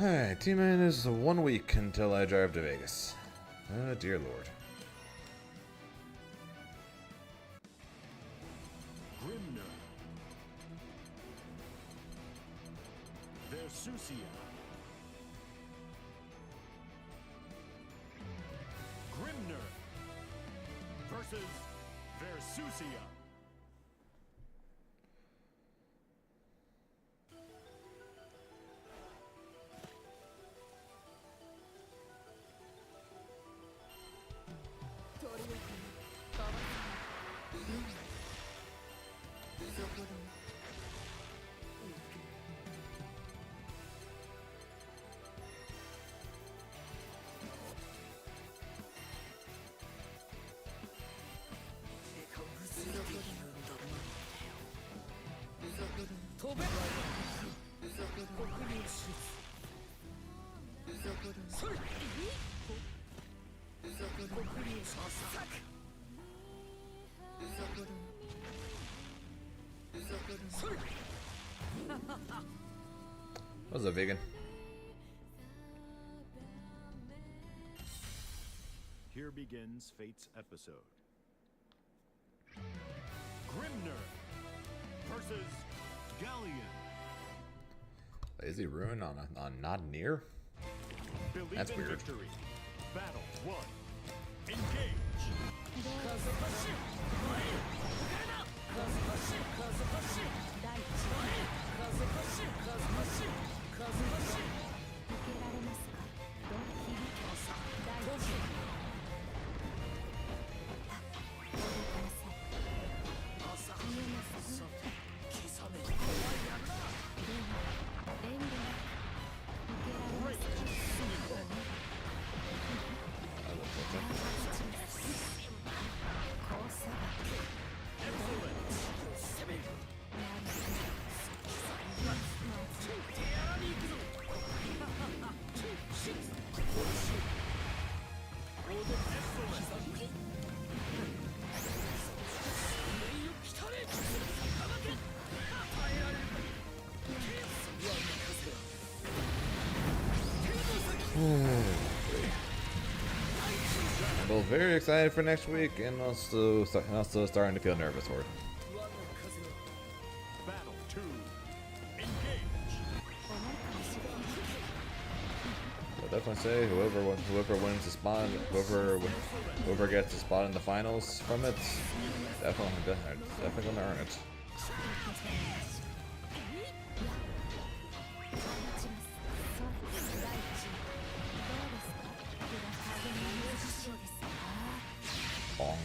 Alright, T-Man is 1 week until I drive to Vegas. Oh, dear lord. Grimner. Versusia. Grimner versus Versusia. What's up, vegan? Here begins Fate's episode. Grimner versus Galleon. Lazy Ruin on not near? Believe That's in weird. Victory. Battle 1. Engage. Well, very excited for next week, and also starting to feel nervous for it. Battle 2. Engage. I'll definitely say whoever wins the spot, whoever gets the spot in the finals from it, definitely gonna earn it. Bong.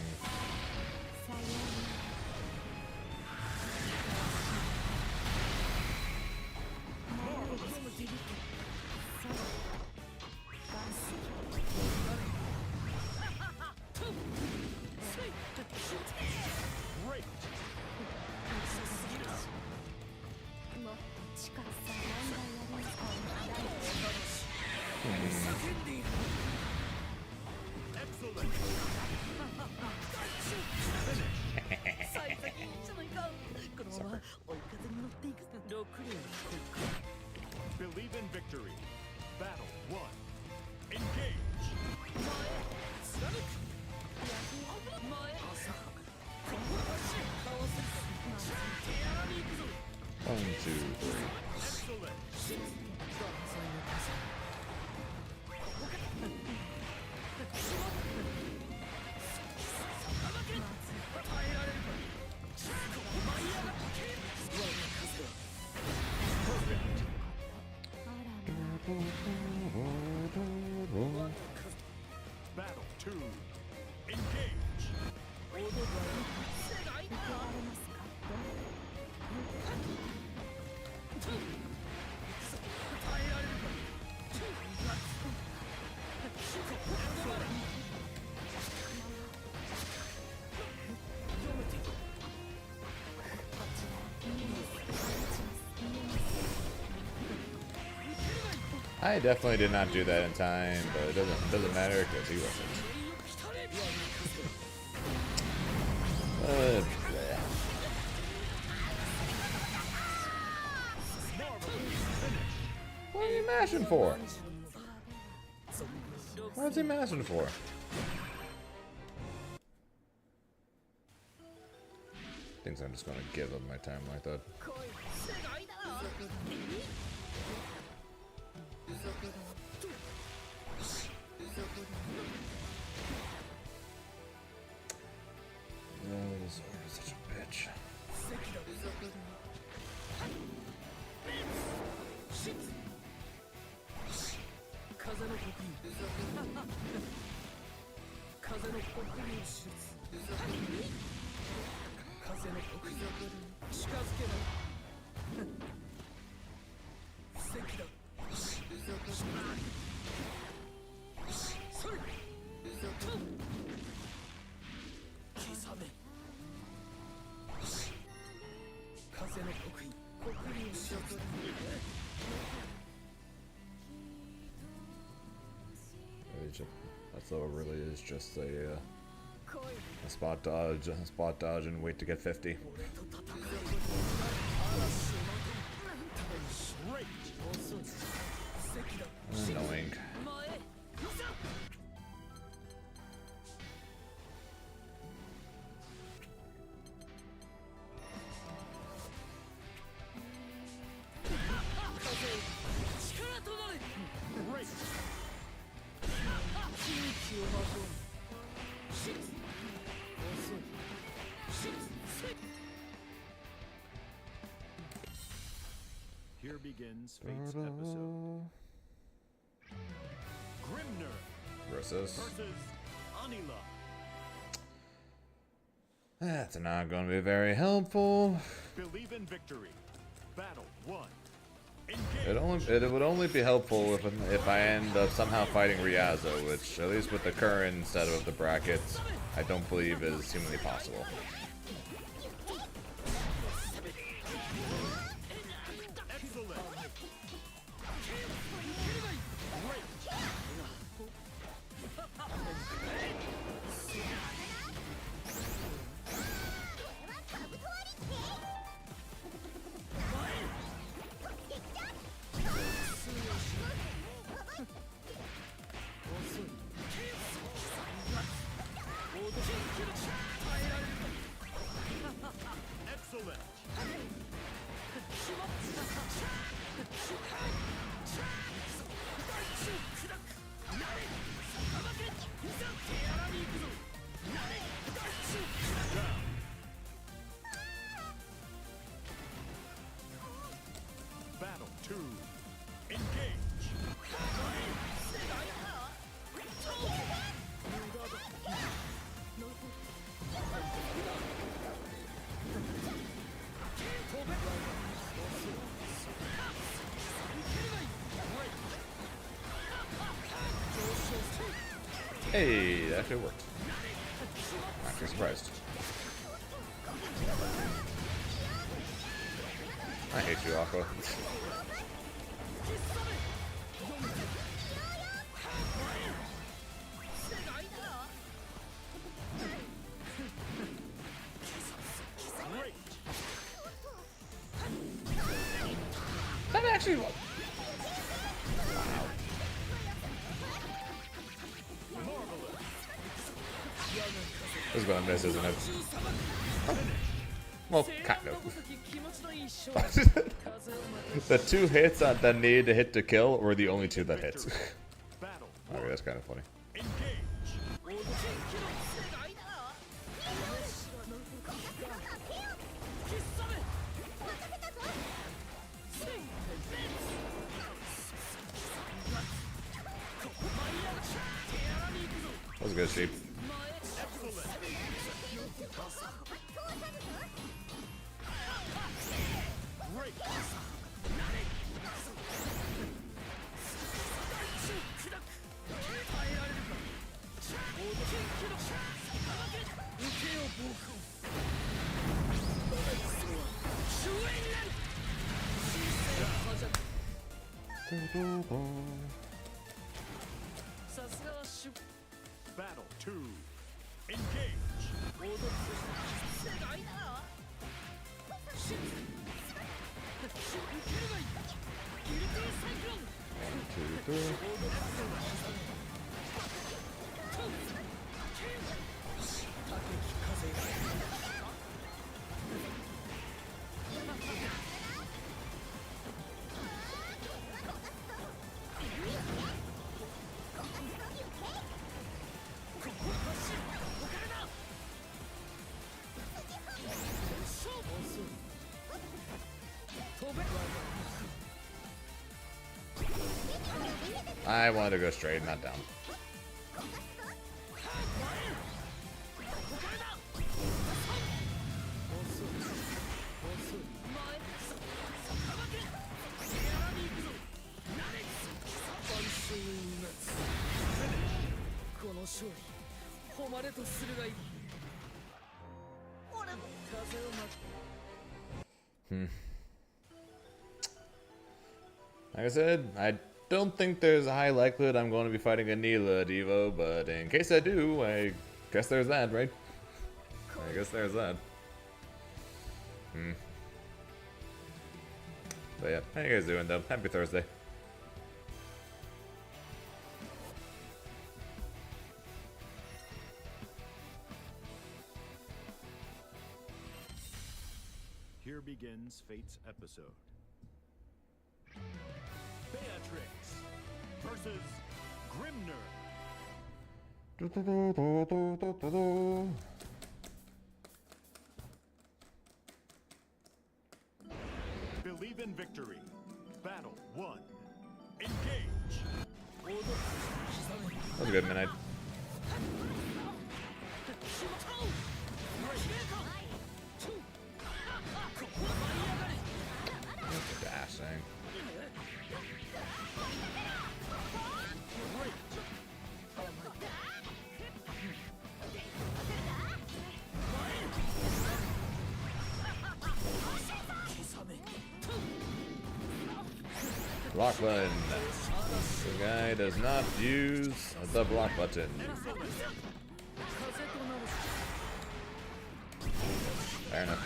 Great. Excellent. Believe in victory. Battle 1. Engage. 1, 2, 3. Excellent. Battle 2. Engage. I definitely did not do that in time, but it doesn't matter because he wasn't. mashing for? What's he mashing for? Thinks I'm just gonna give up my time like that. This is such a bitch. That's all it really is, just a spot dodge, and wait to get 50. Annoying. Here begins Fate's episode. Grimner Versus. Anila. That's not going to be very helpful. Believe in victory. Battle 1. It would only be helpful if I end up somehow fighting Riazo, which, at least with the current setup of the brackets, I don't believe is humanly possible. Battle 2. Engage. Hey, that actually worked. I'm actually surprised. I hate you, Aqua. That actually worked. Wow. This is gonna miss, isn't it? Well, kind of. The two hits that needed to hit to kill were the only two that hit. Okay, that's kind of funny. That was a good sheep. Battle 2. Engage. I wanted to go straight, not down. Like I said, I don't think there's a high likelihood I'm going to be fighting a Neela at EVO, but in case I do, I guess there's that, right? I guess there's that. But yeah, how you guys doing though? Happy Thursday. Here begins Fate's episode. Beatrix versus Grimner. Believe in victory. Battle 1. Engage. That was a good minute. Dashing. Block button. The guy does not use the block button. Fair enough.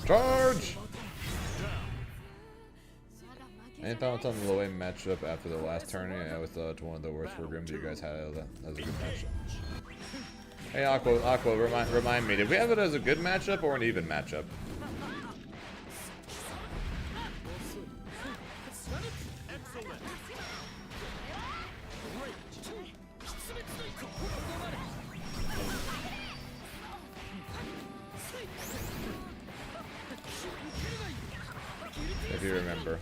Charge! Anytime it's on the low aim matchup after the last tournament, I always thought it's one of the worst for Grim you guys had. That was a good matchup. Hey Aqua, remind me, did we have it as a good matchup or an even matchup? If you remember.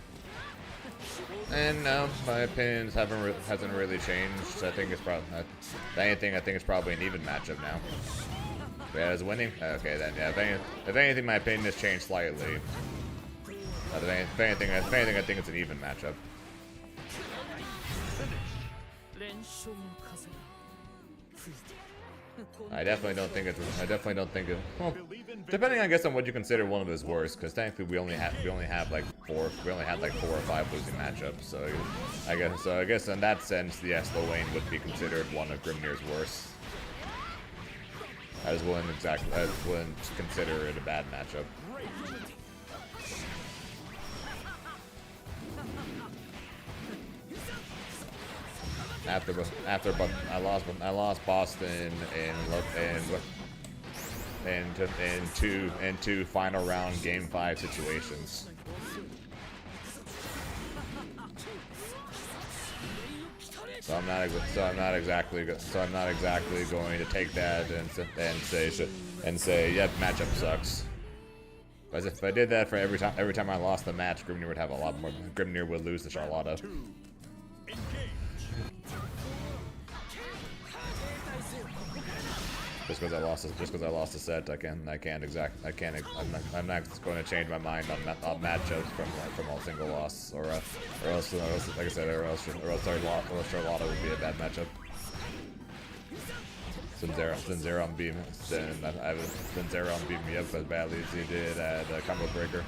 And no, my opinions hasn't really changed. I think it's probably, if anything, I think it's probably an even matchup now. But yeah, is winning? Okay, then yeah. If anything, my opinion has changed slightly. But if anything, I think it's an even matchup. I definitely don't think it. Well, depending, I guess, on what you consider one of his worst, because technically we only had like 4 or 5 losing matchups. So I guess in that sense, the slow lane would be considered one of Grimnir's worst. I just wouldn't consider it a bad matchup. But I lost Boston in two final round game 5 situations. So I'm not exactly going to take that and say yep, matchup sucks. But if I did that for every time I lost the match, Grimnir would have a lot more. Grimnir would lose to Charlotta. Just because I lost a set, I'm not going to change my mind on matchups from a single loss, or else, like I said, or else Charlotta would be a bad matchup. Since Zeron beat me up as badly as he did at Combo Breaker.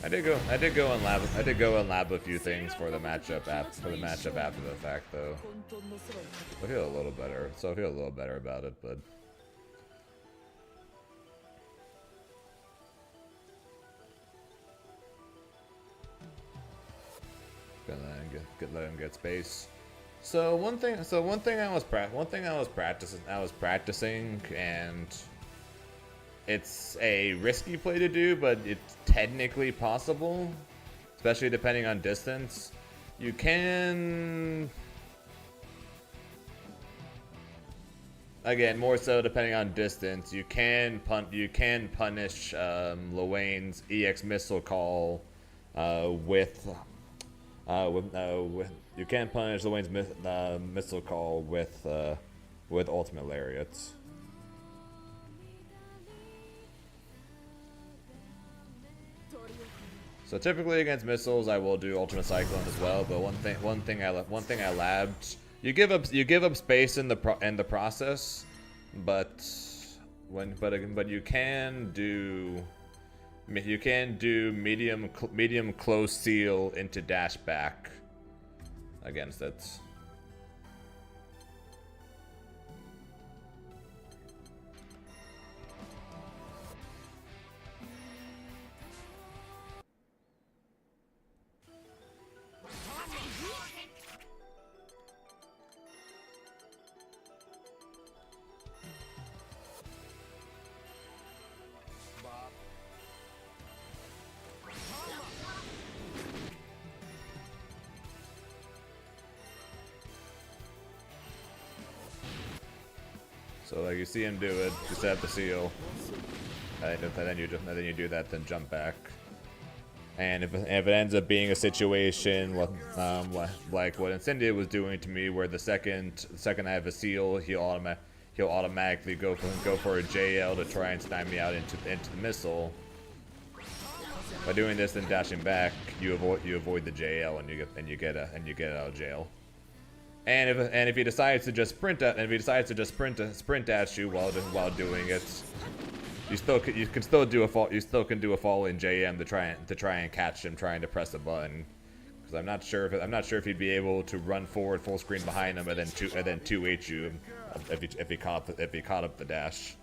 I I did go and lab a few things for the matchup after the fact though. I feel a little better. So I feel a little better about it, but gonna let him get space. So one thing I was practicing, and it's a risky play to do, but it's technically possible, especially depending on distance. You can, again, more so depending on distance, you can punish Luane's EX missile call with you can punish Luane's missile call with ultimate lariats. So typically against missiles, I will do ultimate cyclone as well. But one thing I labbed. You give up space in the process, but you can do medium close seal into dash back against it. So like you see him do it, you set up the seal, and then you do that, then jump back. And if it ends up being a situation like what Incendia was doing to me, where the second I have a seal, he'll automatically go for a JL to try and snipe me out into the missile. By doing this and dashing back, you avoid the JL and you get out of jail. And if he decides to just sprint at you while doing it, you can still do a fall in JM to try and catch him trying to press a button. Because I'm not sure if he'd be able to run forward full screen behind him and then 2H you if he caught up the dash.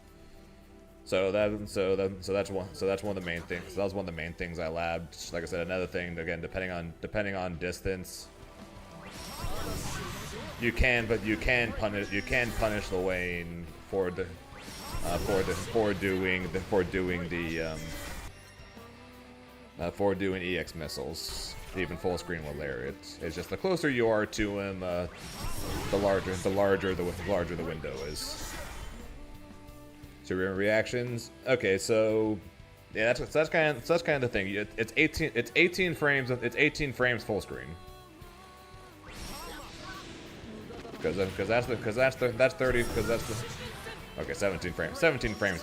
So that's one of the main things. So that was one of the main things I labbed. Like I said, another thing again, depending on distance, you can punish Luane for doing EX missiles, even full screen with lariats. It's just the closer you are to him, the larger the window is. So reactions. Okay, so yeah, that's kind of the thing. It's 18 frames full screen. Because that's 30. Okay, 17 frames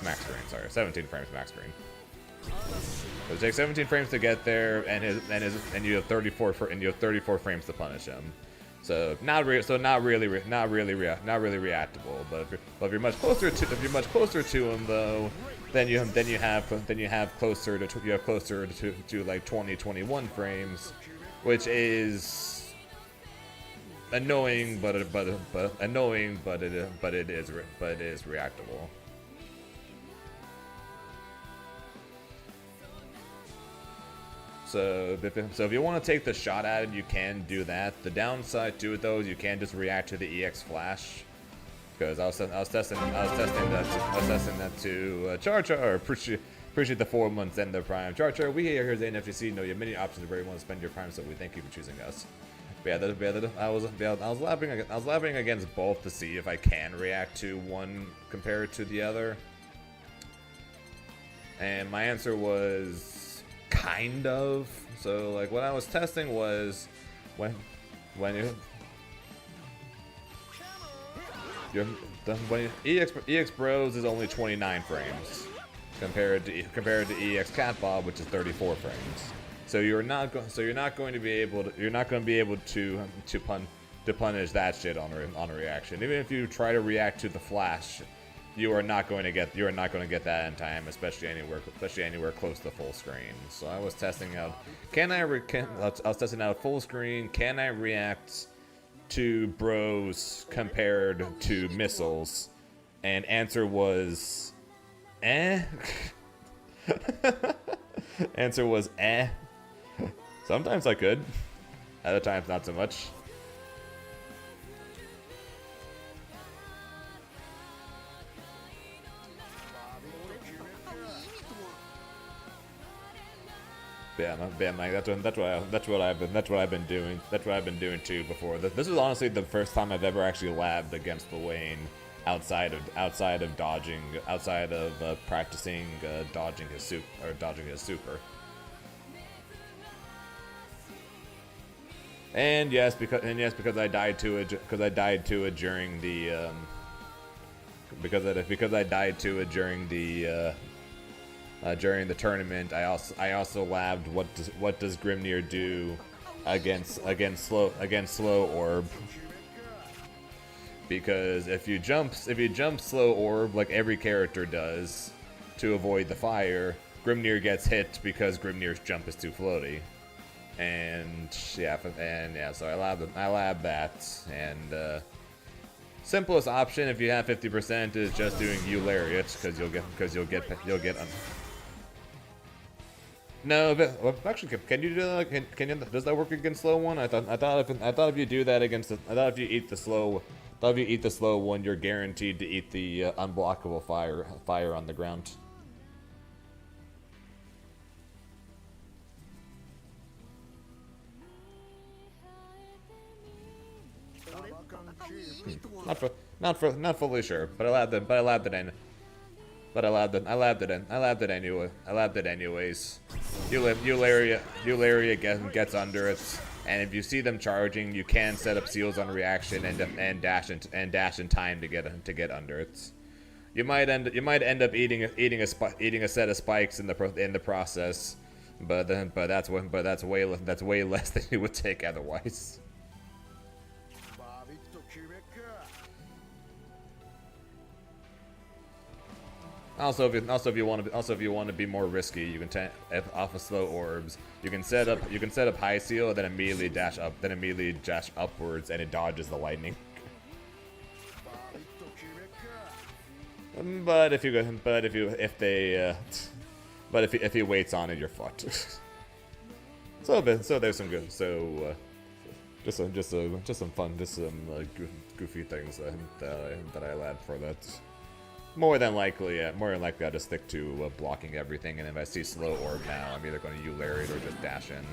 max screen. Sorry, 17 frames max screen. So it takes 17 frames to get there, and you have 34 frames to punish him. So not really reactable. But if you're much closer to him though, then you have closer to like 20-21 frames, which is annoying, but it is reactable. So if you want to take the shot at it, you can do that. The downside to it though is you can't just react to the EX flash. Because I was testing that to Char Char. Appreciate the 4 months and the Prime. Char Char, we here at NFGC know you have many options where you want to spend your Prime, so we thank you for choosing us. But yeah, I was labbing against both to see if I can react to one compared to the other, and my answer was kind of. So like what I was testing was when EX Bros is only 29 frames compared to EX Catbob, which is 34 frames. So you're not going to be able to punish that shit on a reaction. Even if you try to react to the flash, you are not going to get that in time, especially anywhere close to full screen. So I was testing out, I was testing out full screen. Can I react to bros compared to missiles? And answer was, Answer was, Sometimes I could, other times not so much. Yeah, Mike. That's what I've been doing. That's what I've been doing too before. This is honestly the first time I've ever actually labbed against the Wayne outside of dodging, practicing dodging his super. And yes, because I died to it during the during the tournament. I also labbed what does Grimnir do against slow orb, because if you jump slow orb like every character does to avoid the fire, Grimnir gets hit because Grimnir's jump is too floaty. And yeah, so I lab that, and simplest option if you have 50% is just doing Eulariot, because you'll get No, but, well, actually, can you do that? Can you? Does that work against slow one? I thought if you do that against if you eat the slow one, you're guaranteed to eat the unblockable fire on the ground. Not fully sure, but I labbed it anyways. Eularia gets under it, and if you see them charging, you can set up seals on reaction and dash in time to get under it. You might end up eating a set of spikes in the process, but that's way less than you would take otherwise. Also, if you want to be more risky, you can off of slow orbs. You can set up high seal, then immediately dash upwards, and it dodges the lightning. But if he waits on it, you're fucked. So there's some good. Just some fun, goofy things that I labbed for that. More than likely, I'll just stick to blocking everything, and if I see slow orb now, I'm either going to Eulariot or just dash in.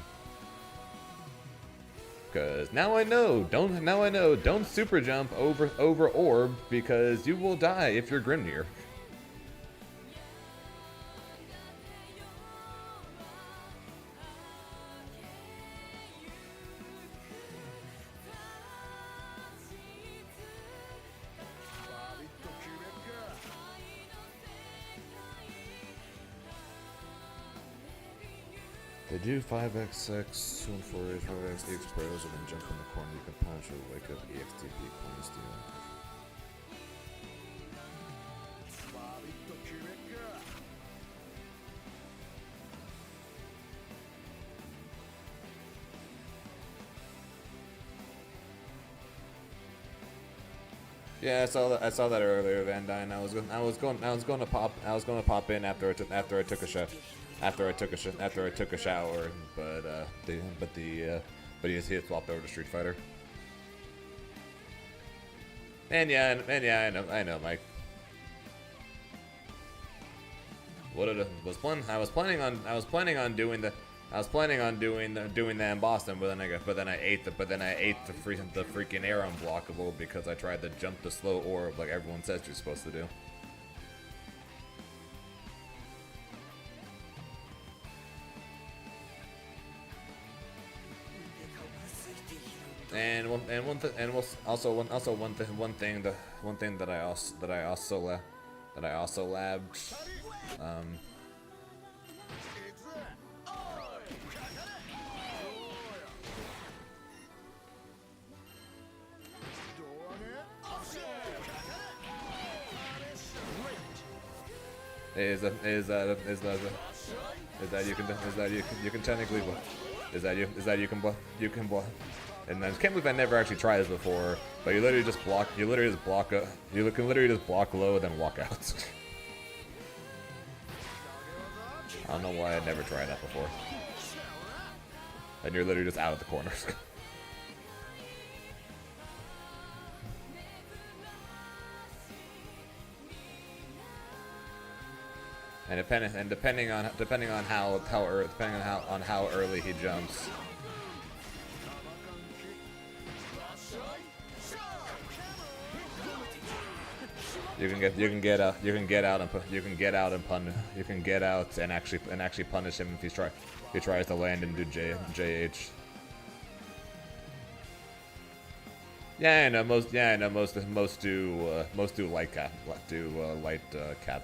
Because now I know, don't super jump over orb, because you will die if you're Grimnir. They do 5x6, 2 and 4 5x, EX bros, and then jump in the corner. You can punch or wake up EXTP points to Yeah, I saw that earlier, Van Dyne. I was going to pop in after I took a shot. After I took a shower, but he had swapped over to Street Fighter. And yeah, I know, Mike. I was planning on doing that in Boston, but then I ate the freaking air unblockable because I tried to jump the slow orb like everyone says you're supposed to do. One thing that I also labbed. is that you can technically you can block. And I can't believe I never actually tried this before, but you literally just block. You literally just block. You can literally just block low and then walk out. I don't know why I never tried that before. And you're literally just out of the corners. And depending on how early he jumps, you can get out and actually punish him if he tries to land and do JH. Yeah, I know most do light cat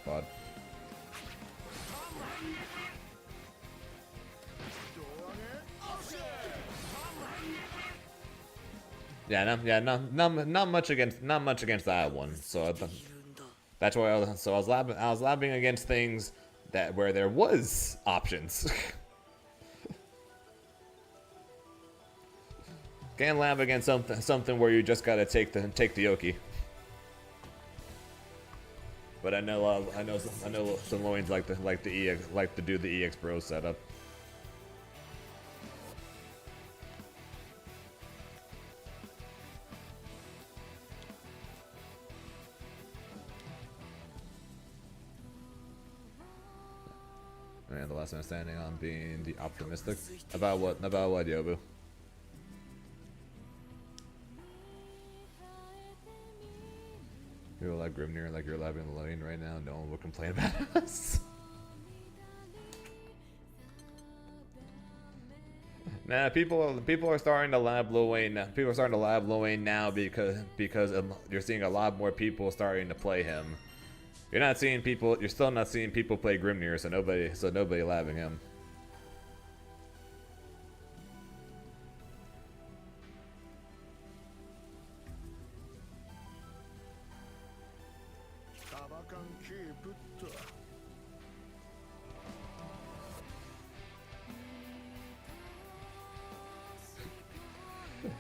bod. Not much against that one. So that's why I was labbing against things where there was options. Can't lab against something where you just gotta take the Yoki. But I know some Loins like to do the EX Bros setup. Man, the last man standing on being the optimistic. About what, Yobu? You're like Grimnir, like you're labbing the lane right now. No one will complain about us. Nah, people are starting to lab low lane now. People are starting to lab low lane now because you're seeing a lot more people starting to play him. You're still not seeing people play Grimnir, so nobody labbing him.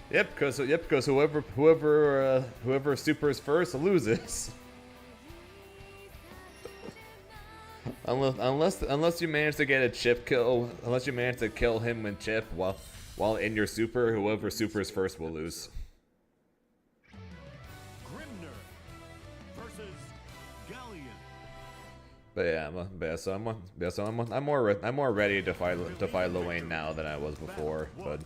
Yep, because whoever supers first loses. Unless you manage to get a chip kill, unless you manage to kill him with chip while in your super, whoever supers first will lose. Grimnir versus Galleon. But yeah, I'm more ready to fight Lowain now than I was before. But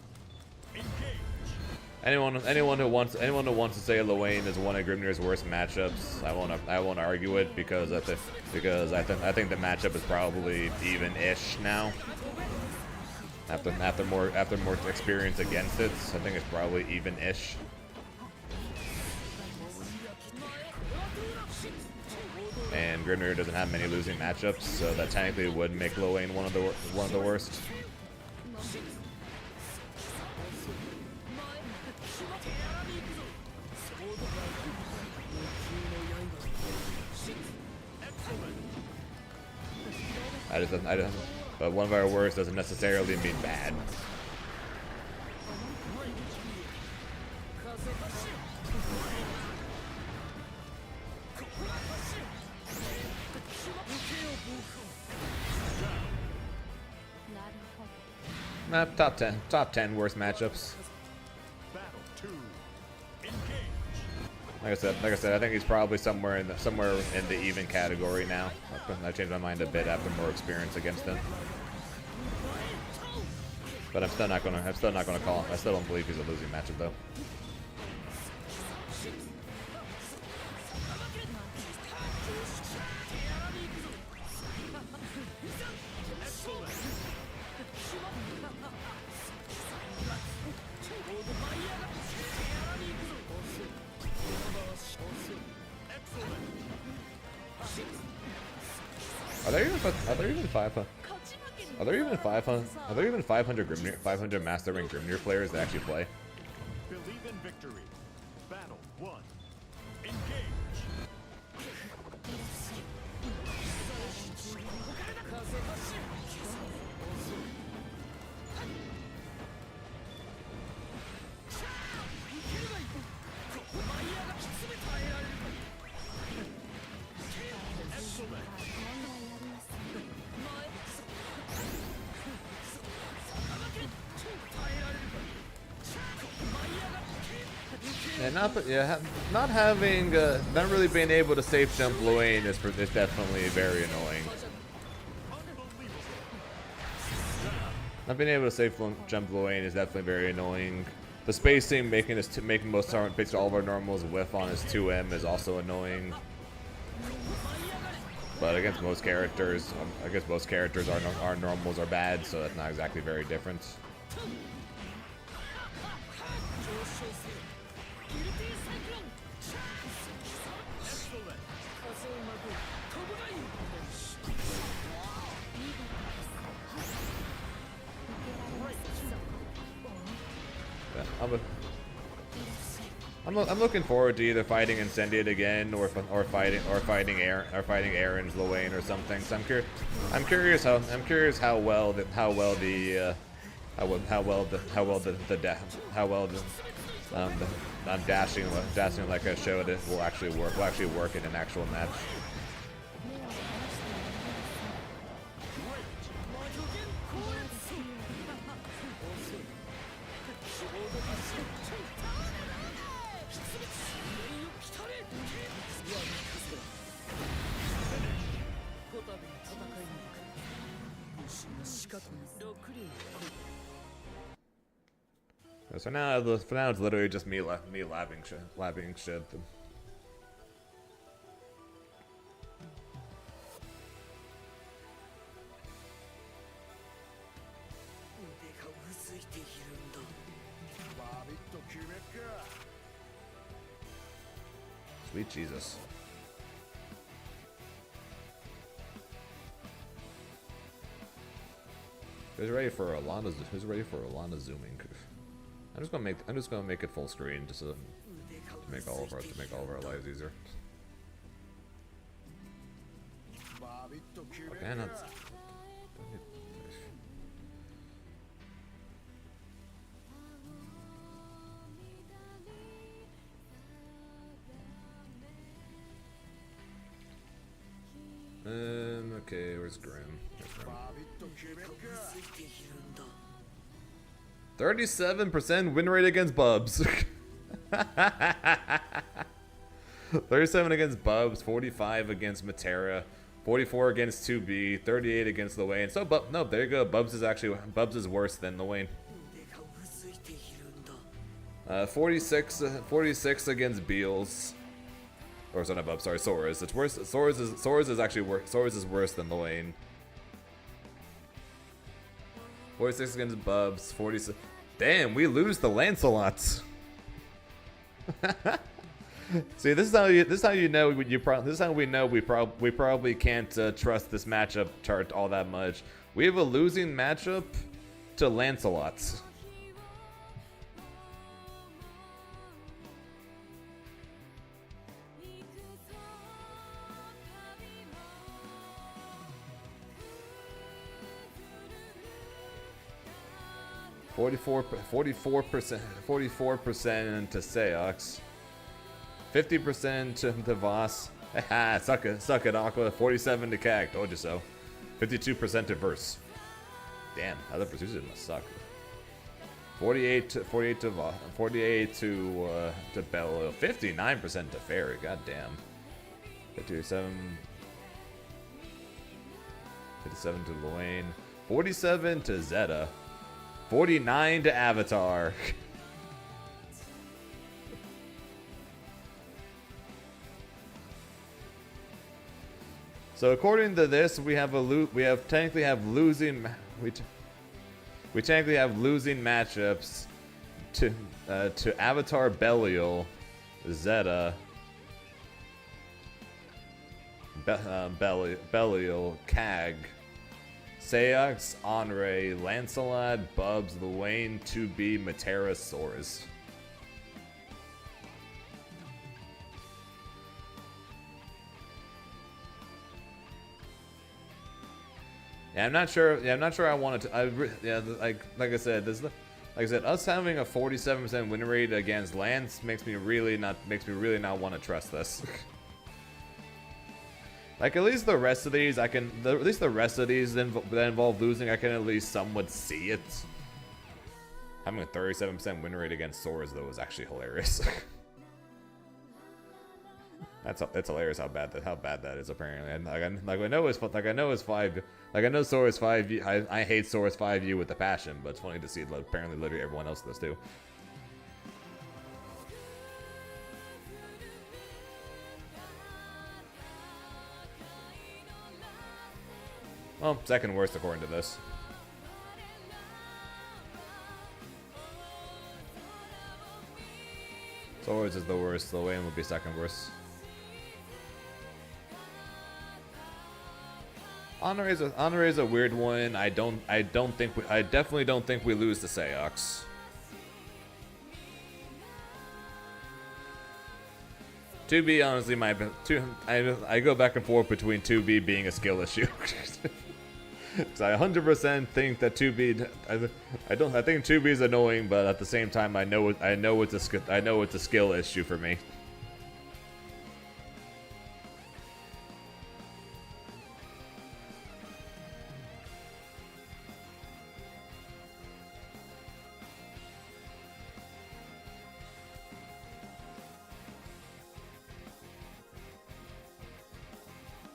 anyone who wants to say Lowain is one of Grimnir's worst matchups, I won't argue it because I think the matchup is probably even-ish now. After more experience against it, I think it's probably even-ish. And Grimnir doesn't have many losing matchups, so that technically would make Lowain one of the worst. But one of our worst doesn't necessarily mean bad. Top 10 worst matchups. Like I said, I think he's probably somewhere in the even category now. I changed my mind a bit after more experience against him. But I'm still not gonna call him. I still don't believe he's a losing matchup though. Are there even 500 Grimnir, 500 Master Rank Grimnir players that actually play? Believe in victory. Battle 1. Engage. not having, not really being able to safe jump Luane is definitely very annoying. Not being able to safe jump Luane is definitely very annoying. The spacing, making basically all of our normals whiff on his 2M is also annoying. But against most characters, our normals are bad, so that's not exactly very different. I'm looking forward to either fighting Incendiate again or fighting Aaron's Luane or something. So I'm curious how well dashing like I showed it will actually work in an actual match. So now, for now, it's literally just me labbing shit. Sweet Jesus. Who's ready for Alana zooming? I'm just gonna make it full screen just to make all of our lives easier. Okay, that's... Okay, where's Grim? 37% win rate against Bubs. 37 against Bubs, 45 against Matera, 44 against 2B, 38 against Luane. So, no, there you go. Bubs is worse than Luane. 46 against Beals. Or sorry, not Bubs, sorry, Soares. It's worse. Soares is actually worse. Soares is worse than Luane. 46 against Bubs, 46. Damn, we lose the Lancelots. See, this is how we know we probably can't trust this matchup chart all that much. We have a losing matchup to Lancelots. Forty-four percent to Seox, 50% to Voss. Suck it, Aqua. 47 to Kag. Told you so. 52% to Verse. Damn, other producers must suck. 48 to Voss. 48 to Bello. 59% to Fairy. God damn. 57 to Luane. 47 to Zeta. 49 to Avatar. So according to this, we technically have losing matchups to Avatar, Belial, Zeta, Belial, Kag, Seox, Henri, Lancelot, Bubs, Luane, 2B, Matera, Soares. Yeah, I'm not sure I wanted to. Like I said, us having a 47% win rate against Lance makes me really not want to trust this. Like, at least the rest of these, that involve losing, I can at least somewhat see it. Having a 37% win rate against Soares, though, is actually hilarious. That's hilarious how bad that is apparently. And I know it's 5. Like I know Sora's 5. I hate Sora's 5U with a passion, but it's funny to see apparently literally everyone else does too. Well, second worst according to this. Swords is the worst. Lil would be second worst. Honor is a weird one. I definitely don't think we lose to Seox. 2B honestly I go back and forth between 2B being a skill issue. Because I 100% think that 2B I think 2B is annoying, but at the same time I know it's a skill issue for me.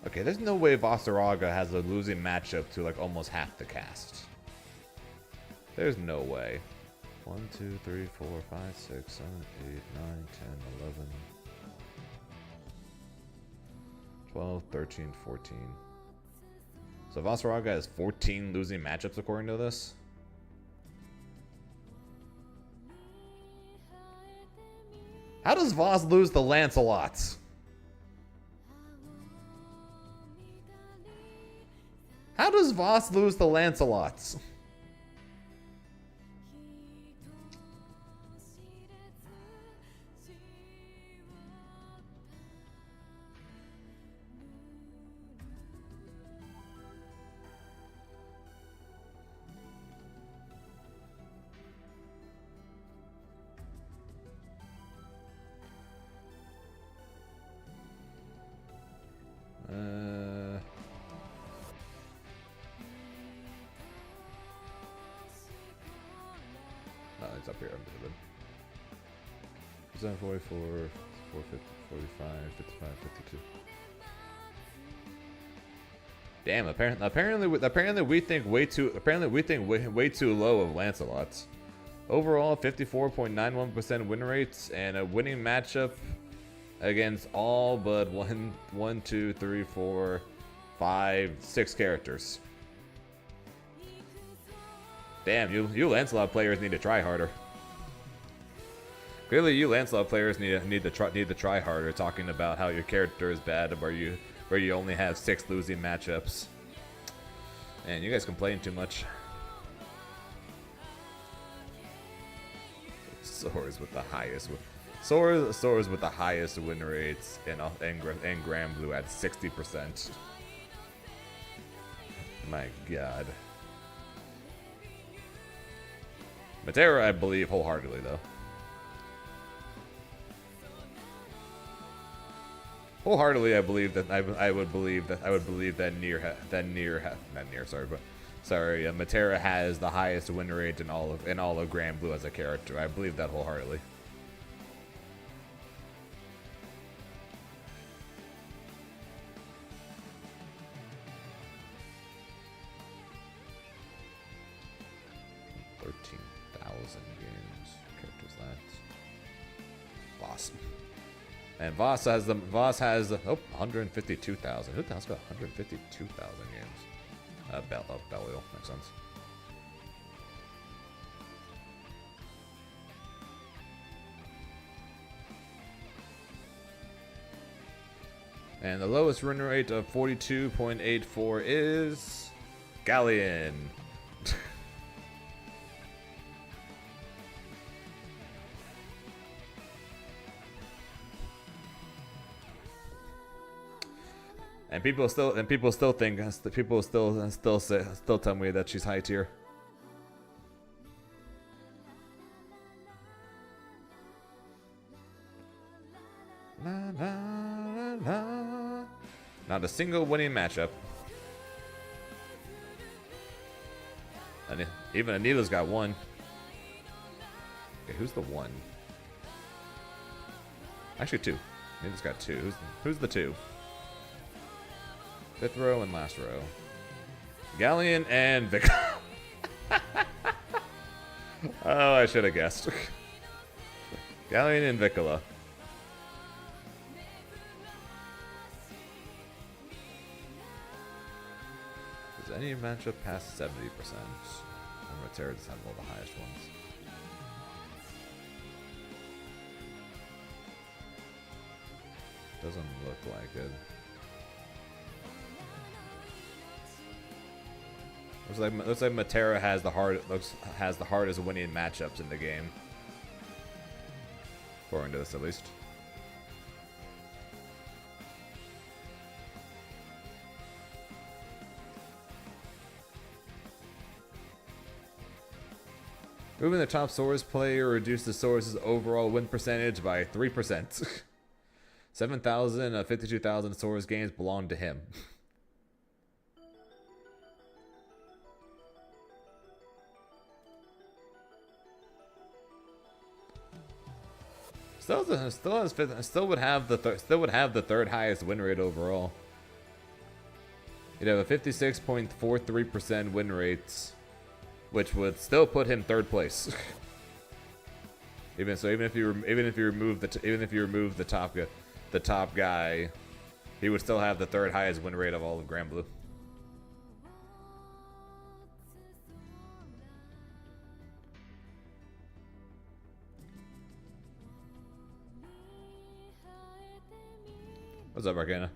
Okay, there's no way Vasaraga has a losing matchup to like almost half the cast. There's no way. 1, 2, 3, 4, 5, 6, 7, 8, 9, 10, 11, 12, 13, 14. So Vasaraga has 14 losing matchups according to this. How does Voss lose the Lancelots? How does Voss lose the Lancelots? It's up here. 44, 450, 45, 55, 52. Damn! Apparently we think way too low of Lancelot's. Overall, 54.91% win rates and a winning matchup against all but 1, 2, 3, 4, 5, 6 characters. Damn, you Lancelot players need to try harder. Clearly, you Lancelot players need to try harder. Talking about how your character is bad, where you only have 6 losing matchups. And you guys complain too much. Sora's with the highest. Sora's with the highest win rates and Grand Blue at 60%. My God. Matera, I believe wholeheartedly, though. Wholeheartedly, I believe that I would believe that Matera has the highest win rate in all of Grand Blue as a character. I believe that wholeheartedly. And Voss has 152,000. Who the hell's got 152,000 games? Belial, makes sense. And the lowest win rate of 42.84 is Galleon. And people still tell me that she's high tier. La, la, la, la. Not a single winning matchup. And even Anila's got one. Okay, who's the one? Actually, two. He just got two. Who's the two? Fifth row and last row. Galleon and Vic. Oh, I should have guessed. Galleon and Vicola. Does any matchup pass 70%? I'm Terra just have all the highest ones. Doesn't look like it. Looks like Matera has the hardest winning matchups in the game. According to this, at least. Moving the top Source player reduced the Source's overall win percentage by 3%. 7,000 of 52,000 Source games belong to him. Still would have the third highest win rate overall. You'd have a 56.43% win rate, which would still put him third place. even if you remove the top guy, he would still have the third highest win rate of all of Grand Blue. What's up, Arcana?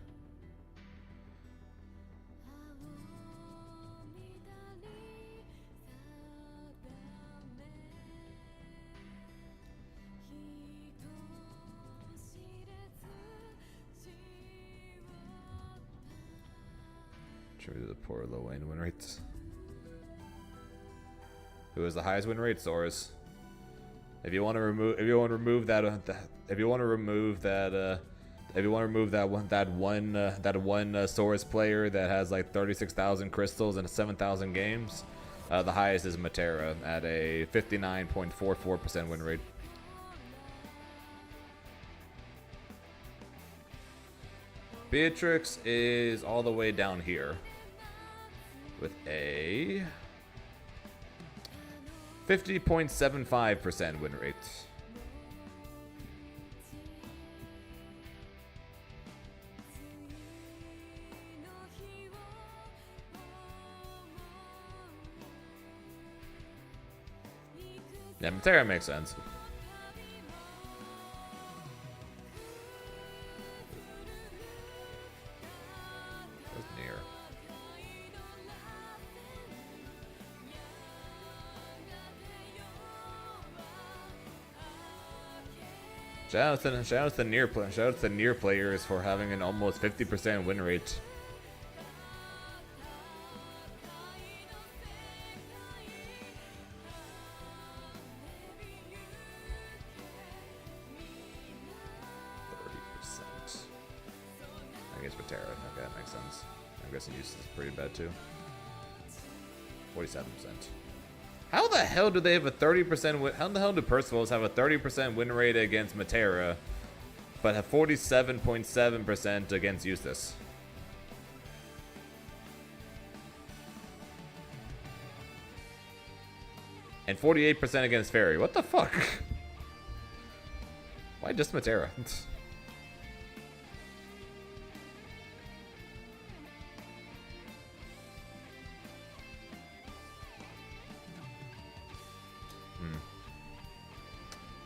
Should we do the poor low win rates? Who has the highest win rate? Soros. If you want to remove that one Soros player that has like 36,000 crystals and 7,000 games, the highest is Matera at a 59.44% win rate. Beatrix is all the way down here with a 50.75% win rate. Yeah, Matera makes sense. That's near. Shout out to the near players for having an almost 50% win rate. Pretty bad too. 47%. How the hell do they have a 30% win? How the hell do Percival's have a 30% win rate against Matera, but have 47.7% against Eustace? And 48% against Fairy. What the fuck? Why just Matera?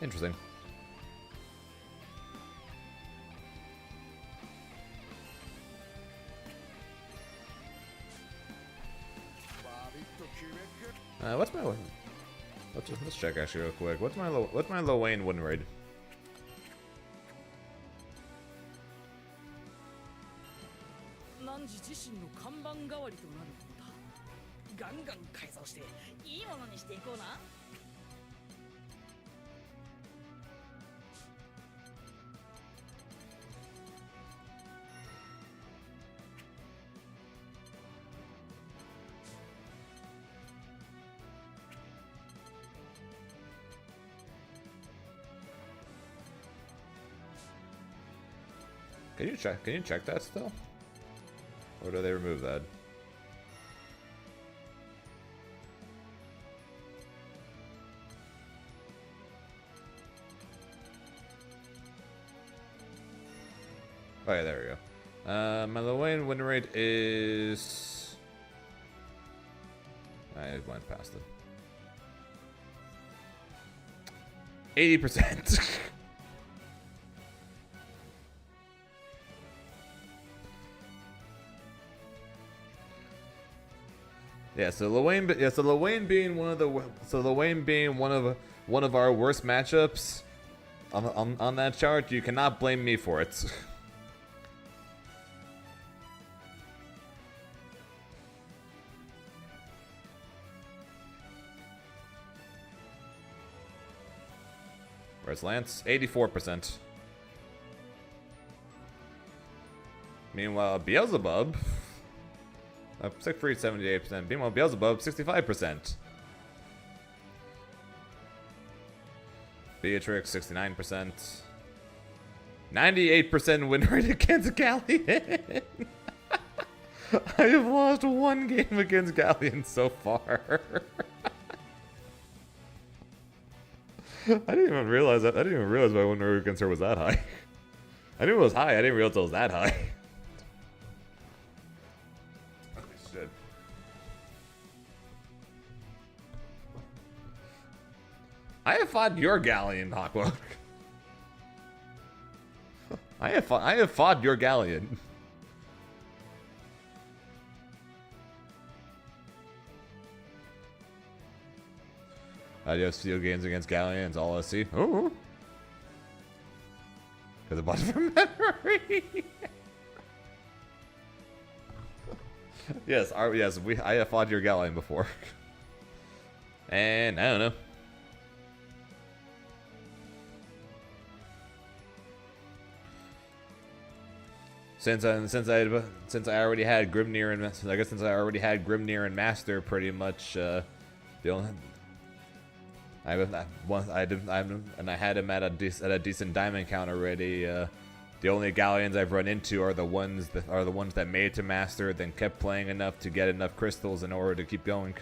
Interesting. What's my? Let's check actually real quick. What's my low Wayne win rate? Can you check? Can you check that still? Or do they remove that? Oh yeah, there we go. My Lil win rate is... I went past it. 80%. Yeah, so Lil Wayne being one of the one of our worst matchups on that chart, you cannot blame me for it. Where's Lance? 84%. Meanwhile, Beelzebub, Siegfried 78%. Meanwhile, Beelzebub 65%. Beatrix 69%. 98% win rate against Galleon. I have lost one game against Galleon so far. I didn't even realize that. I didn't even realize my win rate against her was that high. I knew it was high. I didn't realize it was that high. Holy shit. I have fought your Galleon, Hawkwoke. I have fought your Galleon. I just steal games against Galleons, all I see. Ooh. Because a bunch from memory. Yes, I have fought your Galleon before. And I don't know. Since I already had Grimnir and I guess since I already had Grimnir and Master, pretty much the only. I had him at a decent diamond count already. The only Galleons I've run into are the ones that made it to Master, then kept playing enough to get enough crystals in order to keep going.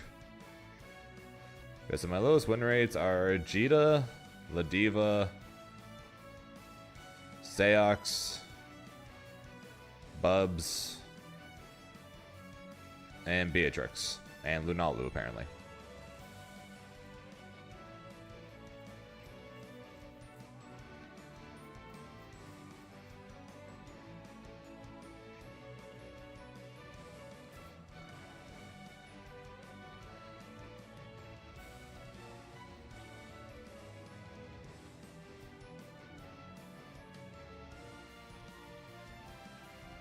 Okay, so my lowest win rates are Jita, Ladiva, Seox, Bubs, and Beatrix, and Lunalu apparently.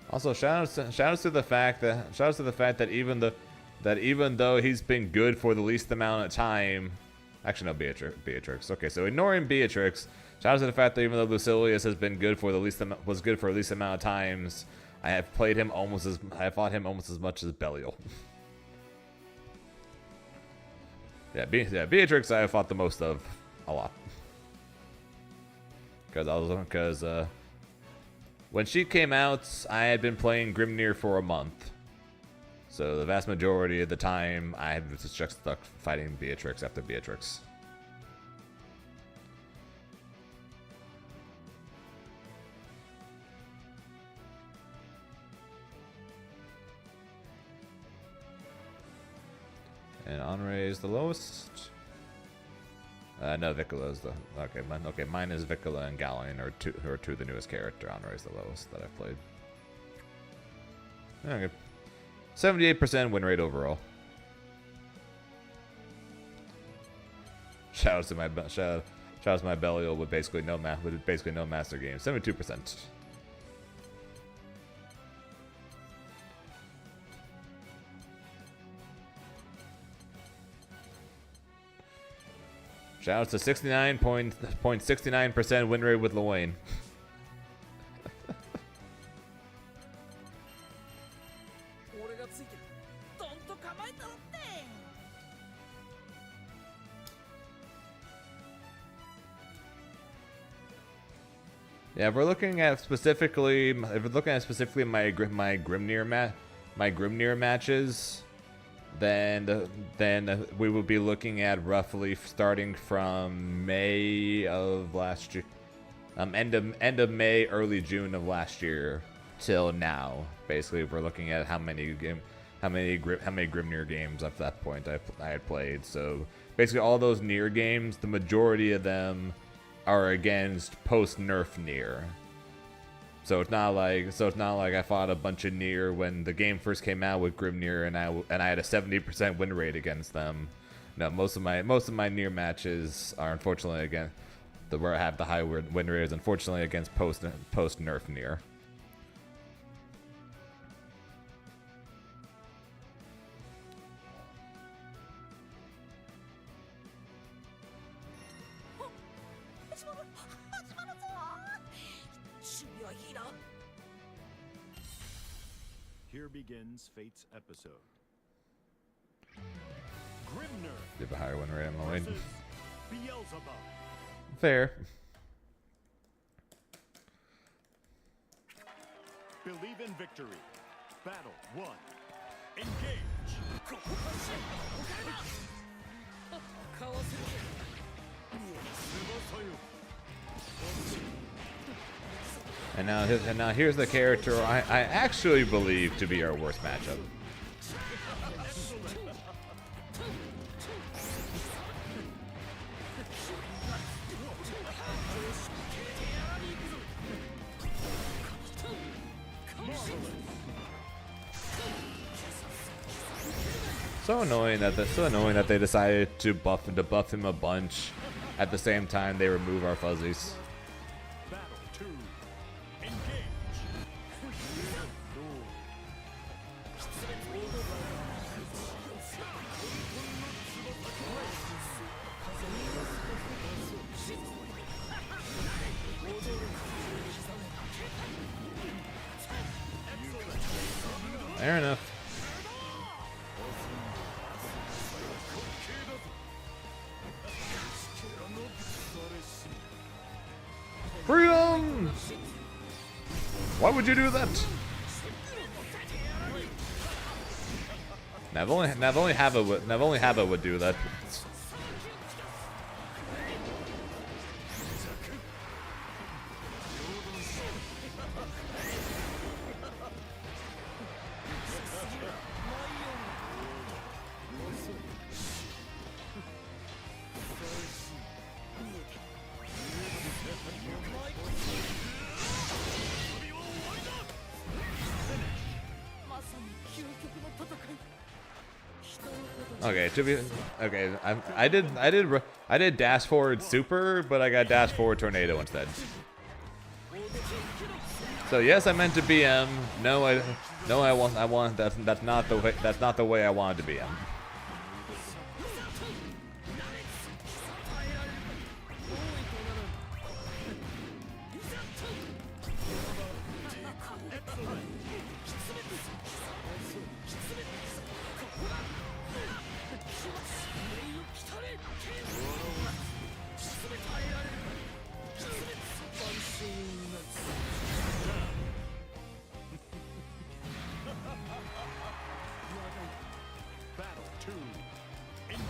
Also, shoutouts to the fact that even though he's been good for the least amount of time, actually no, Beatrix. Okay, so ignoring Beatrix, shoutouts to the fact that even though Lucilius has been good for the least amount of times, I have fought him almost as much as Belial. yeah, Beatrix I have fought the most of a lot because when she came out, I had been playing Grimnir for a month. So the vast majority of the time, I was just stuck fighting Beatrix after Beatrix. And Honore is the lowest. No, Vicula is the okay. Mine is Vicula and Galleon, or two of the newest character. Honore is the lowest that I've played. Okay, 78% win rate overall. Shout out to my Belial with basically no master game. 72%. Shout out to 69.69% win rate with Lil. Yeah, if we're looking at specifically, my Grimnir matches, then we would be looking at roughly starting from May of last year, end of May, early June of last year till now. Basically, we're looking at how many Grimnir games at that point I had played. So basically, all those Nier games, the majority of them are against post-nerf Nier. So it's not like I fought a bunch of Nier when the game first came out with Grimnir and I had a 70% win rate against them. No, most of my Nier matches are unfortunately where I have the high win rate is unfortunately against post nerf Nier. Here begins Fate's episode. Grimnir Give a higher win rate, I'm Lloyd. versus Beelzebub. Fair. Believe in victory. Battle 1. Engage. And now here's the character I actually believe to be our worst matchup. So annoying that they decided to buff him a bunch at the same time they remove our fuzzies. Battle 2. Engage. Fair enough. Freedom! Why would you do that? Now, if only Hava would do that. Okay, I did dash forward super, but I got dash forward tornado instead. So yes, I meant to BM. No, I want that's not the way I wanted to BM. Battle 2. Engage.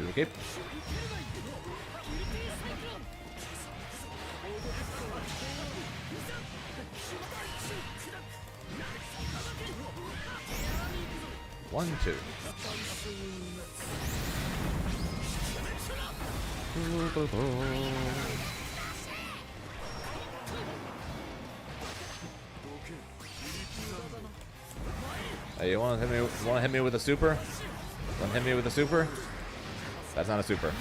Okay. One, two. Hey, you wanna hit me with a super? Wanna hit me with a super? That's not a super.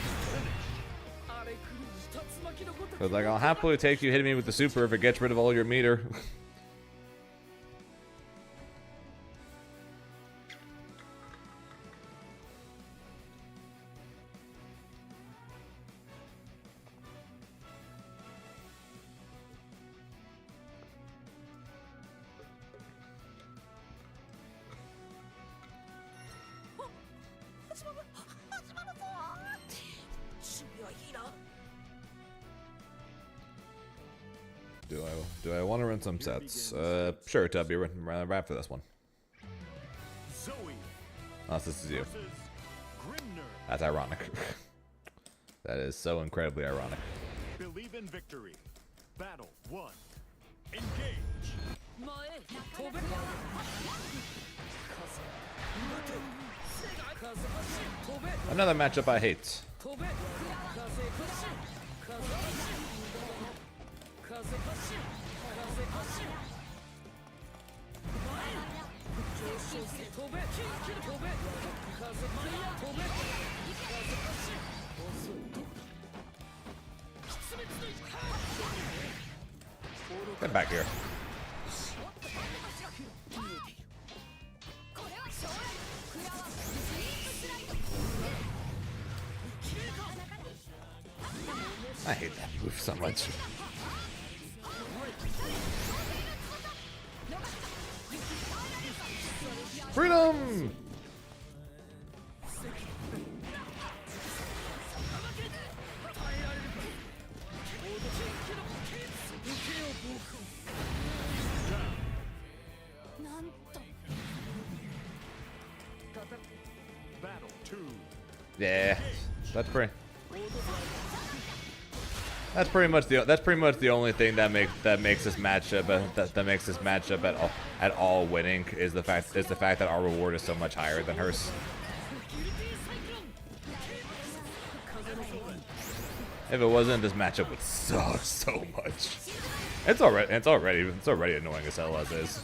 Cause like I'll happily take you hitting me with the super if it gets rid of all your meter. Do I want to run some sets? Sure, Tubby. Wrap for this one. Zoe Unless this is you. versus Grimner. That's ironic. That is so incredibly ironic. Believe in victory. Battle 1. Engage. Another matchup I hate. Get back here. I hate that move so much. Freedom! Battle 2. Yeah, that's pretty much the only thing that makes this matchup that makes this matchup at all winning is the fact that our reward is so much higher than hers. If it wasn't, this matchup would suck so much. It's already annoying as hell as is.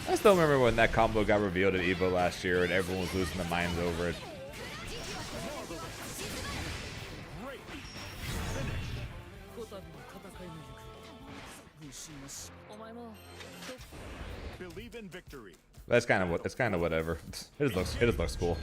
I still remember when that combo got revealed at EVO last year and everyone was losing their minds over it. Believe in victory. That's kind of whatever. It just looks cool.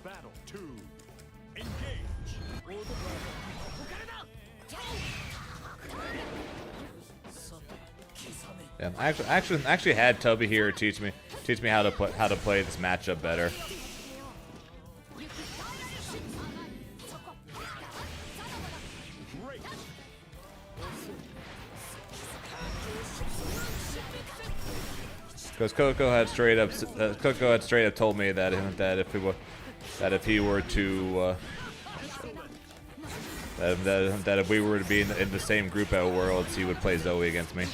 Battle 2. Engage. Yeah, I actually had Toby here teach me how to play this matchup better. Because Coco had straight up told me that if he were to that if we were to be in the same group at Worlds, he would play Zoe against me.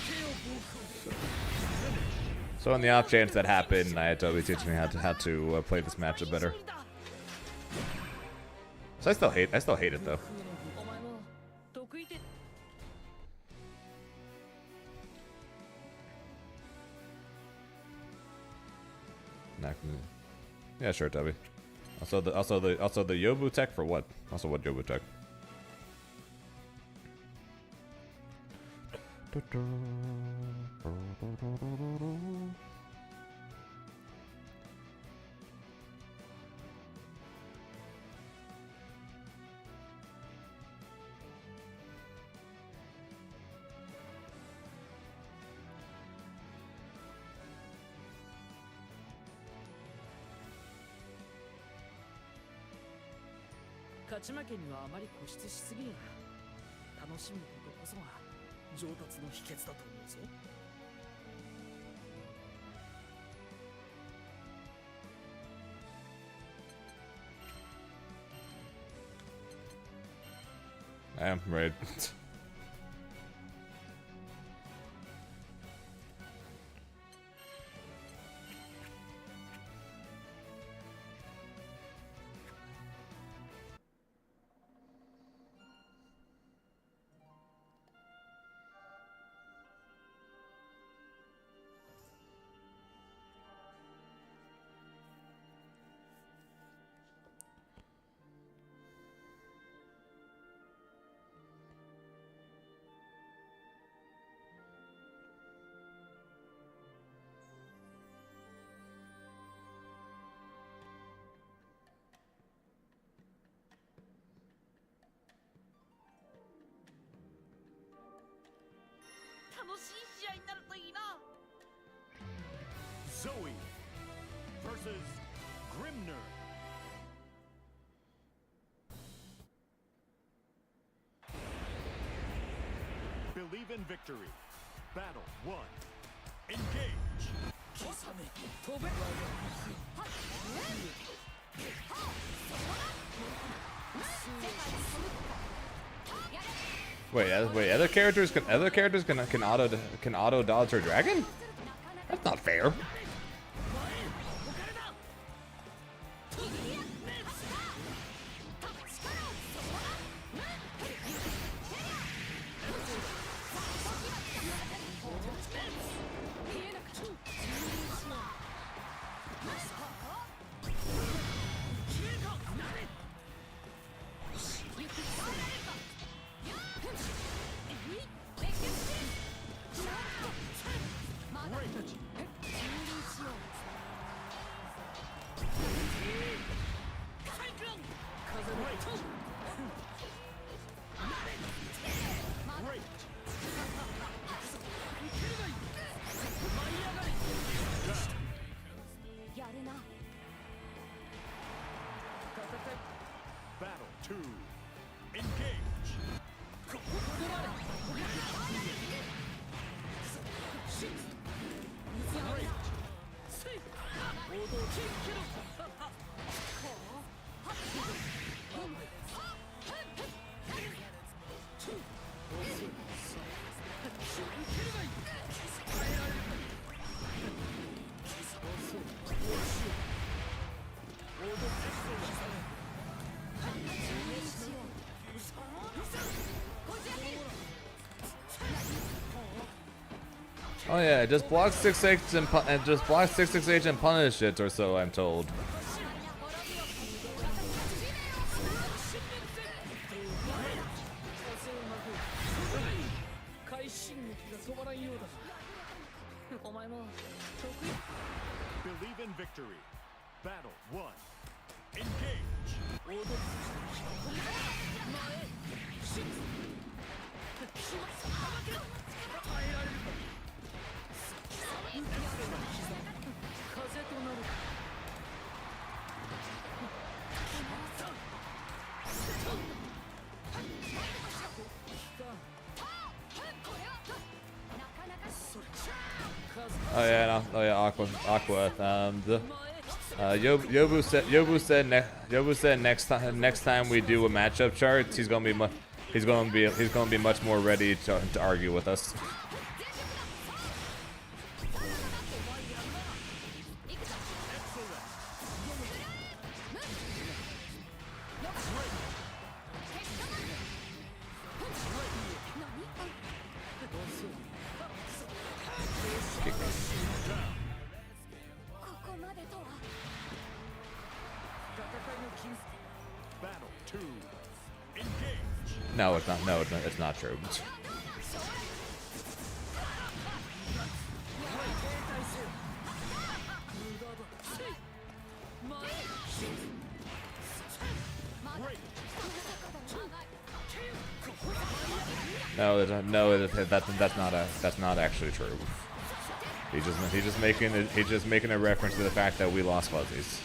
So on the off chance that happened, I had Toby teach me how to play this matchup better. So I still hate it though. Yeah, sure, Toby. Also the Yobu tech for what? Also what Yobu tech? 勝ち負けにはあまり固執しすぎるな。楽しむことこそが上達の秘訣だと思うぞ。I'm right. Zoe versus Grimner. Believe in victory. Battle 1. Engage. Wait, other characters can auto dodge her dragon? That's not fair. Battle 2. Engage. Oh yeah, just block 6/6 and just block 6/6 and punish it, or so I'm told. Believe in victory. Battle 1. Engage. Oh yeah, no, oh yeah, Aqua. Yobu said next time we do a matchup chart, he's gonna be much more ready to argue with us. Battle 2. Engage. No, it's not. No, it's not true. No, that's not actually true. He's just making a reference to the fact that we lost fuzzies.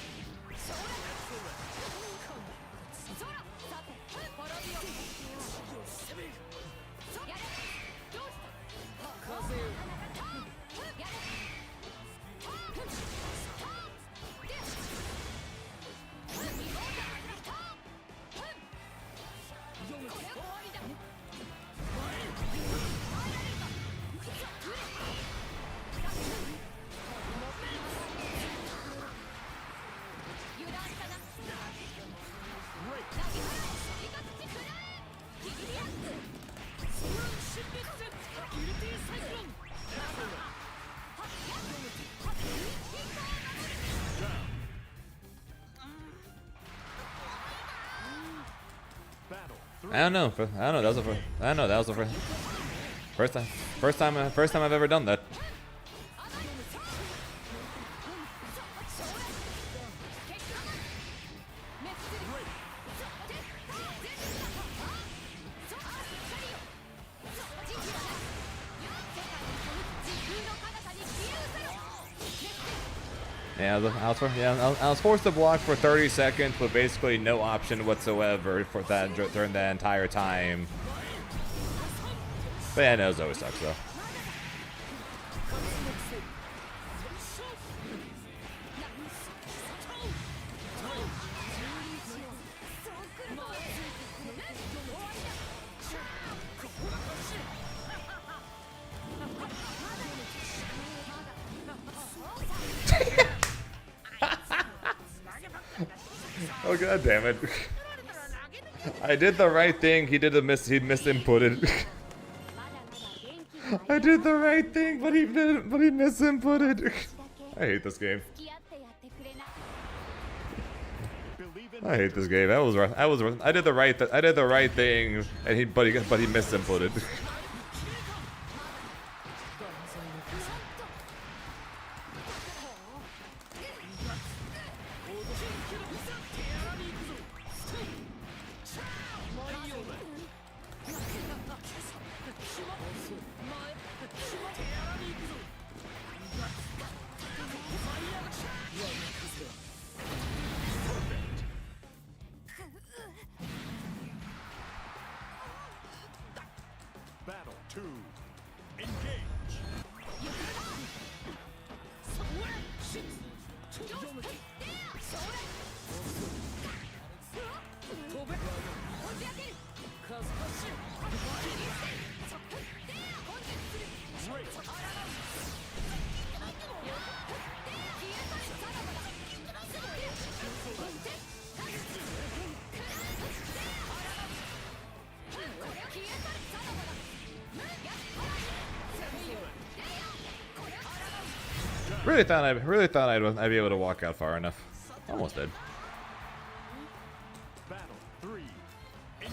I don't know. I don't know. That was the first. I don't know. That was the first time I've ever done that. Yeah, I was forced to block for 30 seconds, but basically no option whatsoever for that during that entire time. But yeah, no, it always sucks though. Oh god damn it. I did the right thing, he misinputted. I did the right thing, but he misinputted. I hate this game. I hate this game. That was rough. I did the right thing, and but he misinputted. Battle 2. Engage. Really thought I'd be able to walk out far enough. Almost did. Battle 3. Engage.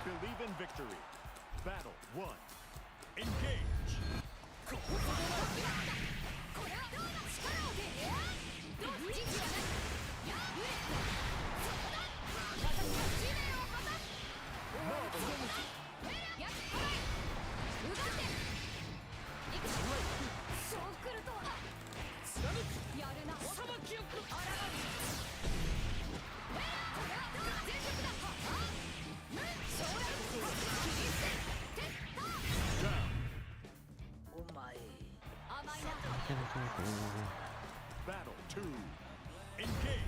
Believe in victory. Battle 1. Engage. Battle 2. Engage.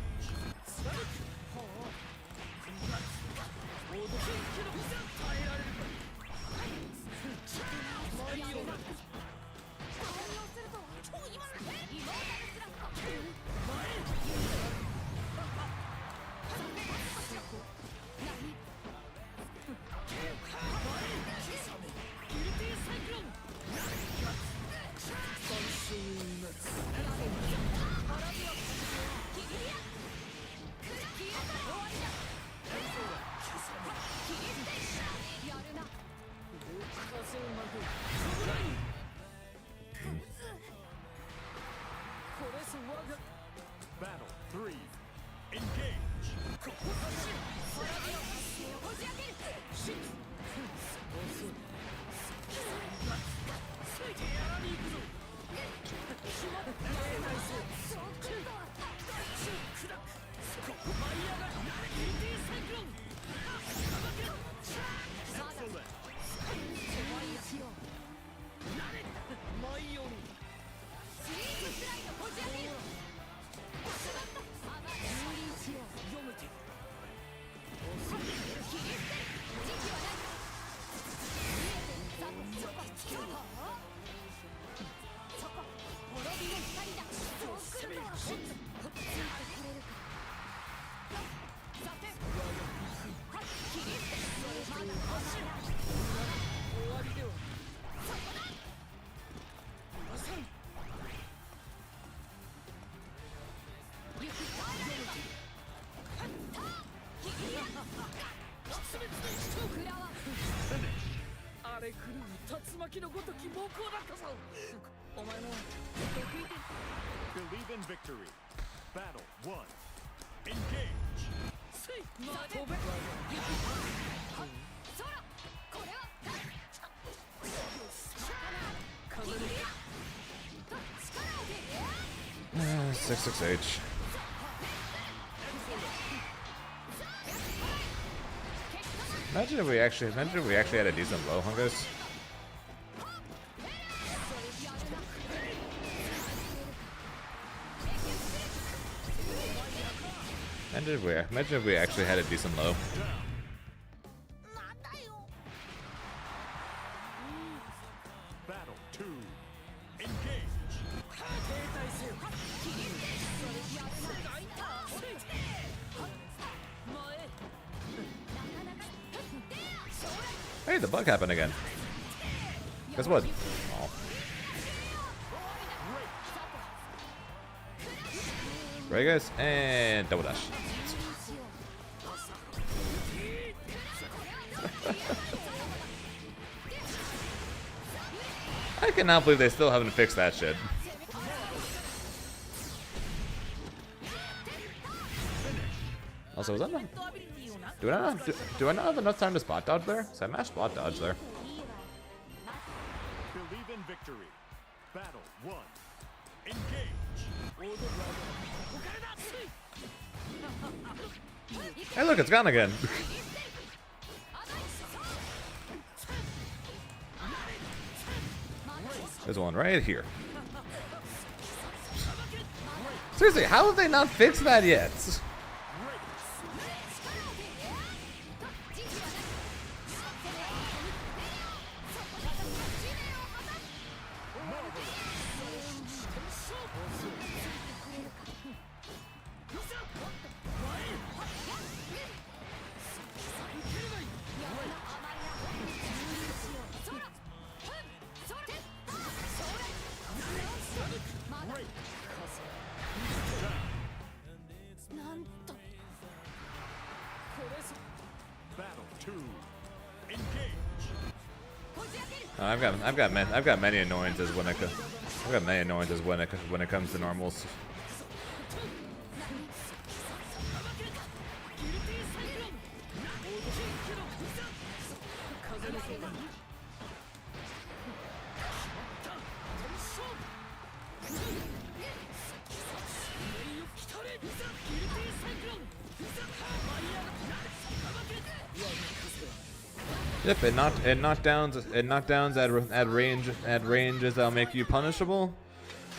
れ狂う竜巻のごとき猛攻だったぞ。お前の得意で Believe in victory. Battle 1. Engage. せい飛べ。そらこれは風の 66H. Imagine if we actually had a decent low, huh, guys? Imagine if we actually had a decent low. Battle 2. Engage. 前 Hey, the bug happened again. Guess what? Oh. Right, guys? And double dash. I cannot believe they still haven't fixed that shit. Also, was that not... Do I not have enough time to spot dodge there? So I mashed spot dodge there. Believe in victory. Battle 1. Engage. Hey, look, it's gone again. There's one right here. Seriously, how have they not fixed that yet? Battle 2. Engage. I've got many annoyances when it comes to normals. Yep, and knockdowns at ranges that'll make you punishable,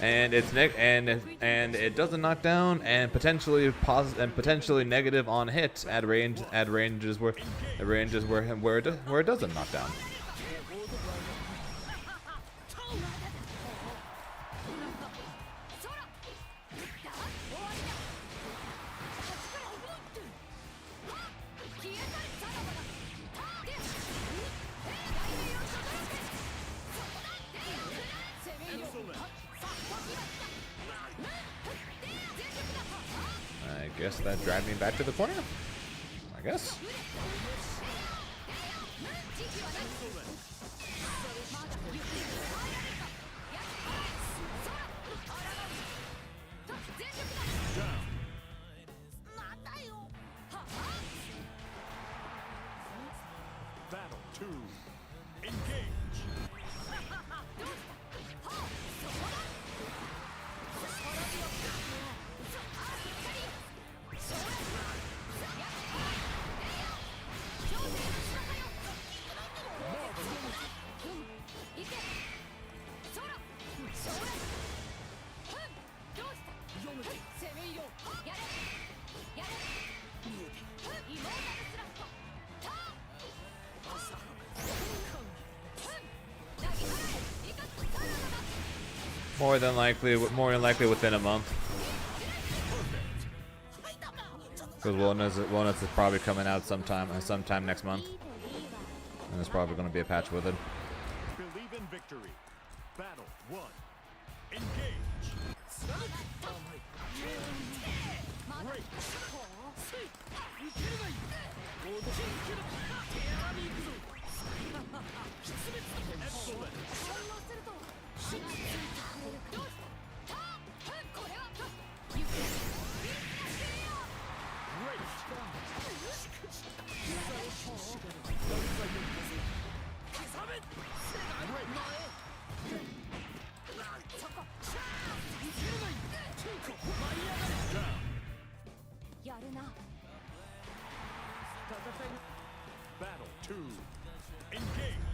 and it's it doesn't knock down, and potentially negative on hit at ranges where it doesn't knock down. I guess that dragged me back to the corner. I guess. Battle 2. Engage. More than likely within a month. Because Wellness is probably coming out sometime next month, and there's probably going to be a patch with it. Believe in victory. Battle 1. Engage. Great. Battle 2. Engage.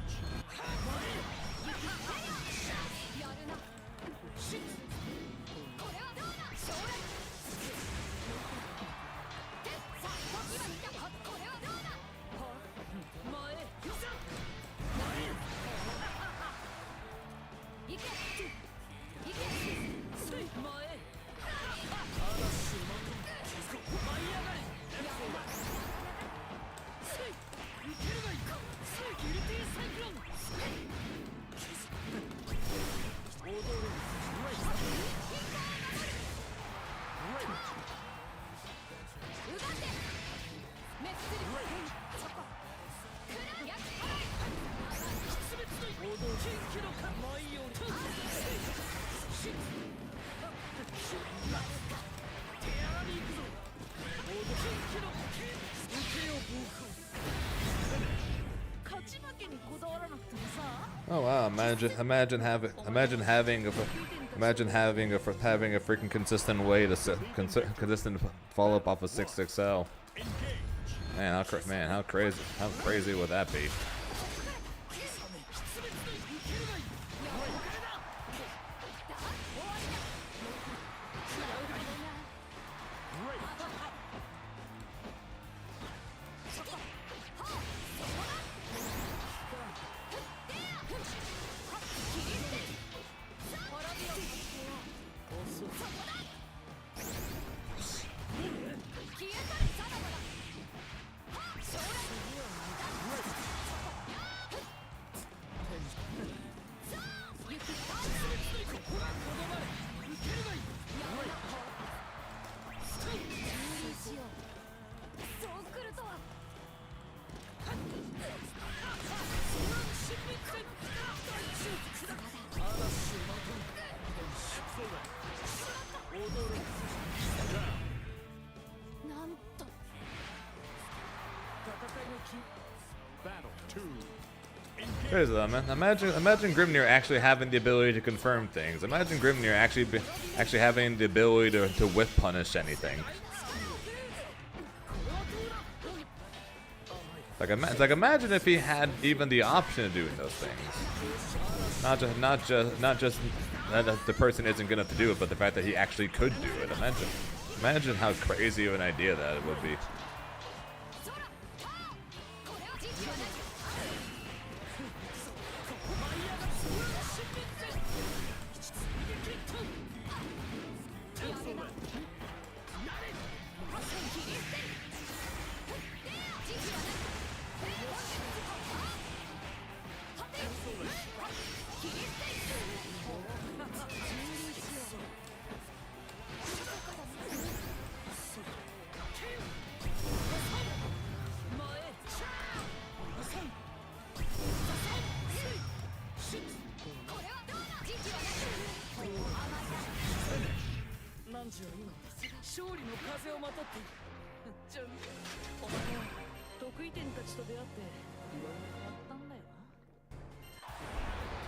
勝ち負けにこだわらなくてもさ。 Oh wow! Imagine having a freaking consistent way to consistent follow up off of 6XL. Man, how crazy would that be? Battle 2. Crazy though, man. Imagine Grimnir actually having the ability to confirm things. Imagine Grimnir actually having the ability to whip punish anything. Like imagine if he had even the option of doing those things. Not just that the person isn't good enough to do it, but the fact that he actually could do it. Imagine how crazy of an idea that it would be.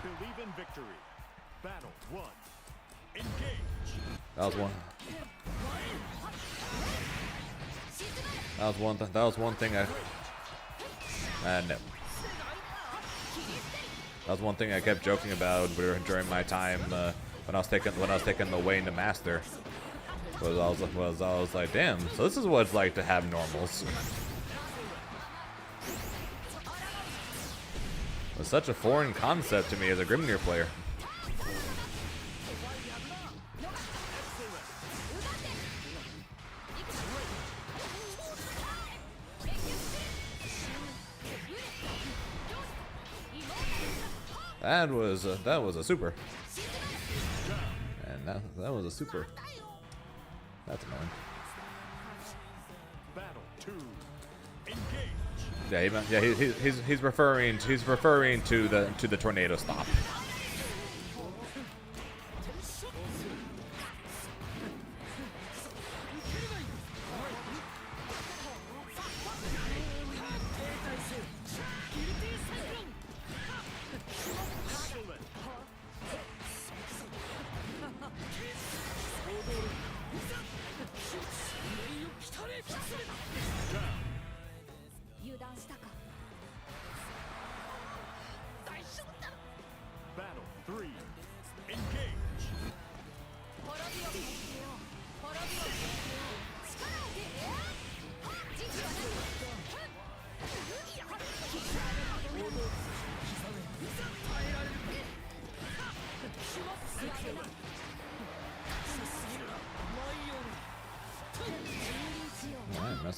Believe in victory. Battle 1. Engage. That was one thing I kept joking about during my time when I was taking the Wayne to Master. I was like, damn, so this is what it's like to have normals. It's such a foreign concept to me as a Grimnir player. That was a super, and that was a super. That's annoying. Battle 2. Engage. Yeah, he's referring to the tornado stop.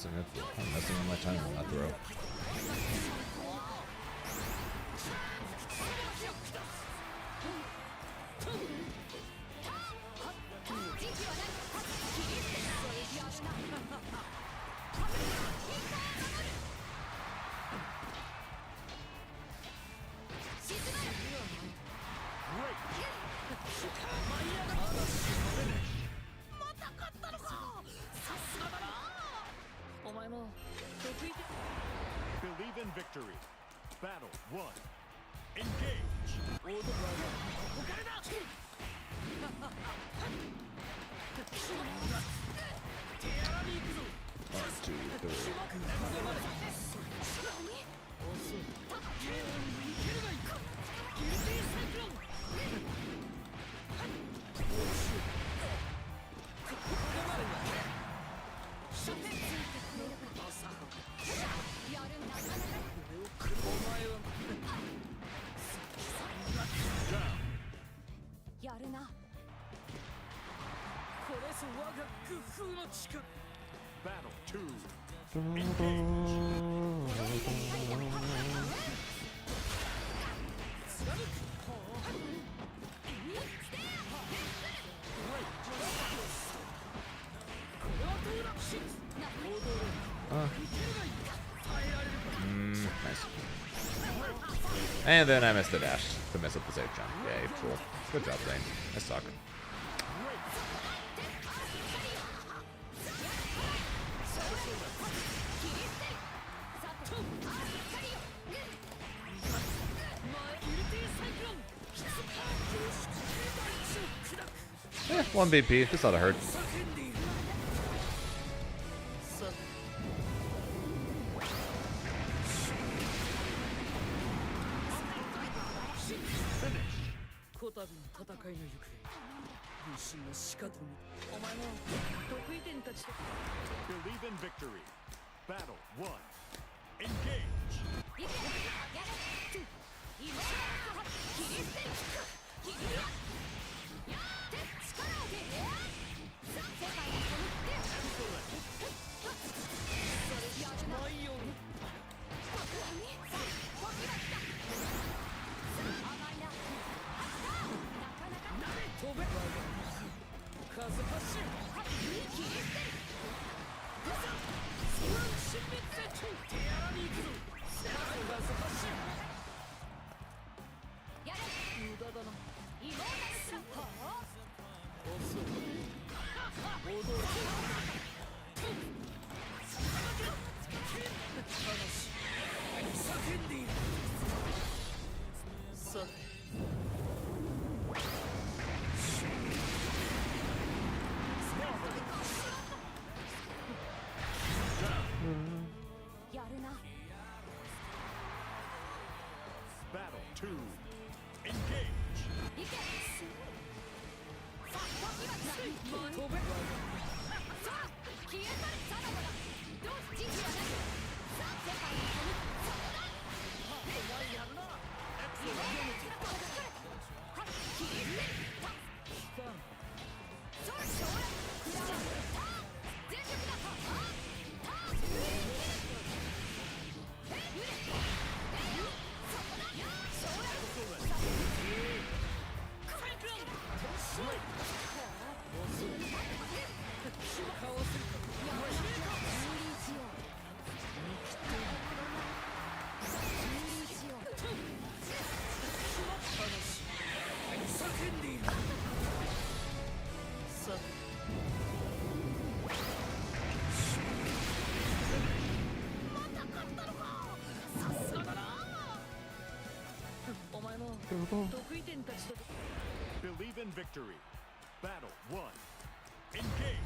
messing with my time on that throw. Believe in victory. Battle 1. Engage. やるな。これぞ我が工夫の力。 Battle 2. Nice. And then I missed the dash to mess up the safe jump. Yay, cool. Good job, Zane. I suck. Eh, 1 BP. This ought to hurt. Believe in victory. Battle 1. Engage. Battle 2. Engage. Believe in victory. Battle 1. Engage.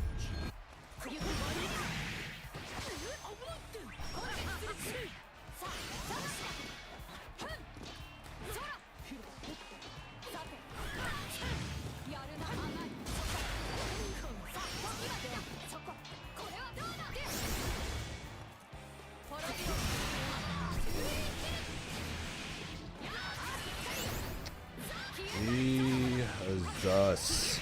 Jesus.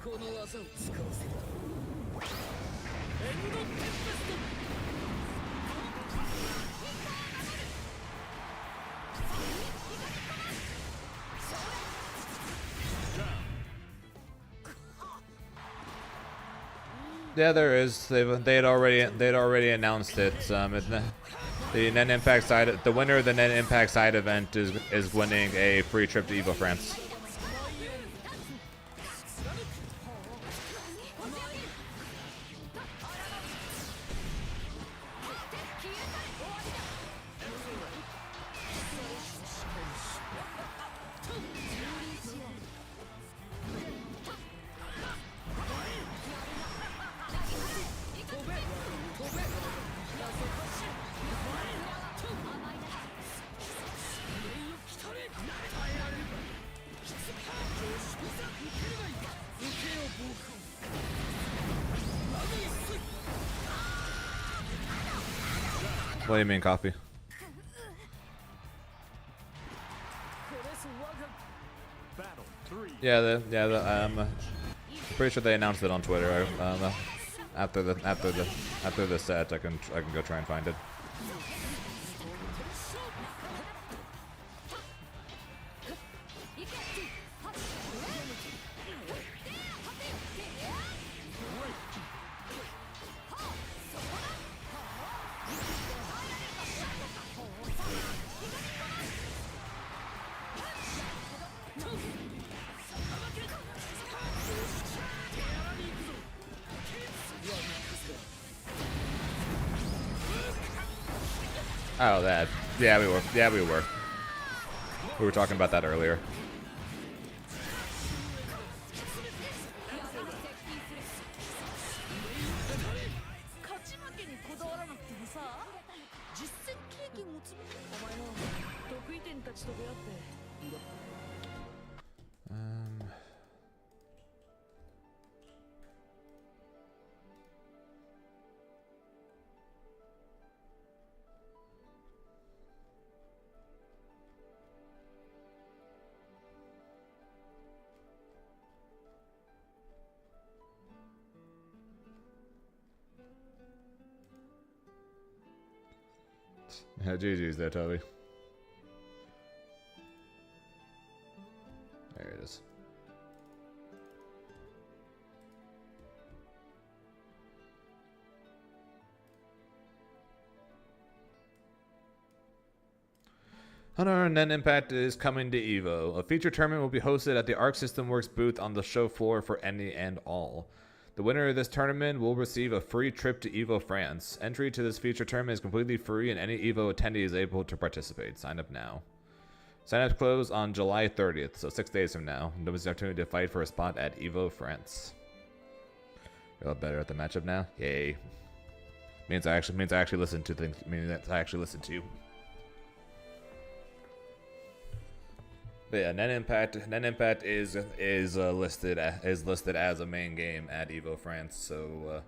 この技を使わせる。エンドテンペスト。 Yeah, there is. They'd already announced it. The Net Impact side, the winner of the Net Impact side event is winning a free trip to EVO France. What do you mean, coffee? Battle 3. Yeah, pretty sure they announced it on Twitter. After the set, I can go try and find it. Oh, that. Yeah, we were. Yeah, we were. We were talking about that earlier. Yeah, GG's there, Toby. There it is. Honor Net Impact is coming to EVO. A feature tournament will be hosted at the Arc System Works booth on the show floor for any and all. The winner of this tournament will receive a free trip to EVO France. Entry to this feature tournament is completely free and any EVO attendee is able to participate. Sign up now. Sign-ups close on July 30th, so 6 days from now. Nobody's opportunity to fight for a spot at EVO France. You're a lot better at the matchup now? Yay. Means I actually listen to things. Meaning that I actually listen to. But yeah, Net Impact is listed as a main game at EVO France. So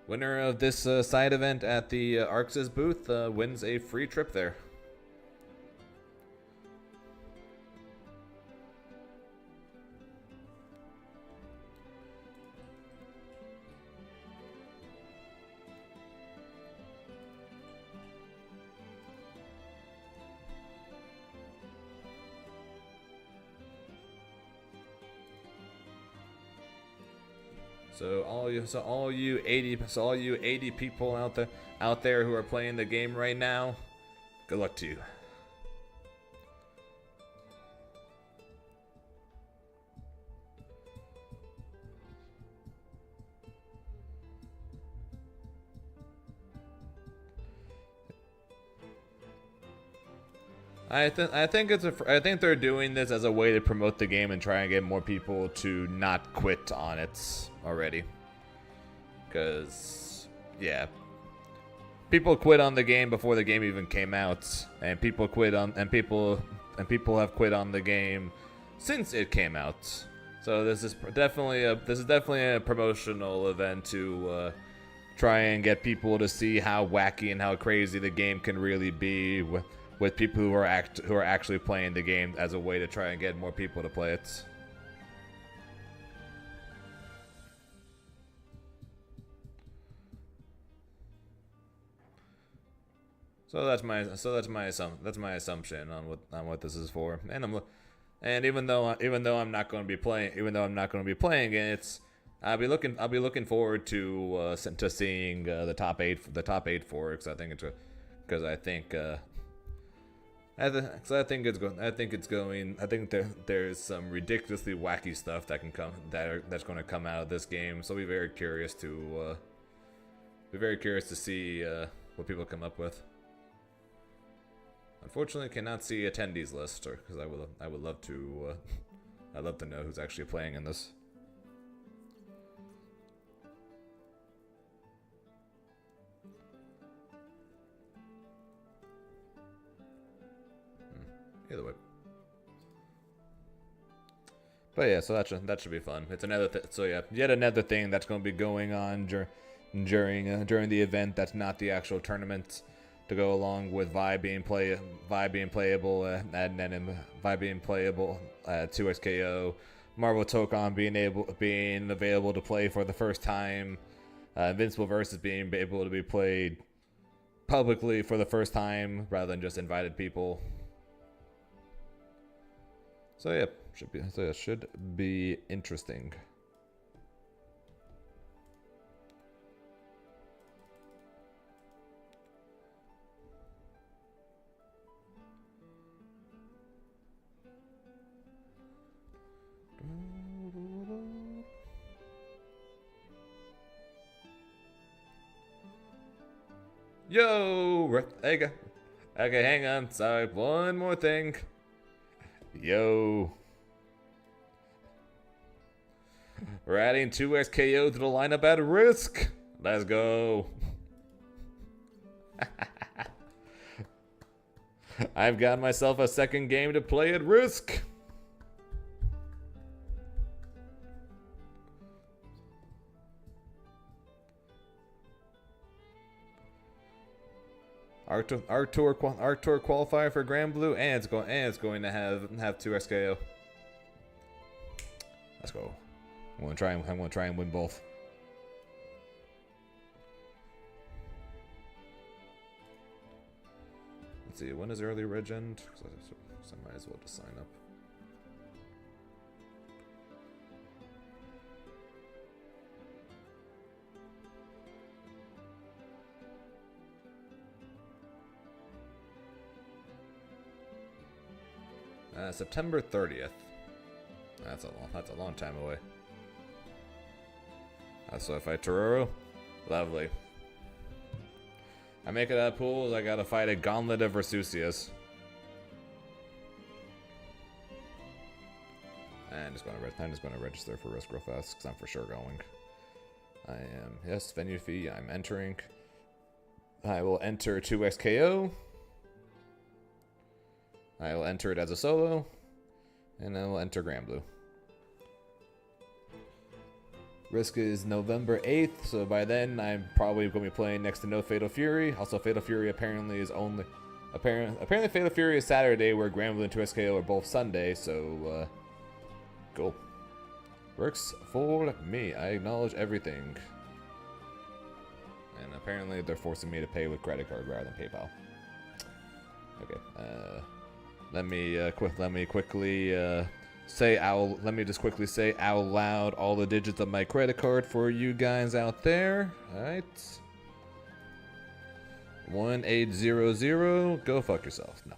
winner of this side event at the Arxis booth wins a free trip there. So all you 80 people out there who are playing the game right now, good luck to you. I think they're doing this as a way to promote the game and try and get more people to not quit on it already. Cause yeah, people quit on the game before the game even came out, and people have quit on the game since it came out. So this is definitely a promotional event to try and get people to see how wacky and how crazy the game can really be with people who are actually playing the game as a way to try and get more people to play it. So that's my assumption on what this is for. And even though I'm not going to be playing it, I'll be looking forward to seeing the top 8 for it, because I think there's some ridiculously wacky stuff that's going to come out of this game. So I'll be very curious to see what people come up with. Unfortunately, cannot see attendees list, because I would love to I'd love to know who's actually playing in this. Either way. But yeah, so that should be fun. It's another yet another thing that's going to be going on during the event. That's not the actual tournament, to go along with Vi being playable, and then Vi being playable at 2XKO, Marvel Tokon being available to play for the first time, Invincible Versus being able to be played publicly for the first time rather than just invited people. So yeah, should be interesting. Yo, okay, hang on. Sorry, one more thing. Yo, we're adding 2XKO to the lineup at Risk. Let's go. I've got myself a second game to play at Risk. Arc Tour qualifier for Grand Blue, and it's going to have 2XKO. Let's go. I'm gonna try and win both. Let's see, when is early reg end? So I might as well just sign up. September 30th. That's a long time away. So if I Tororo, lovely. I make it out of pools. I gotta fight a gauntlet of Versusius. I'm just gonna register for Risk real fast because I'm for sure going. I am, yes, venue fee. I'm entering. I will enter 2XKO. I will enter it as a solo, and I will enter Grand Blue. Risk is November 8th, so by then I'm probably going to be playing next to no Fatal Fury. Also, Fatal Fury apparently Fatal Fury is Saturday, where Grand Blue and 2XKO are both Sunday, so cool. Works for me. I acknowledge everything. And apparently they're forcing me to pay with credit card rather than PayPal. Okay, let me quickly just quickly say out loud all the digits of my credit card for you guys out there. All right. 1800. Go fuck yourself. No.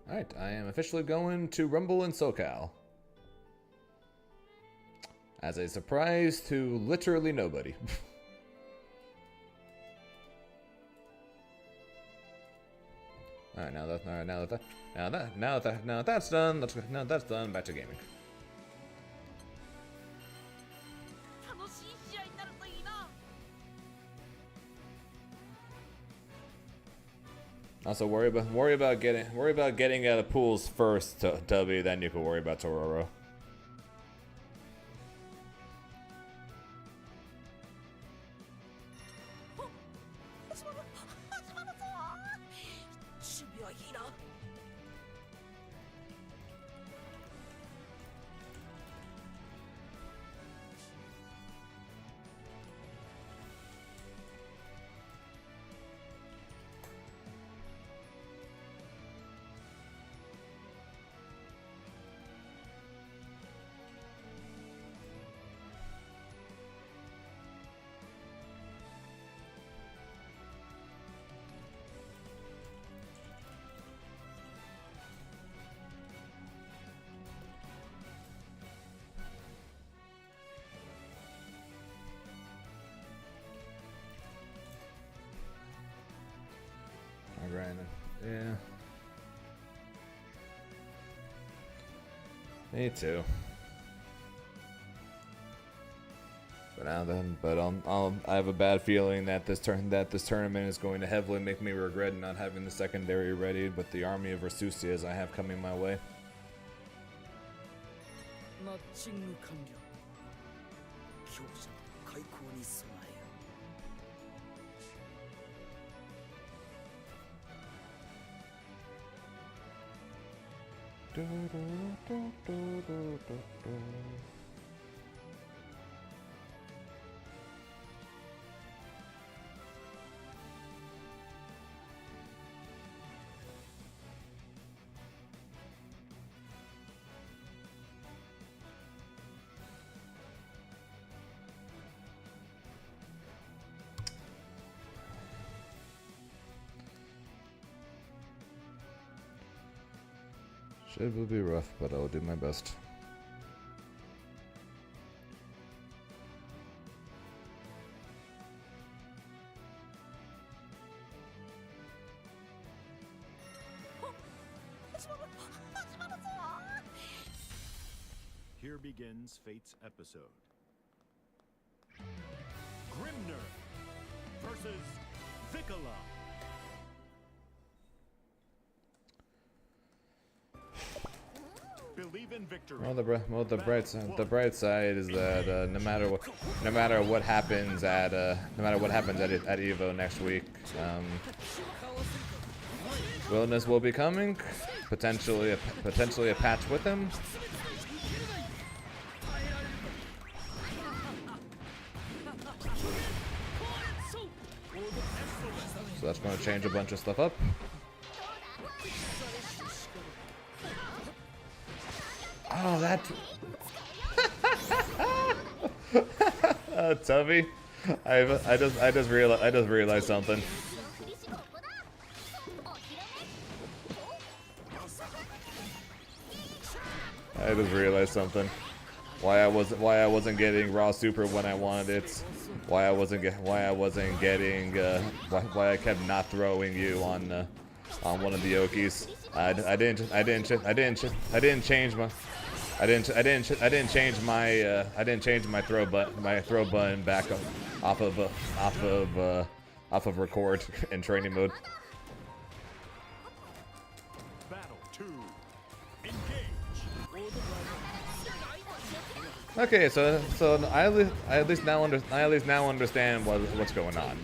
Alright, I am officially going to Rumble in SoCal. As a surprise to literally nobody. Alright, now that's done, now that's done, back to gaming. 楽しい試合になるといいな。 Also worry about getting out of pools first, W, then you can worry about Tororo. 始まるぞ。準備はいいな。 Yeah. Me too. But now then, I have a bad feeling that this tournament is going to heavily make me regret not having the secondary ready with the army of Versusias I have coming my way. マッチング完了。強者の開口に備えよ。 It will be rough, but I'll do my best. Here begins Fate's episode. Grimner versus Vicola. Believe in victory. Well, the bright side is that no matter what happens at EVO next week, Wilderness will be coming, potentially a patch with him. So that's going to change a bunch of stuff up. Oh, that. Tubby, I just realized something. I just realized something. Why I wasn't getting raw super when I wanted it. Why I kept not throwing you on one of the Okis. I didn't change my throw button back off of record in training mode. Battle 2. Engage. Okay, so I at least now understand what's going on.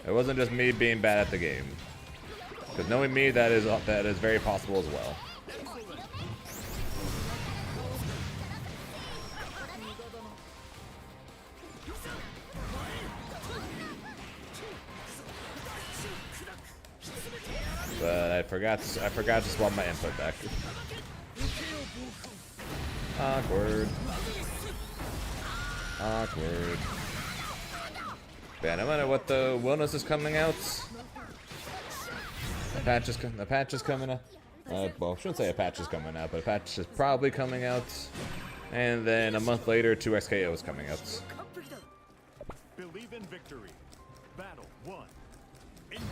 It wasn't just me being bad at the game. Because knowing me, that is very possible as well. But I forgot to swap my input back. Awkward. Yeah, no matter what, the wellness is coming out. the patch is coming out. Well, I shouldn't say a patch is coming out, but a patch is probably coming out. And then a month later, 2XKO is coming out. Believe in victory. Battle 1. Engage.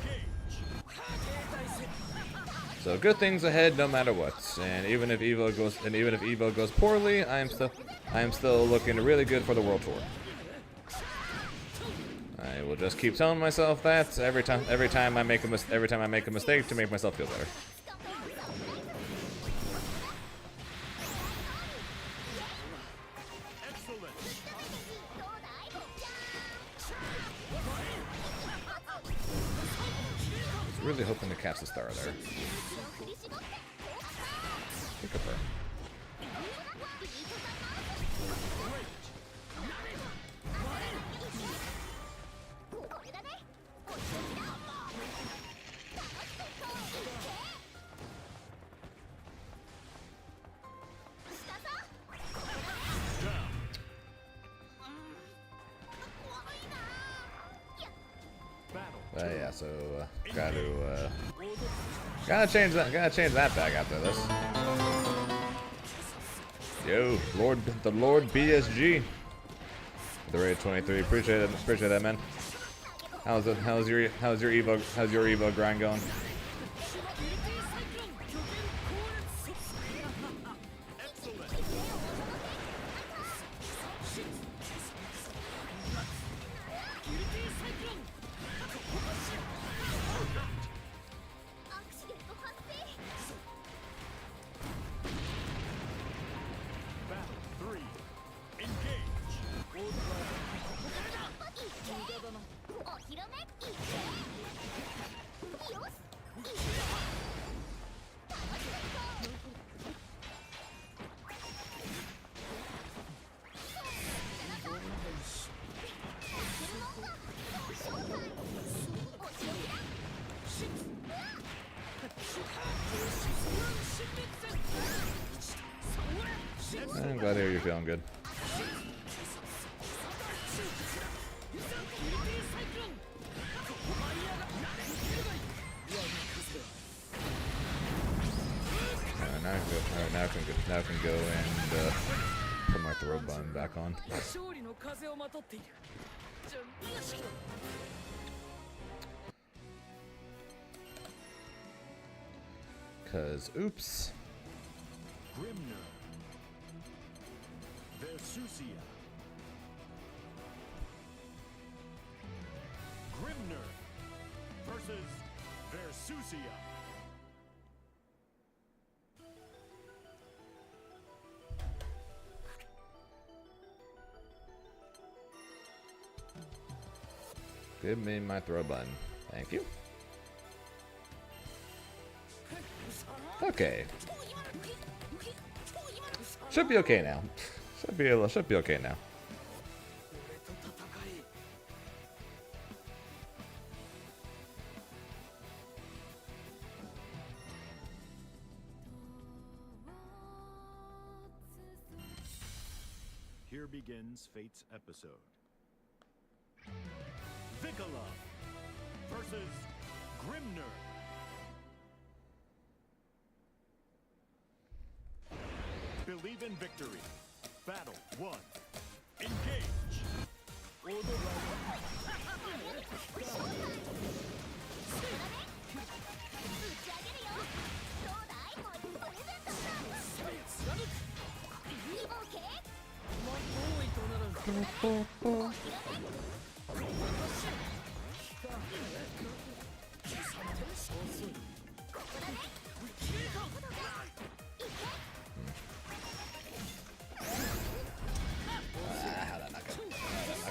So good things ahead, no matter what. And even if EVO goes poorly, I am still looking really good for the World Tour. I will just keep telling myself that every time I make a mistake to make myself feel better. Really hoping to catch the star there. Pick up her. Yeah, so gotta change that back after this. Yo, the Lord BSG, the raid 23. Appreciate that, man. How's your Evo grind going? I'm glad to hear you're feeling good. Now I can go and put my throw button back on. Cause oops. Grimner. Versusia. Grimner versus Versusia. Give me my throw button. Thank you. Okay. Should be okay now. Should be okay now. Here begins Fate's episode. Vicola versus Grimner. Believe in victory. Battle 1. Engage.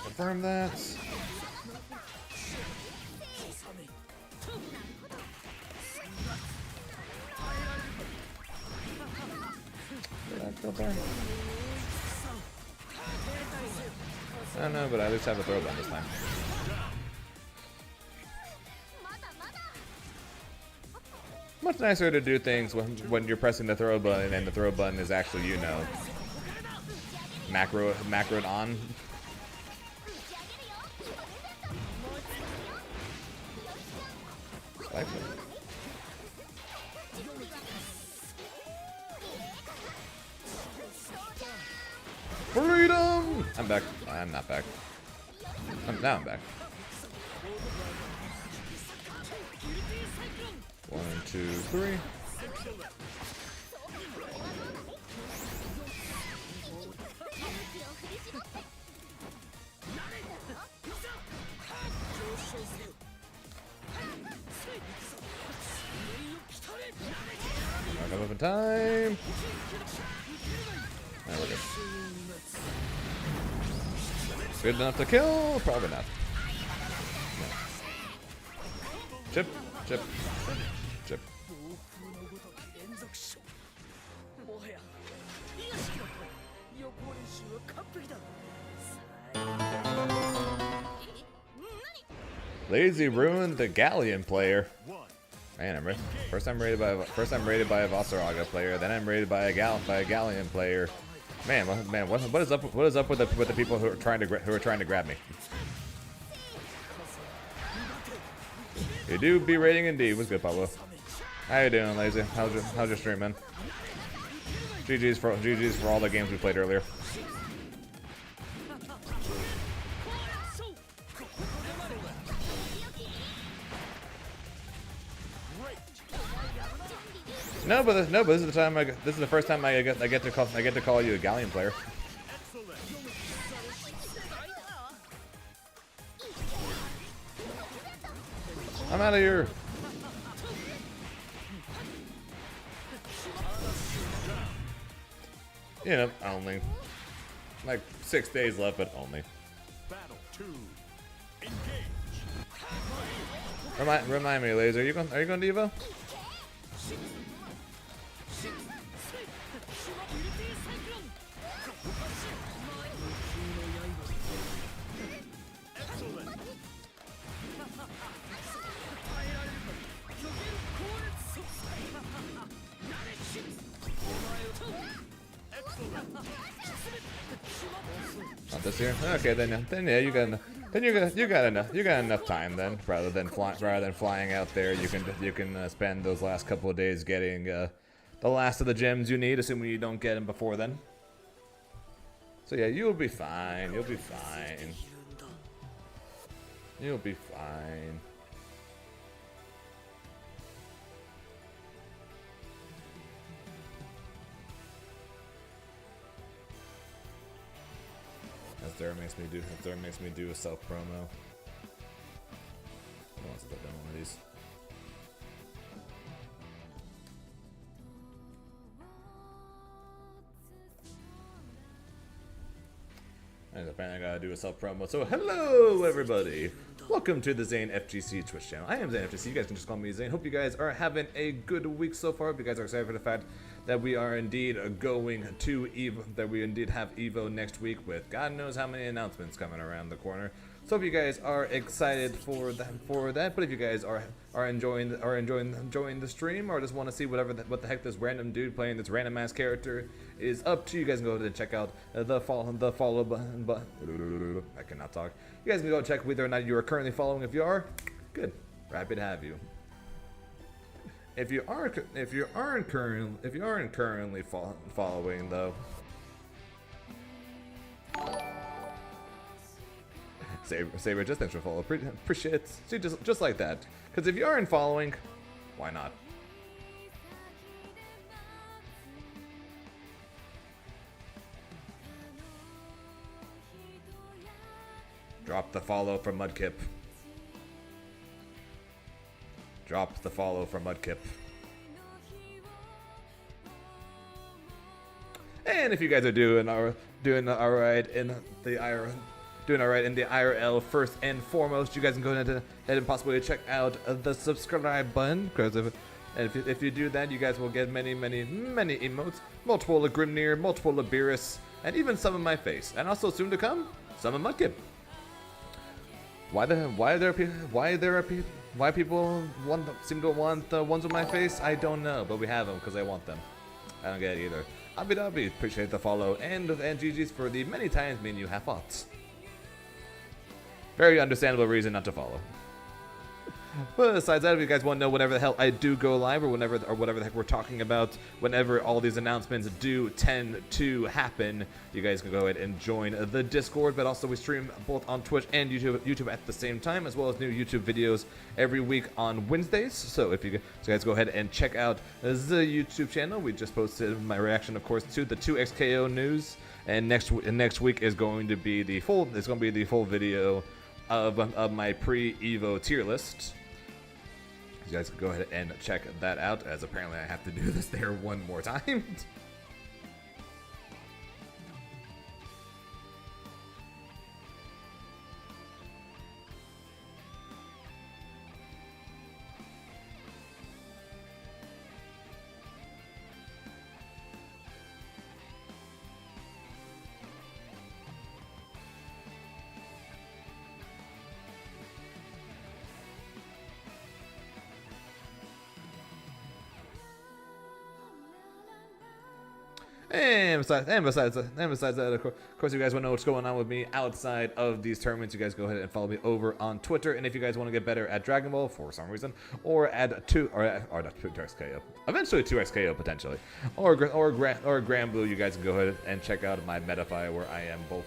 Confirm that. Did I go there? I don't know, but I at least have a throw button this time. Much nicer to do things when you're pressing the throw button and the throw button is actually, you know, macroed on. I'm not back. Now I'm back. 1, 2, 3. Not up in time. There we go. Good enough to kill? Probably not. No. Chip, chip, chip. もはや東木の予行練習は完璧だ。 Lazy ruined the Galleon player. Man, I'm first I'm rated by a Vasaraga player, then I'm rated by a Galleon player. Man, what is up with the people who are trying to grab me? You do B rating indeed. What's good, Pablo? How you doing, Lazy? How's your stream, man? GG's for all the games we played earlier. No, but this is the time this is the first time I get to call you a Galleon player. I'm out of here. You know, only like 6 days left, but only. Battle 2. Engage. Remind me, Laser. Are you going to EVO? Not this year. Okay, then yeah, you got enough time then. Rather than flying out there, you can spend those last couple of days getting the last of the gems you need, assuming you don't get them before then. So yeah, you'll be fine. You'll be fine. You'll be fine. There makes me do a self promo. Who wants to put down one of these? And apparently I gotta do a self promo. So hello everybody! Welcome to the Zane FGC Twitch channel. I am Zane FGC. You guys can just call me Zane. Hope you guys are having a good week so far. Hope you guys are excited for the fact that we are indeed going to EVO, that we indeed have EVO next week with God knows how many announcements coming around the corner. So hope you guys are excited for that. But if you guys are enjoying the stream, or just want to see what the heck this random dude playing this random ass character is up to, you guys can go ahead and check out the follow button. I cannot talk. You guys can go check whether or not you are currently following. If you are, good, happy to have you. If you aren't currently following though, Saber, just thanks for follow. Appreciate it. See, just like that. Because if you aren't following, why not? Drop the follow from Mudkip. Drop the follow from Mudkip. And if you guys are doing alright in the IRL, first and foremost, you guys can go ahead and possibly check out the subscribe button. Because if you do that, you guys will get many emotes, multiple of Grimnir, multiple of Beerus, and even some of my face, and also soon to come, some of Mudkip. Why people seem to want the ones with my face, I don't know, but we have them because I want them. I don't get it either. Abby, appreciate the follow, and GG's for the many times me and you have fought. Very understandable reason not to follow. But besides that, if you guys want to know whenever the hell I do go live or whatever the heck we're talking about, whenever all these announcements do tend to happen, you guys can go ahead and join the Discord. But also we stream both on Twitch and YouTube at the same time, as well as new YouTube videos every week on Wednesdays. So if you guys go ahead and check out the YouTube channel, we just posted my reaction, of course, to the 2XKO news, and next week is going to be the full video of my pre-EVO tier list. You guys can go ahead and check that out, as apparently I have to do this there one more time. And besides that, of course, you guys want to know what's going on with me outside of these tournaments, you guys go ahead and follow me over on Twitter. And if you guys want to get better at Dragon Ball for some reason, or add 2XKO, eventually 2XKO potentially, or Grand Blue, you guys can go ahead and check out my Metafy, where I am both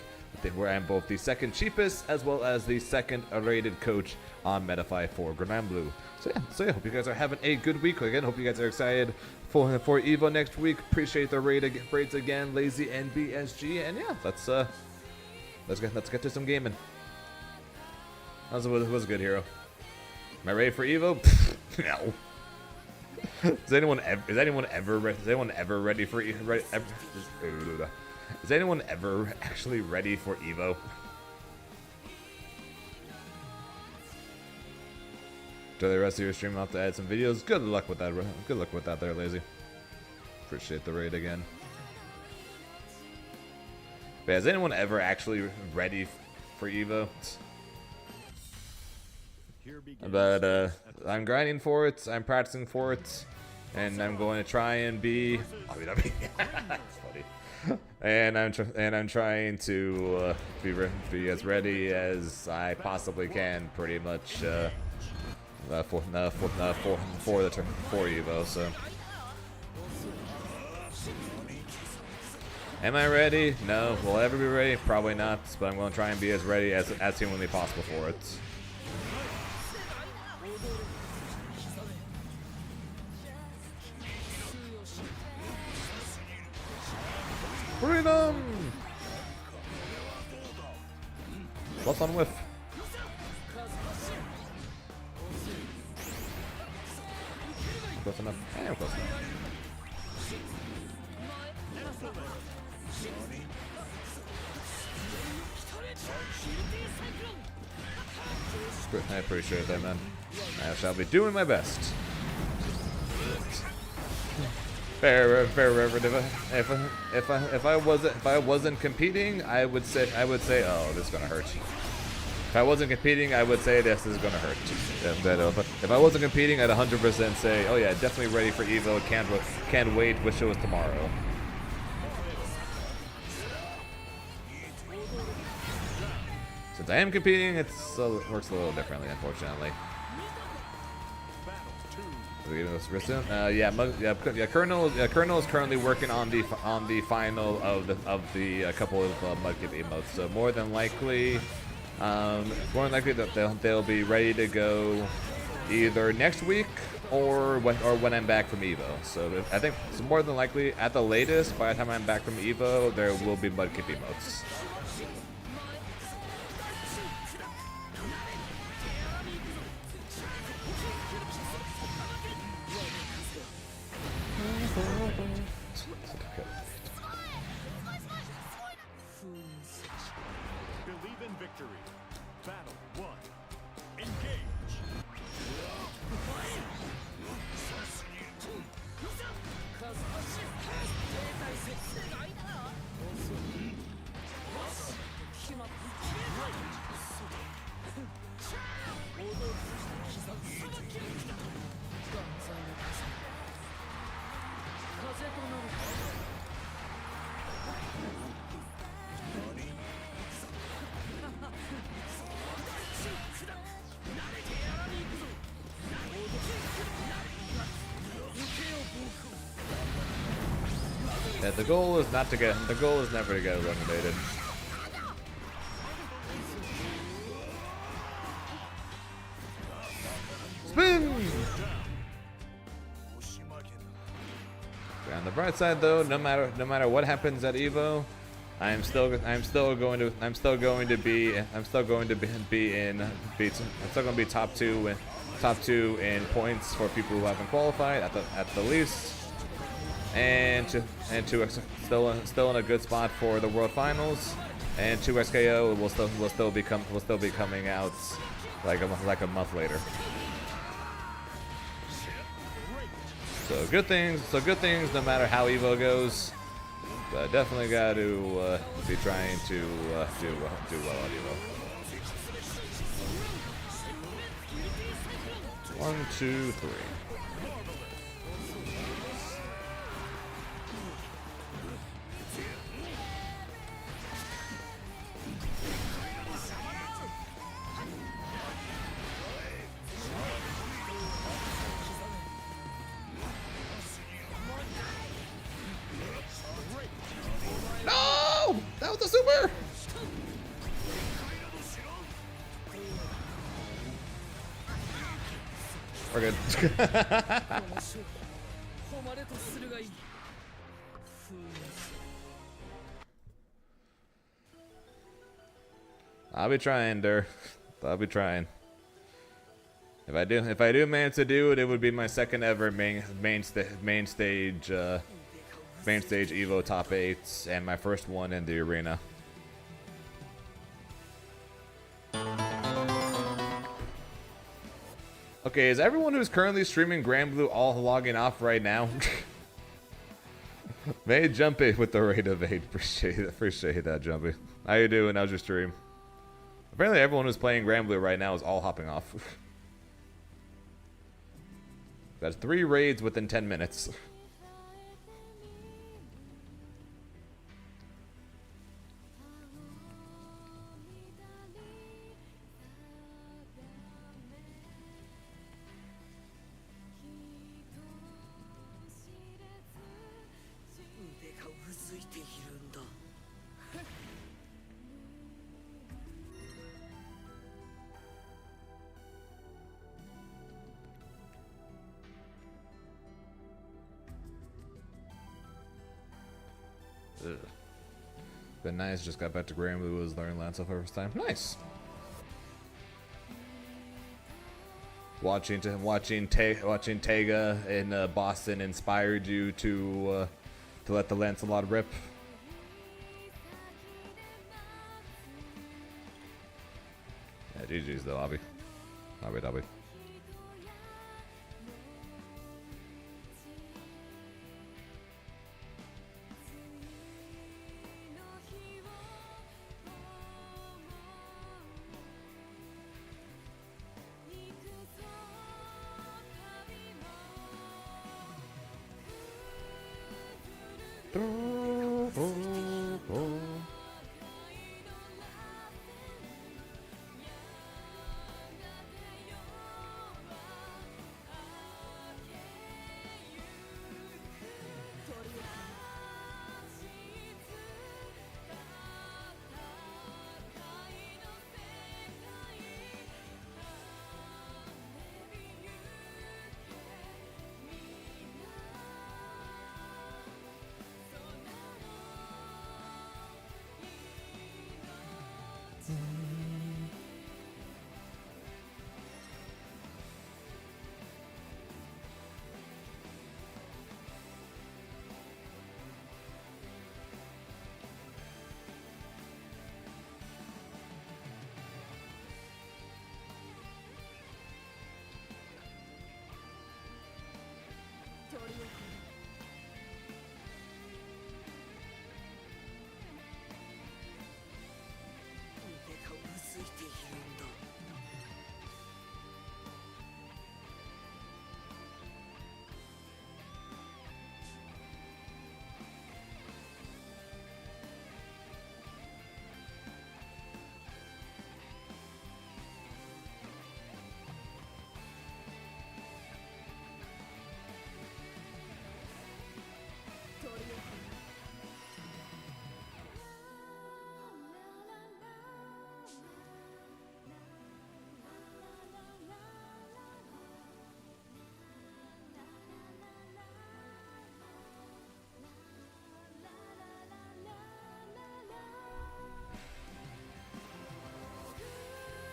the second cheapest as well as the second rated coach on Metafy for Grand Blue. So yeah, hope you guys are having a good week. Again, hope you guys are excited for EVO next week. Appreciate the raids again, Lazy and BSG, and yeah, let's get to some gaming. That was a good hero. Am I ready for EVO? No. Is anyone ever ready for EVO? Is anyone ever actually ready for EVO? To the rest of your stream, I'll have to add some videos. Good luck with that. Good luck with that there, Lazy. Appreciate the raid again. But is anyone ever actually ready for EVO? But I'm grinding for it. I'm practicing for it, and I'm going to try and be. That's funny. And I'm trying to be as ready as I possibly can, pretty much. For EVO, so. Am I ready? No. Will I ever be ready? Probably not, but I'm going to try and be as ready as humanly possible for it. Freedom! What's on whiff? Close enough. I am close enough. I appreciate that, man. I shall be doing my best. Fair. If I wasn't competing, I would say, oh, this is gonna hurt. If I wasn't competing, I would say this is gonna hurt. If I wasn't competing, I'd 100% say, oh yeah, definitely ready for EVO. Can't wait. Wish it was tomorrow. Since I am competing, it works a little differently, unfortunately. Yeah. Colonel is currently working on the final of the couple of Mudkip emotes. So more than likely that they'll be ready to go either next week or when I'm back from EVO. So I think it's more than likely, at the latest, by the time I'm back from EVO, there will be Mudkip emotes. Believe in victory. Battle 1. Engage. Yeah, the goal is not to get. The goal is never to get eliminated. Spin. On the bright side, though, no matter what happens at EVO, I'm still going to be top two in points for people who haven't qualified at the least, and still in a good spot for the World Finals, and 2XKO will still be coming out like a month later. So good things no matter how EVO goes, but definitely got to be trying to do well at EVO. 1, 2, 3. No! That was a super! We're good. 誉れとするがいい。 I'll be trying, Der. I'll be trying. If I do manage to do it, it would be my second ever main stage EVO top 8s and my first one in the arena. Okay, is everyone who's currently streaming Grand Blue all logging off right now? May Jumpy with the rate of 8. Appreciate that, Jumpy. How you doing? How's your stream? Apparently everyone who's playing Grand Blue right now is all hopping off. That's 3 raids within 10 minutes. Been nice, just got back to Grand Blue, was learning Lance for the first time. Nice. Watching Tega in Boston inspired you to let the Lancelot rip. Yeah, GG's though, Abby. Abby.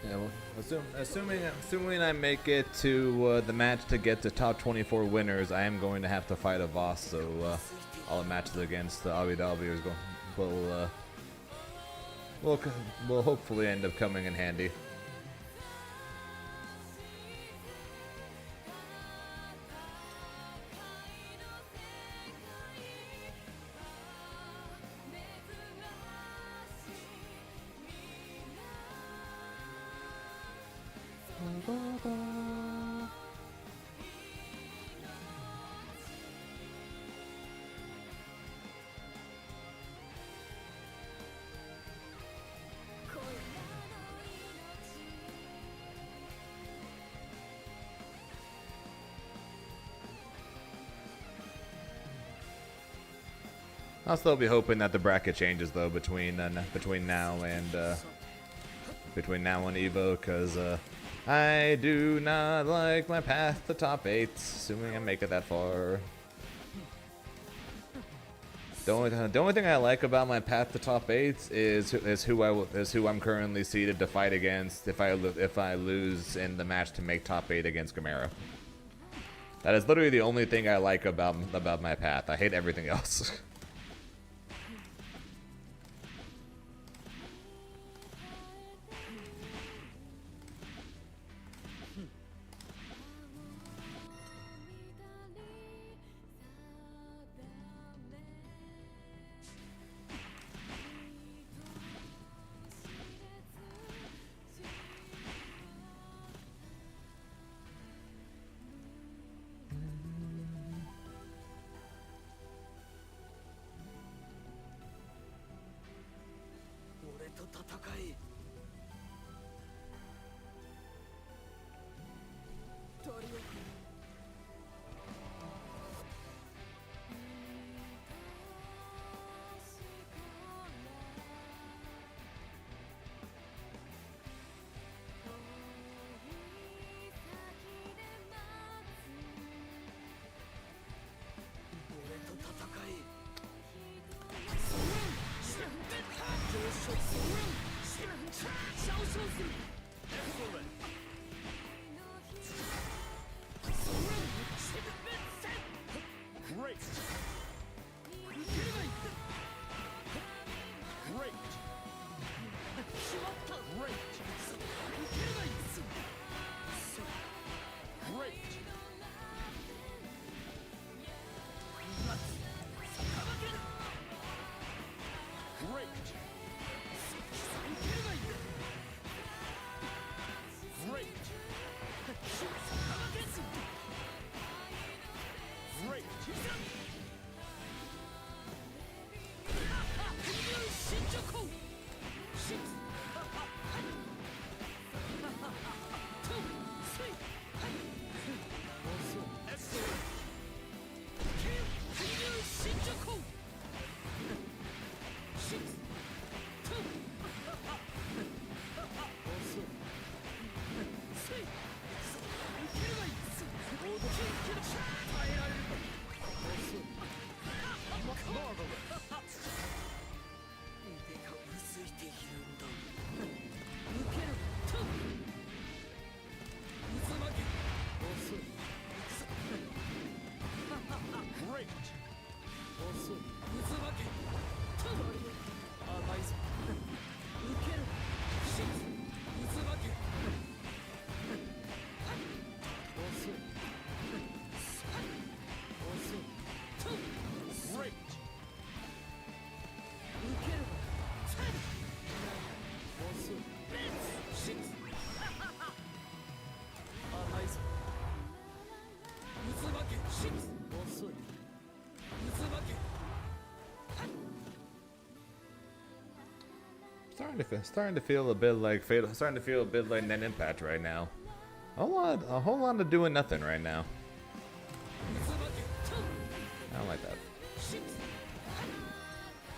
Yeah, well, assuming I make it to the match to get to top 24 winners, I am going to have to fight a boss. So all the matches against the Abu Dhabi will hopefully end up coming in handy. I'll still be hoping that the bracket changes though between now and EVO, because I do not like my path to top 8, assuming I make it that far. The only thing I like about my path to top 8 is who I'm currently seeded to fight against if I lose in the match to make top 8 against Gamera. That is literally the only thing I like about my path. I hate everything else. Starting to feel a bit like Fatal. Starting to feel a bit like Net Impact right now. A whole lot of doing nothing right now. I don't like that.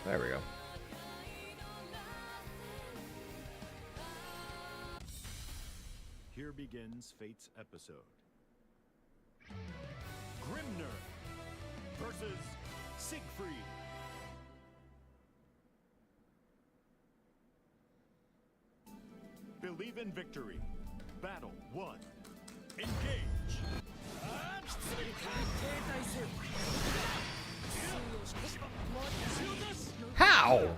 There we go. Here begins Fate's episode. Grimner versus Siegfried. Believe in victory. Battle 1. Engage. How?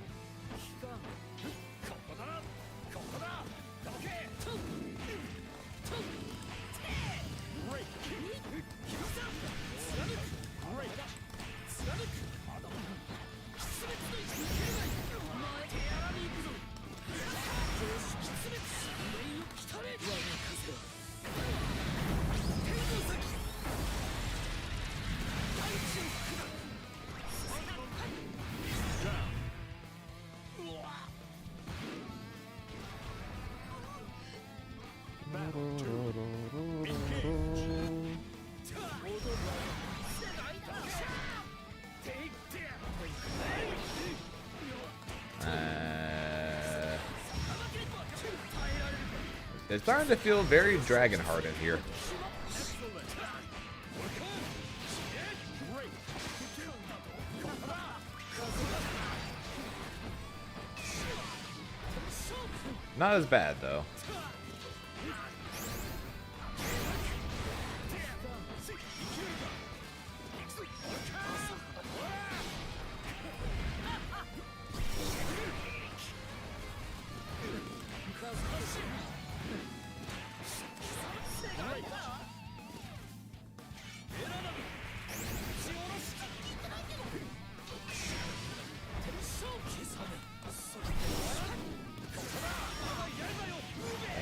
It's starting to feel very Dragonheart in here. Not as bad though.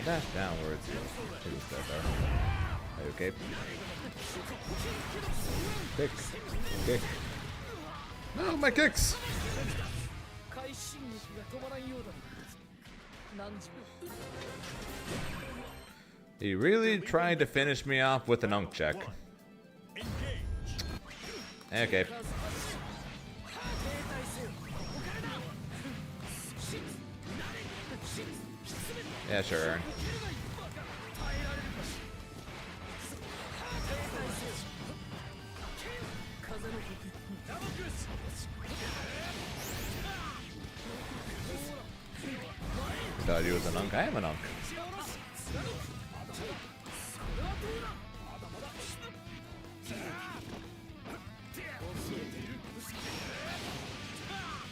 Dash downwards. Pretty good there. Are you okay? Kick. Kick. No, my kicks! He really tried to finish me off with an unk check. Okay. Yeah, sure, Aaron. Thought he was an unk. I am an unk.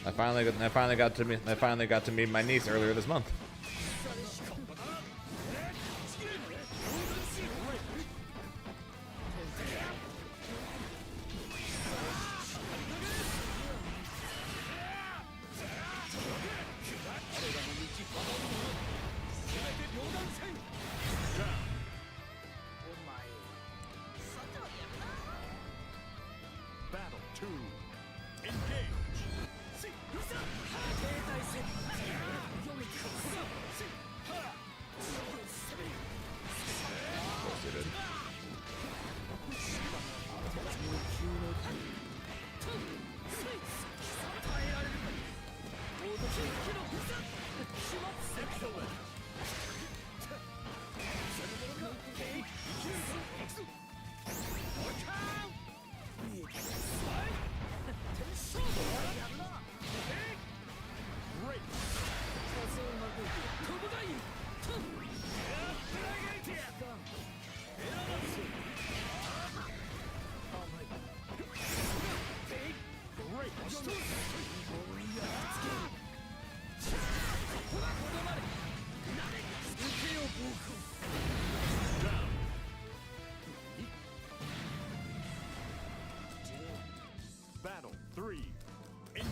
I finally got to meet my niece earlier this month. Battle 2. Engage. Battle 3. Engage.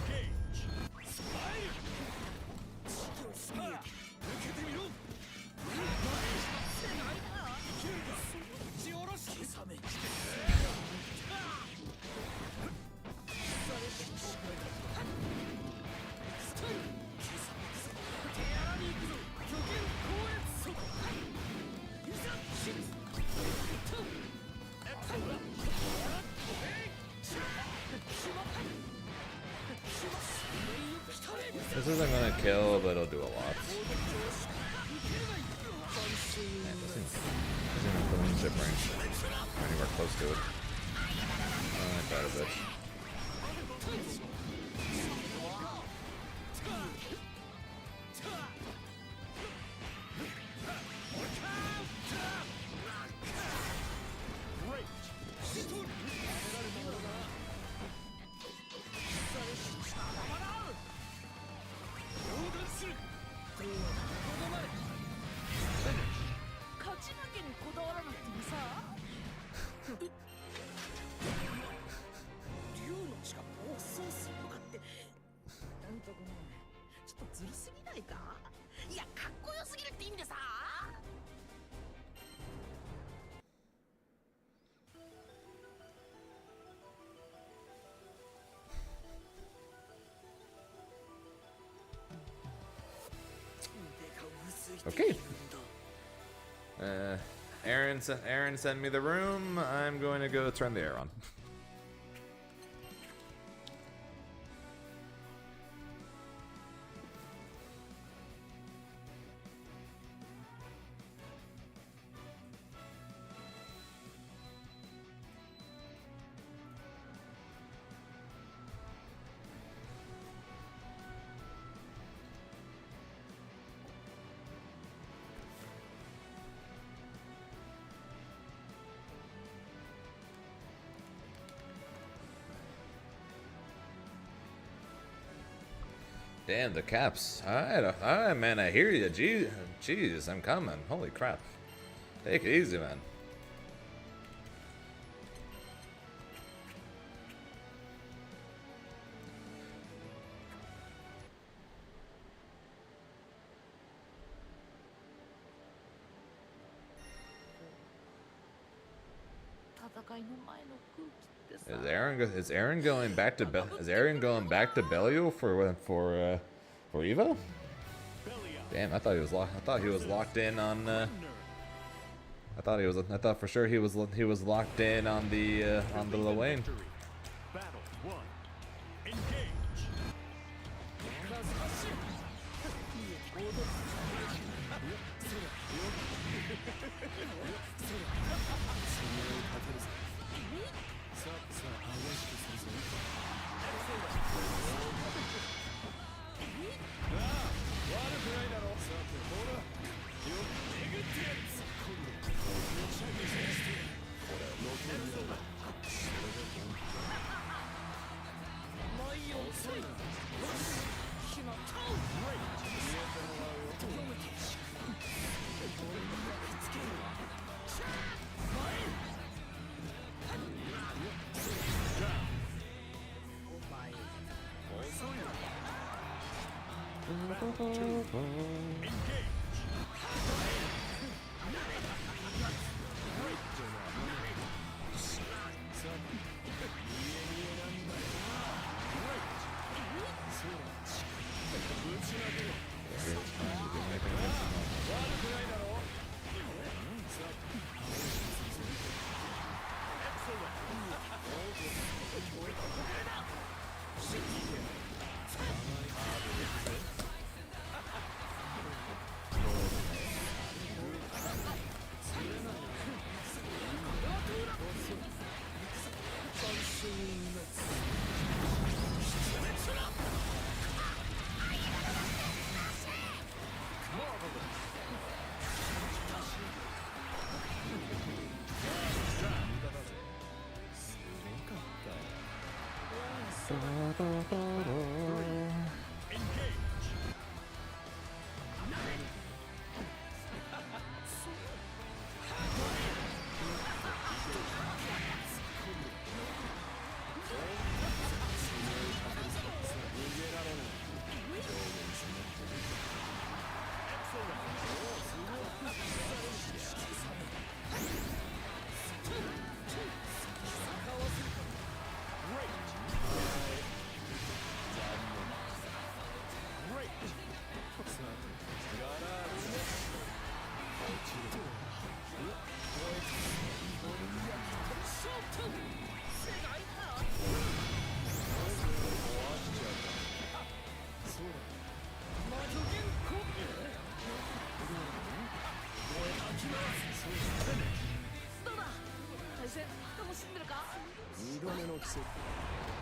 This isn't gonna kill, but it'll do a lot. Man, this thing's even within zip range. Or anywhere close to it. Quite a bit. Okay. Aaron sent me the room. I'm going to go turn the air on. Damn, the caps. Alright, man, I hear you. Jeez, I'm coming. Holy crap. Take it easy, man. Is Aaron going back to Belial for EVO? Damn, I thought he was locked in on I thought for sure he was locked in on the Lane. Battle 1. Engage.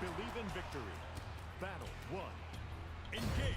Believe in victory. Battle 1. Engage.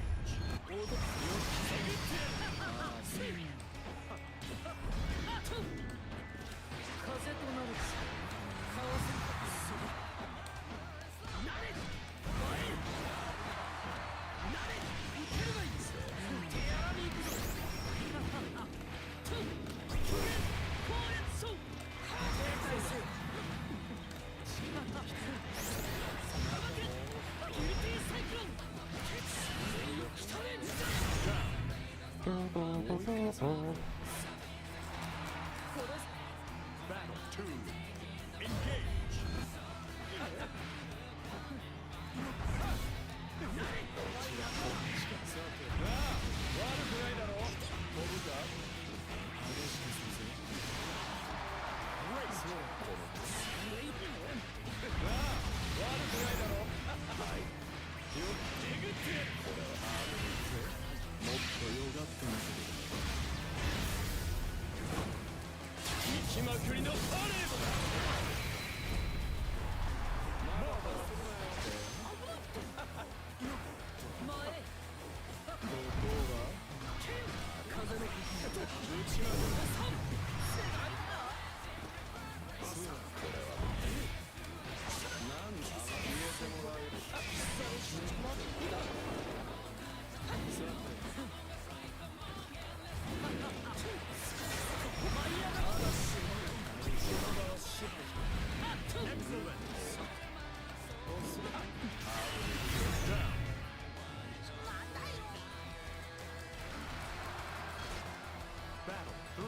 Battle 3.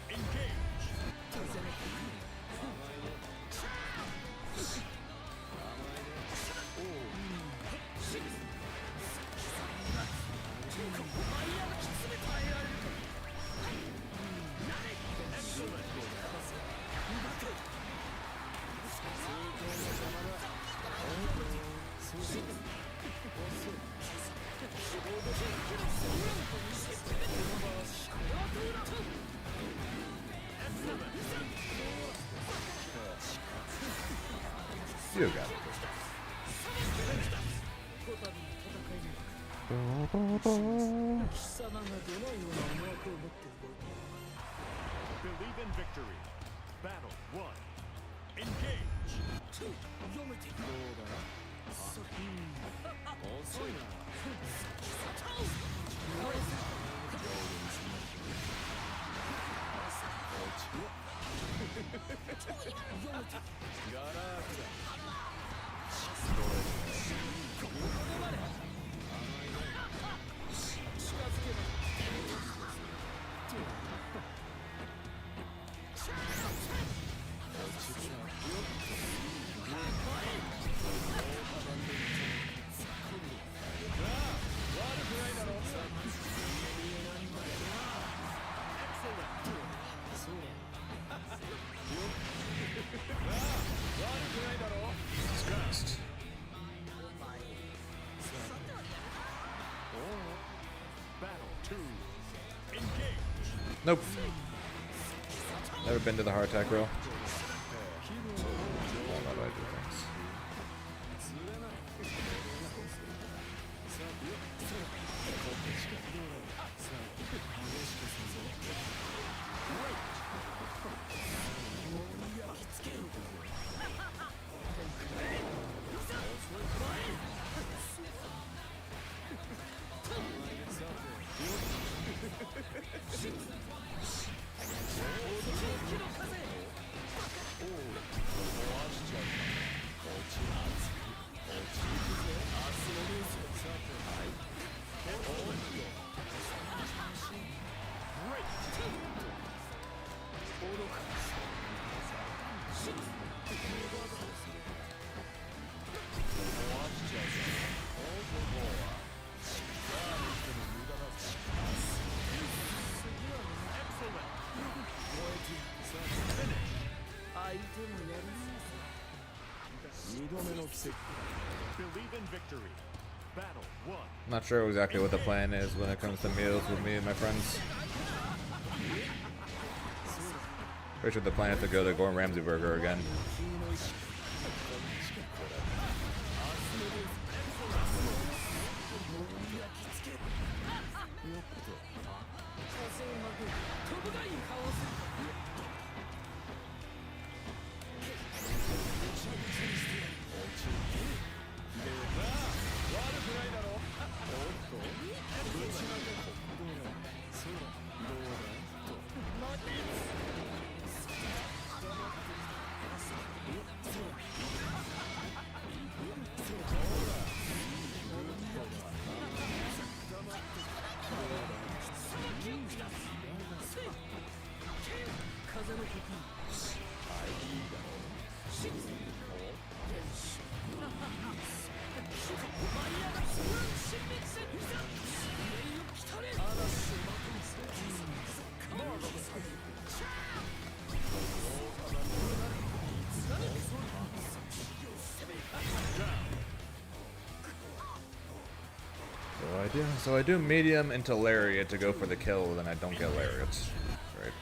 Engage. You got it. 貴様がどのような思惑を持って動いている Believe in victory. Battle 1. Engage. 読めているそれ遅いなBattle 2. Engage. Nope. Never been to the heart attack row. Oh, how do I do things? Believe in victory. Battle 1. Not sure exactly what the plan is when it comes to meals with me and my friends. Pretty sure the plan is to go to Gordon Ramsay Burger again. So I do medium into lariat to go for the kill, then I don't get lariats. Right.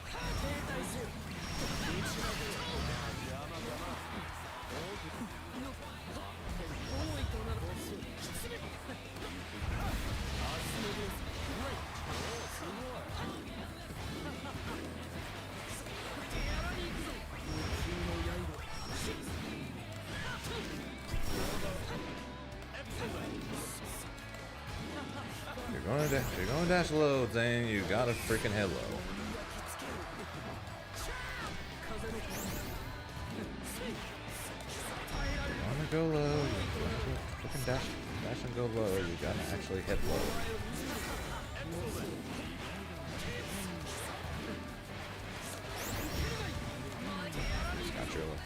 you're going dash low, then you gotta freaking hit low. You wanna go low, you wanna freaking dash and go low, you gotta actually hit low.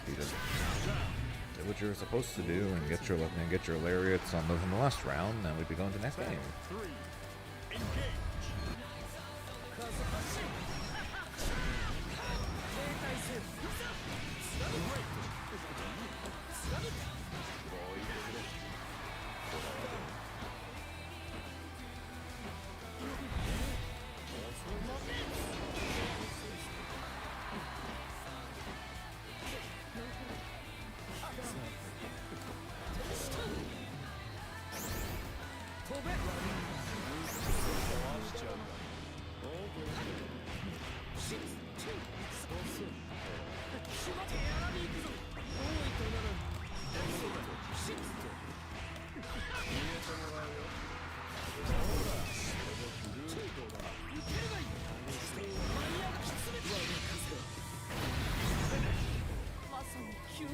You just did what you were supposed to do and get your lariats on in the last round, and we'd be going to the next game.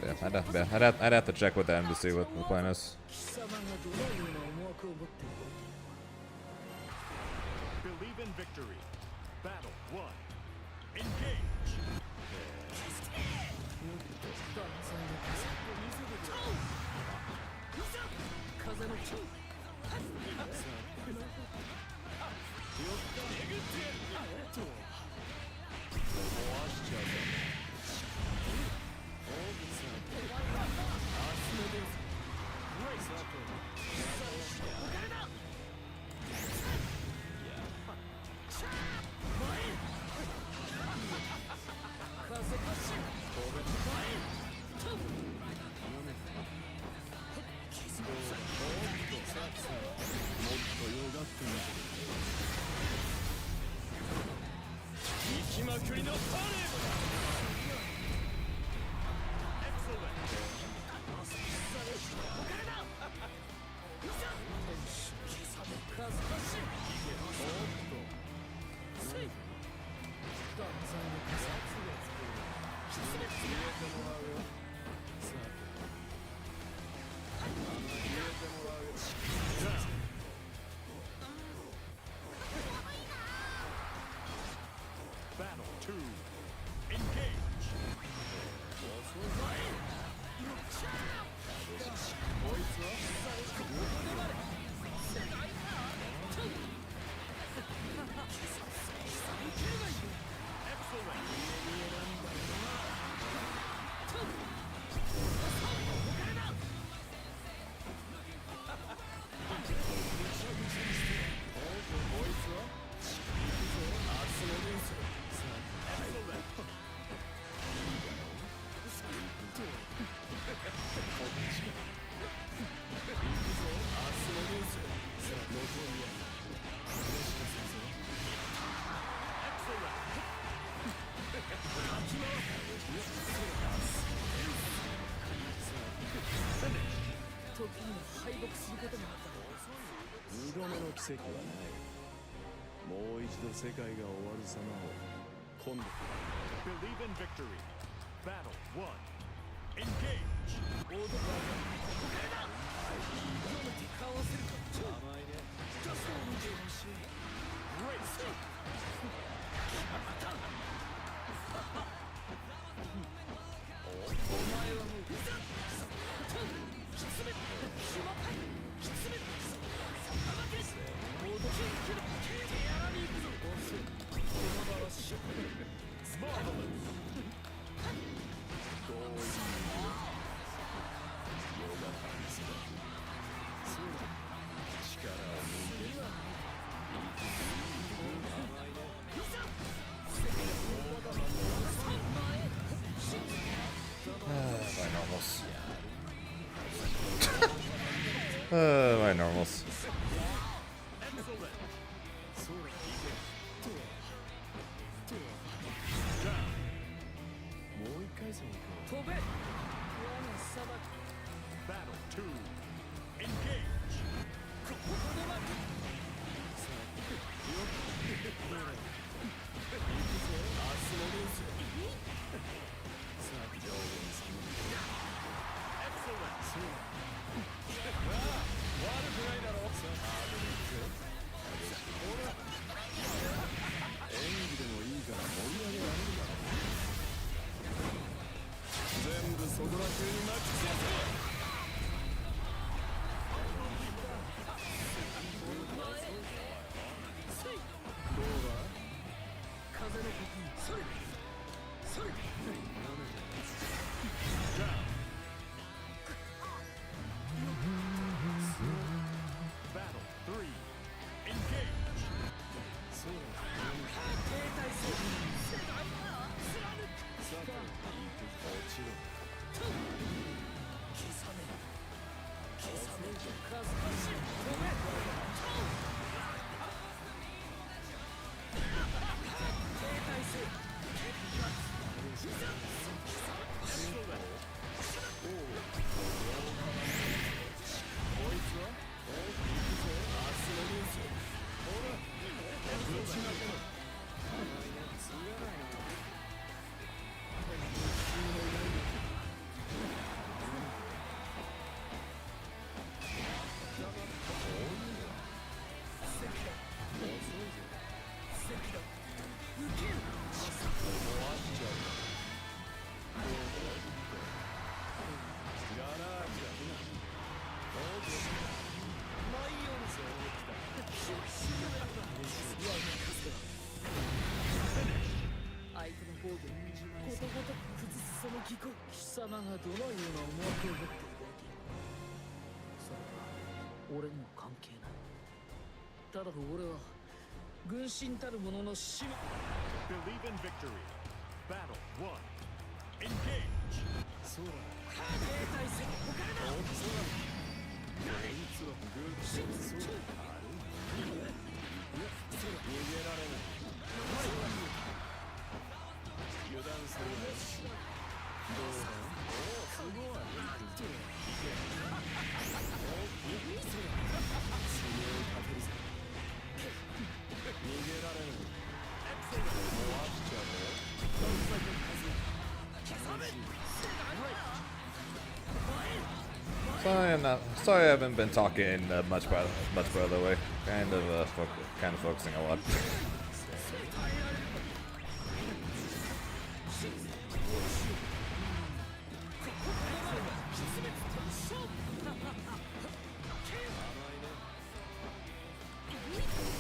Yeah, I'd have to check with them to see what the plan is. Believe in victory. Battle 1. Engage. Battle 2. Engage. Believe in victory. Battle 1. Engage. My normals. Battle 2. Engage. Battle 3. Engage. 相手の防御をことごとく崩すその技巧、貴様がどのような思惑を持って動いているのか、それは俺にも関係ない。ただ俺は軍神たる者の使命。 Believe in victory. Battle 1. Engage. そうだ。停滞せ。Sorry I haven't been talking much by the way. Kind of focusing a lot.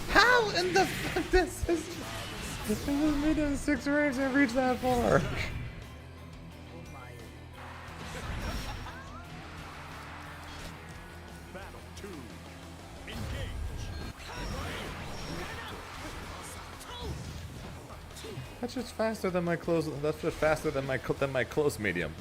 How in the fuck this is? This is made in 6 raves and reached that far. Battle 2. Engage. That's just faster than my close. That's just faster than my close medium.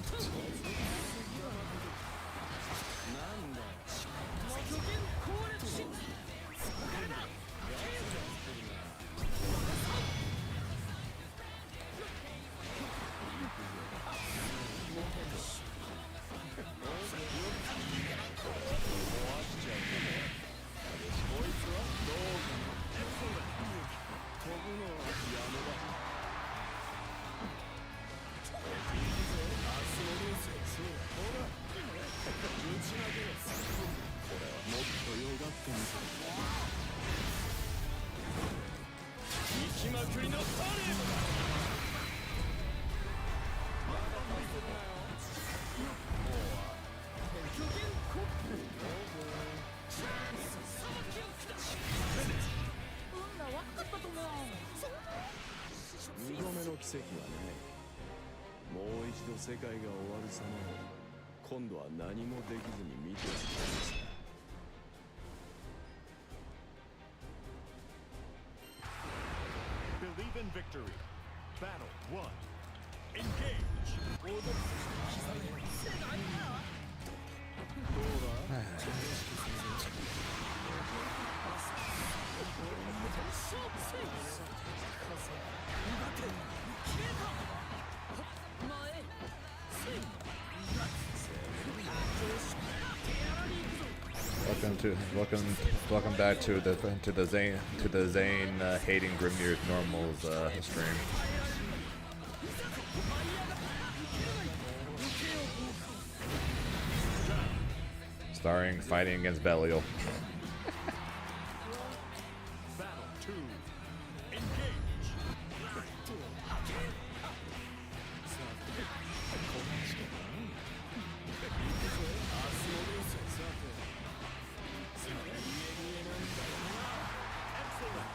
Believe in victory. Battle 1. Engage. Welcome back to the Zane hating Grimnir's normals stream. Starring fighting against Belial. Battle 2. Engage. Excellent.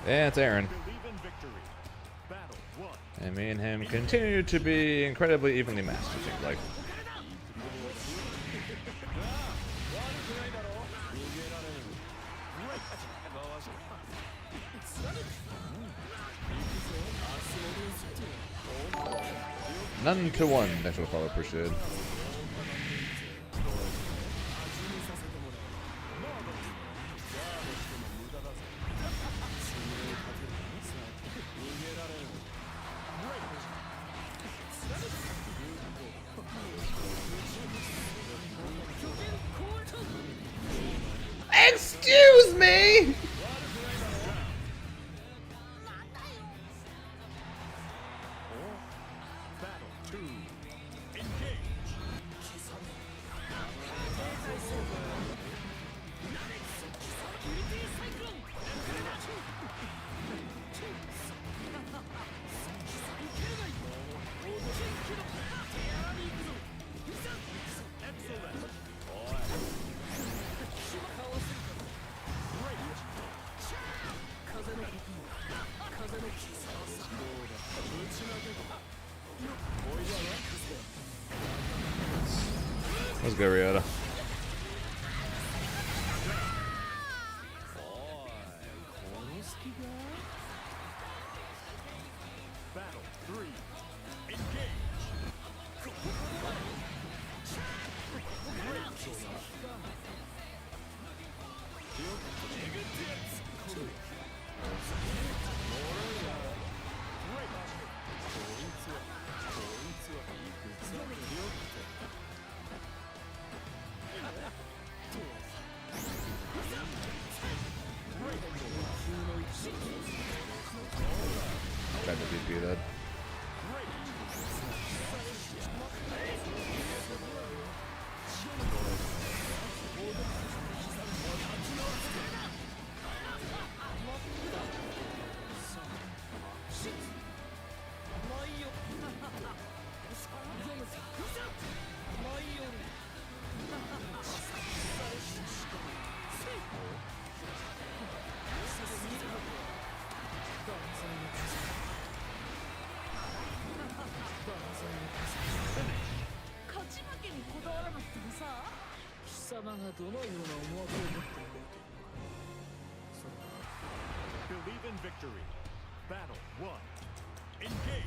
Yeah, it's Aaron. Believe in victory. Battle 1. And me and him continue to be incredibly evenly matched, it seems like. None to one. Thanks for the follow, appreciate it. Excuse me! Battle 2. Engage. Let's go, Ryota. Battle 3. Engage. Tried to DP that. Believe in victory. Battle 1. Engage.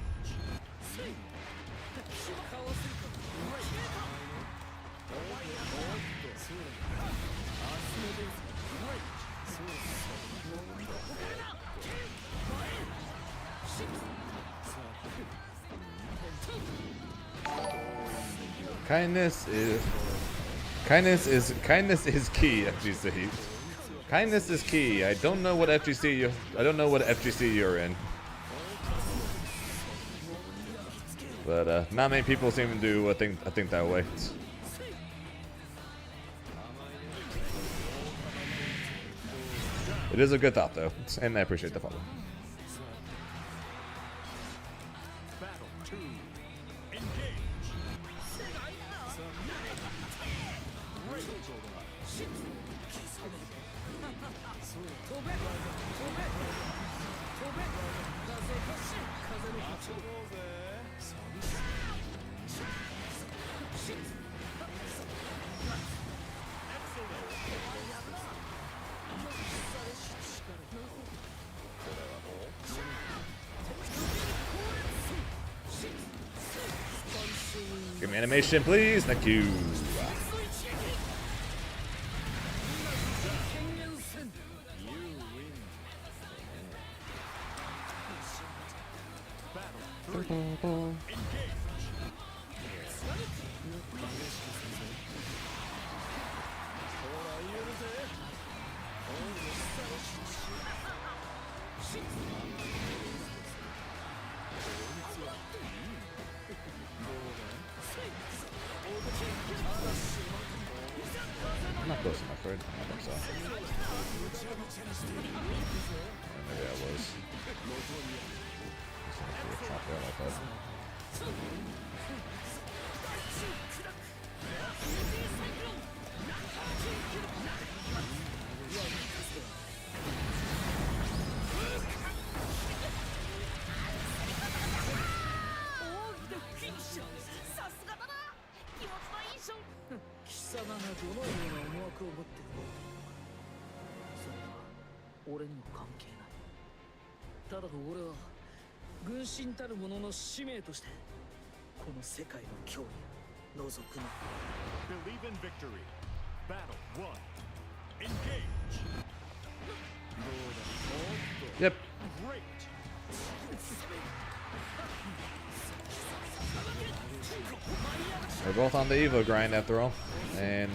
Kindness is key, FGC. Kindness is key. I don't know what FGC you're in. But not many people seem to think that way. It is a good thought though, and I appreciate the follow. Battle 2. Engage. Give me animation, please. Thank you. I'm not close enough, right? I don't think so. Maybe I was. Chop there like that. 様がどのような思惑を持って動いているのか、それは俺にも関係ない。ただ俺は軍神たる者の使命としてこの世界の脅威を除くの。 Believe in victory. Battle 1. Engage. Yep. Great. We're both on the EVO grind after all, and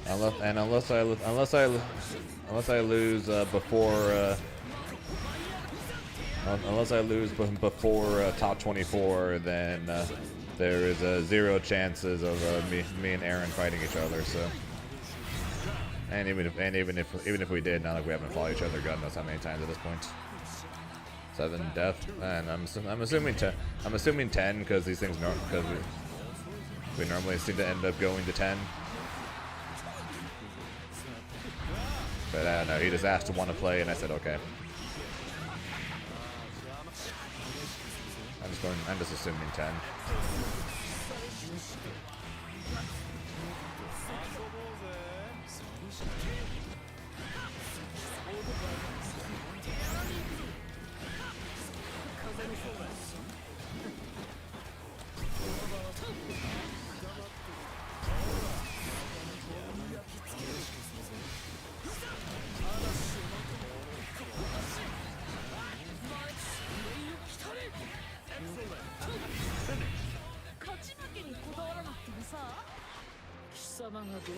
unless I lose before top 24, then there is zero chances of me and Aaron fighting each other. So, and even if we did, not like we haven't fought each other God knows how many times at this point. 7 death, and I'm assuming 10. I'm assuming 10 because these things we normally seem to end up going to 10. But I don't know. He just asked to want to play, and I said okay. I'm just assuming 10.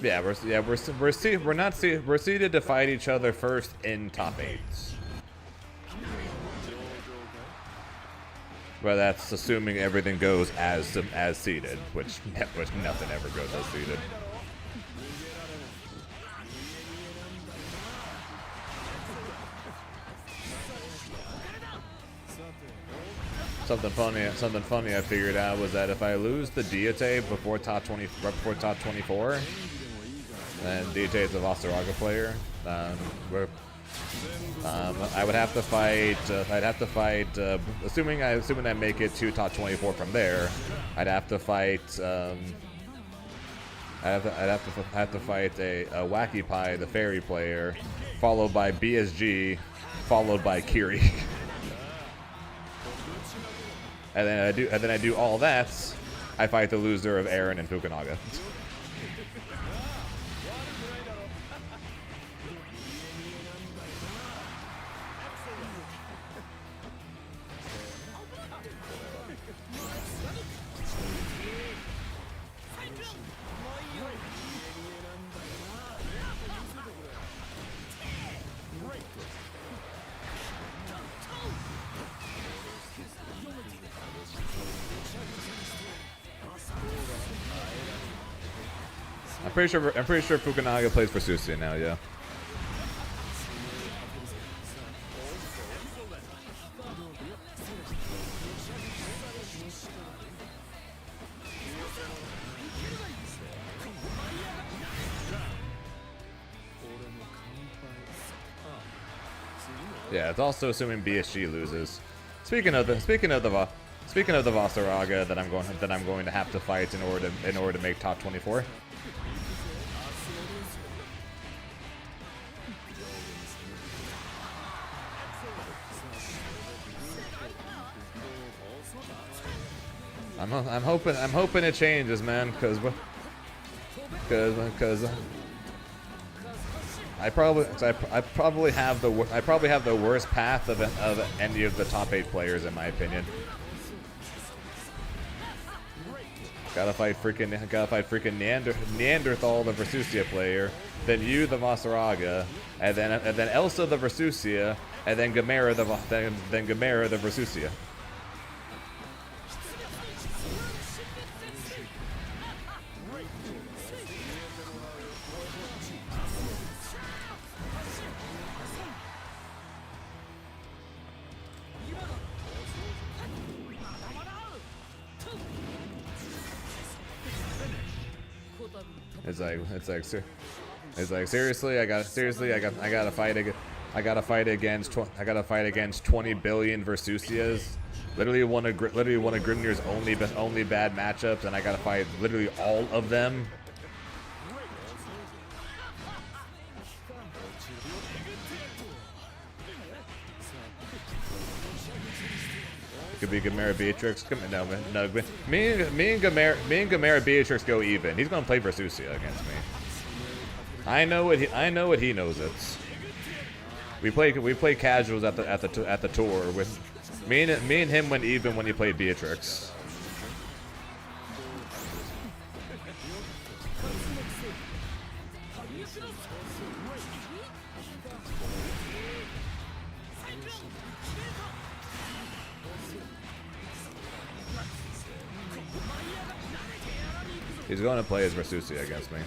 Yeah, we're seeded to fight each other first in top 8. But that's assuming everything goes as seeded, which nothing ever goes as seeded. Something funny I figured out was that if I lose the Diete before top 24, then Diete is a Vasaraga player. I would have to fight. Assuming I make it to top 24 from there, I'd have to fight. I'd have to fight a Wacky Pie, the fairy player, followed by BSG, followed by Kiri. And then I do all that. I fight the loser of Aaron and Fukunaga. I'm pretty sure Fukunaga plays for Susia now, yeah. Yeah, it's also assuming BSG loses. Speaking of the Vasaraga that I'm going to have to fight in order to make top 24. I'm hoping it changes, man, because I probably have the worst path of any of the top 8 players, in my opinion. Gotta fight freaking Neanderthal, the Versusia player, then you, the Vasaraga, and then Elsa, the Versusia, and then Gamera, the Versusia. It's like seriously, I gotta fight against 20 billion Versusias. Literally one of Grimnir's only bad matchups, and I gotta fight literally all of them. Could be Gamera Beatrix. Come on, no, man. No, me and Gamera Beatrix go even. He's gonna play Versusia against me. I know what he knows. We play casuals at the tour with me and him went even when he played Beatrix. He's going to play as Versusia against me.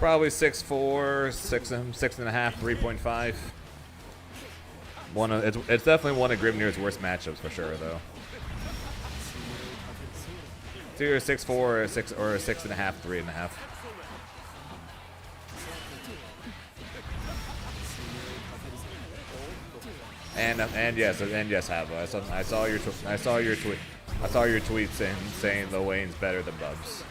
Probably 6'4", 6.5, 3.5. It's definitely one of Grimnir's worst matchups for sure, though. It's either 6'4" or 6.5, 3.5. And yes, Hava. I saw your tweet saying Lil Wayne's better than Bubs.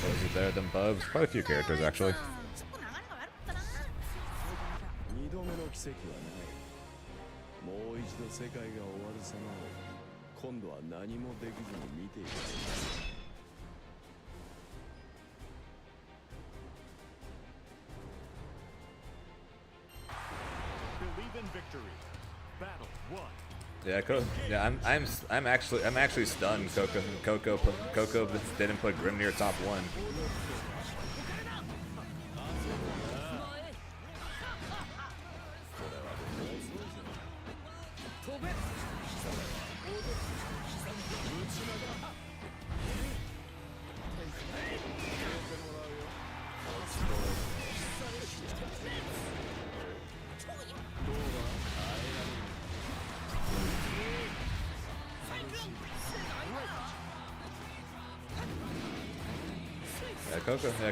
Is he better than Bubs? Quite a few characters, actually. 二度目の奇跡はない。もう一度世界が終わる様を今度は何もできずに見ている。Believe in victory. Battle 1. I'm actually stunned. Coco didn't put Grimnir top 1.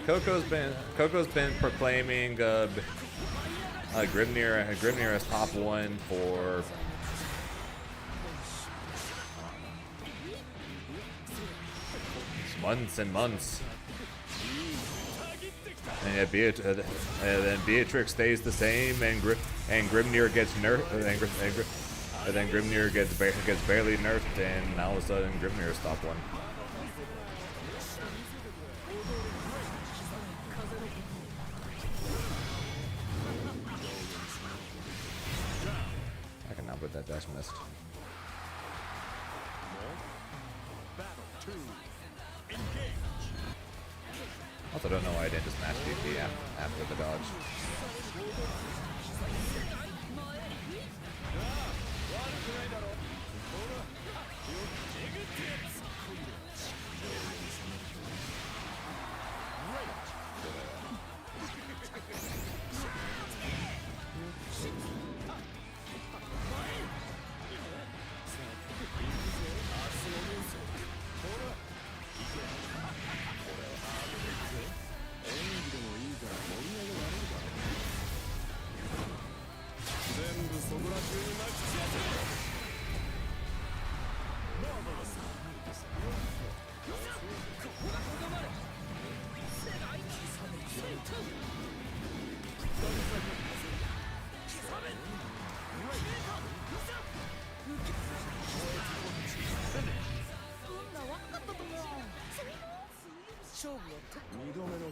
Coco's been proclaiming Grimnir as top 1 for months and months, and yet then Beatrix stays the same, and Grimnir gets nerfed, and then Grimnir gets barely nerfed, and all of a sudden Grimnir is top 1. But that dash missed. Also, don't know why I didn't just match DP after the dodge.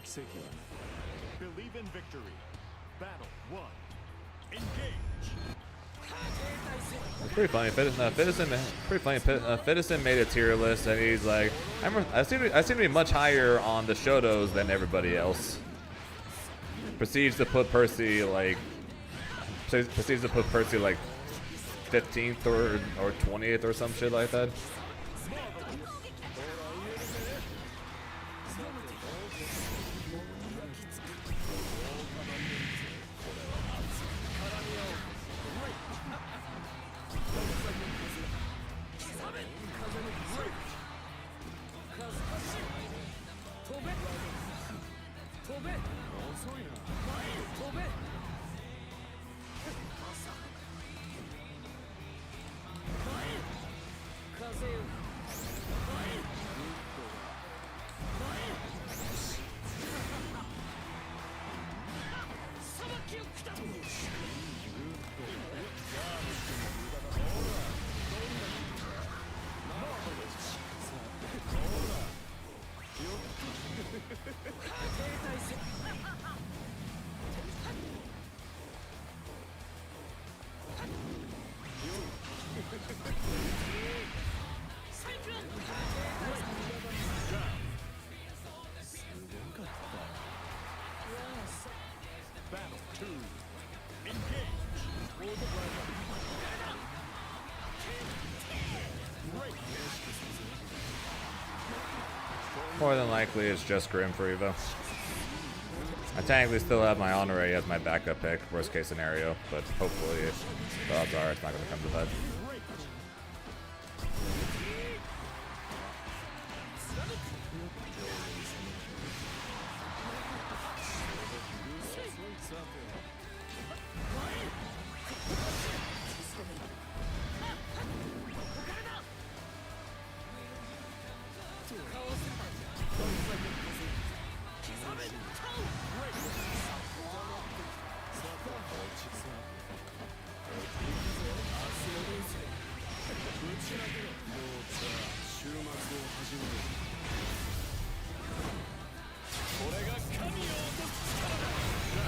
奇跡はない。 Believe in victory. Battle 1. Engage. It's pretty funny. Fedison made a tier list, and he's like, I seem to be much higher on the Shotos than everybody else. Proceeds to put Percy like 15th or 20th or some shit like that. Battle 2. Engage. More than likely, it's just Grim for EVO. I technically still have my Honore as my backup pick, worst case scenario, but hopefully the odds are it's not going to come to that.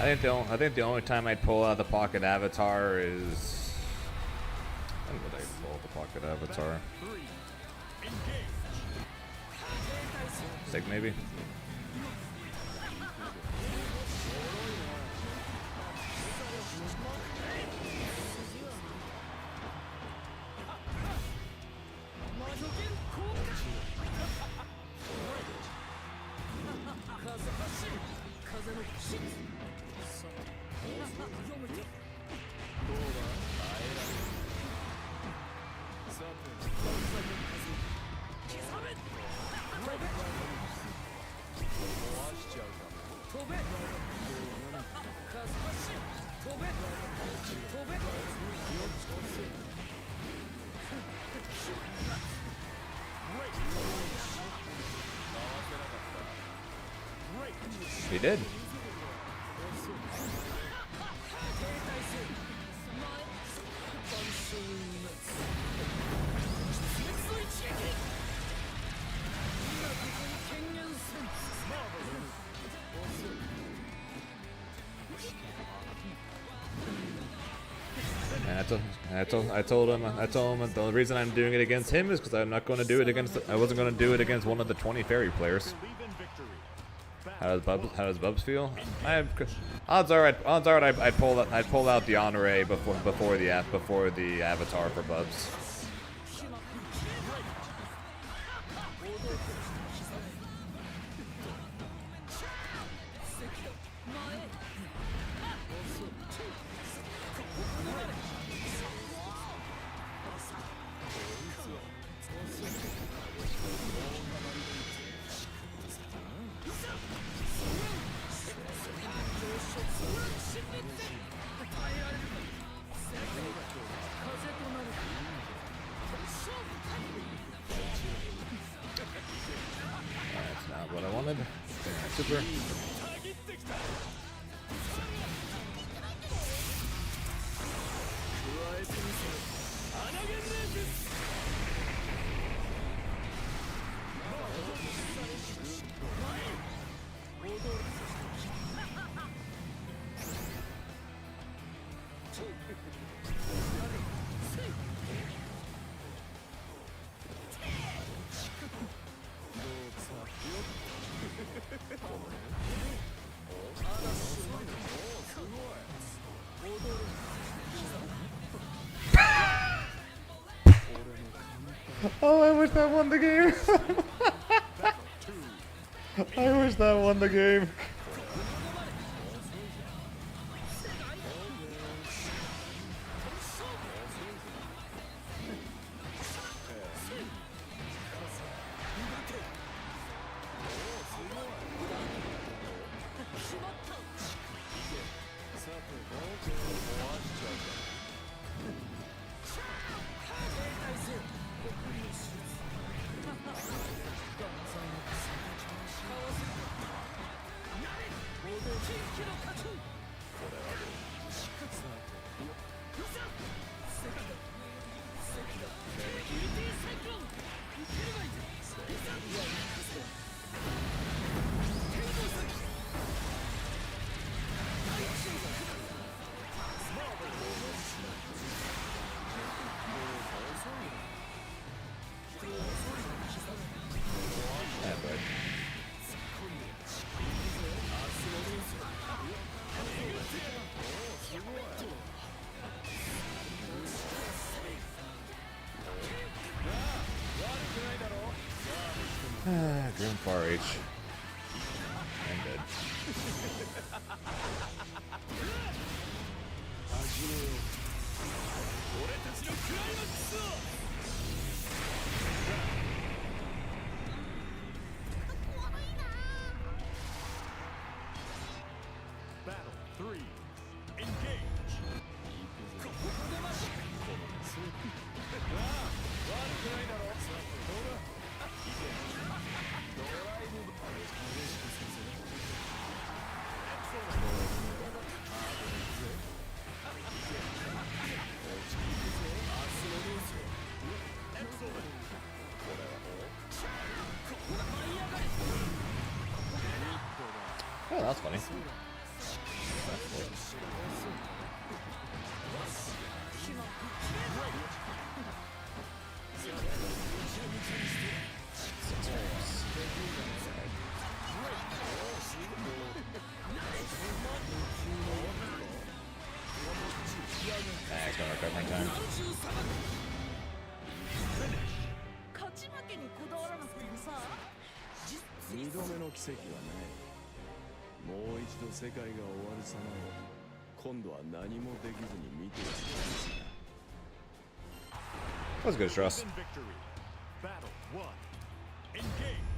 I think the only time I'd pull out the Pocket Avatar is when would I pull out the Pocket Avatar? 6 maybe. He did. And I told him the reason I'm doing it against him is because I'm not going to do it against. I wasn't going to do it against one of the 20 fairy players. How does Bubs feel? Odds are I'd pull out the Honore before the Avatar for Bubs. What I wanted. Super. Oh, I wish that won the game. I wish that won the game. Grim Far H. I'm dead. Battle 3. Engage. Oh, that's funny. It's gonna recover in time. 勝ち負けにこだわらなくてもさ二度目の奇跡はないもう一度世界が終わる様を今度は何もできずに見ている That was good, Strauss. Victory. Battle 1. Engage.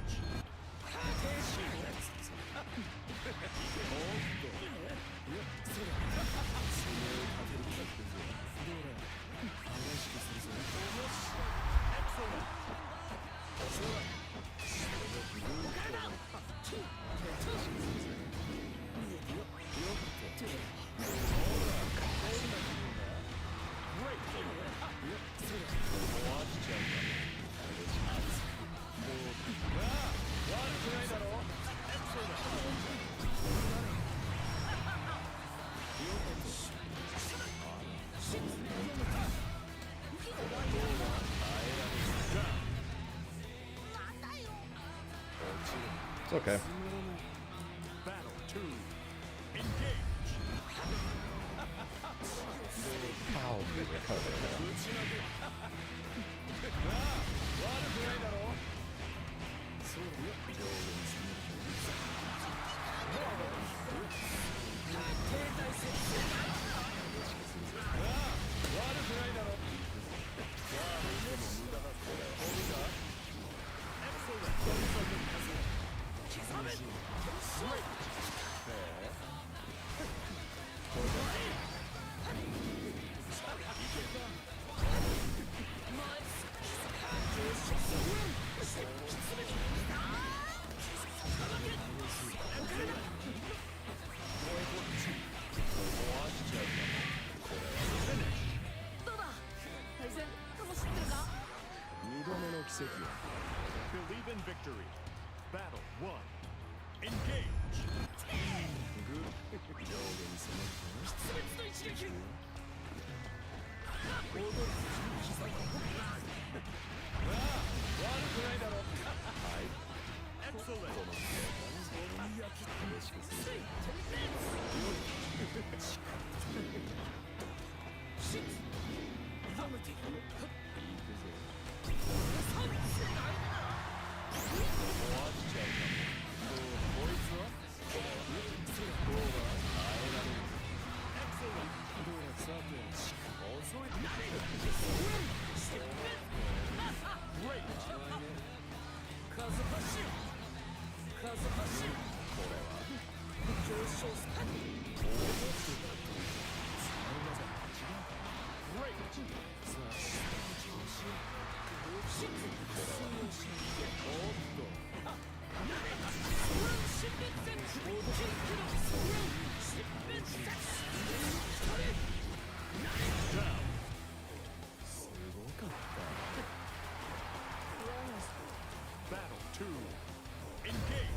It's okay. Battle 2. Engage. Believe in victory. Battle 1. Engage. Excellent. Battle 2. Engage.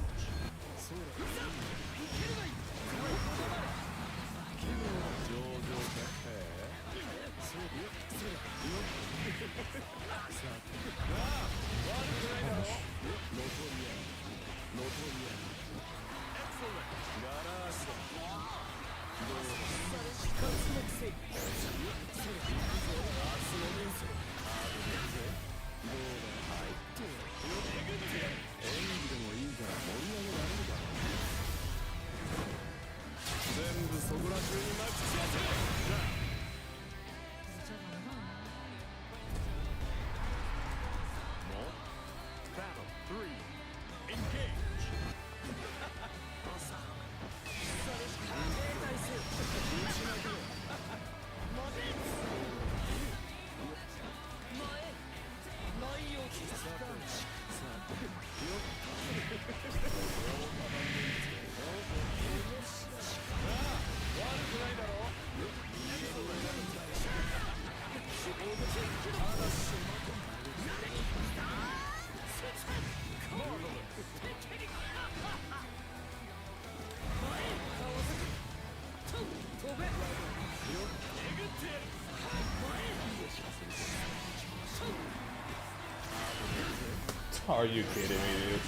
？Are you kidding me, dude?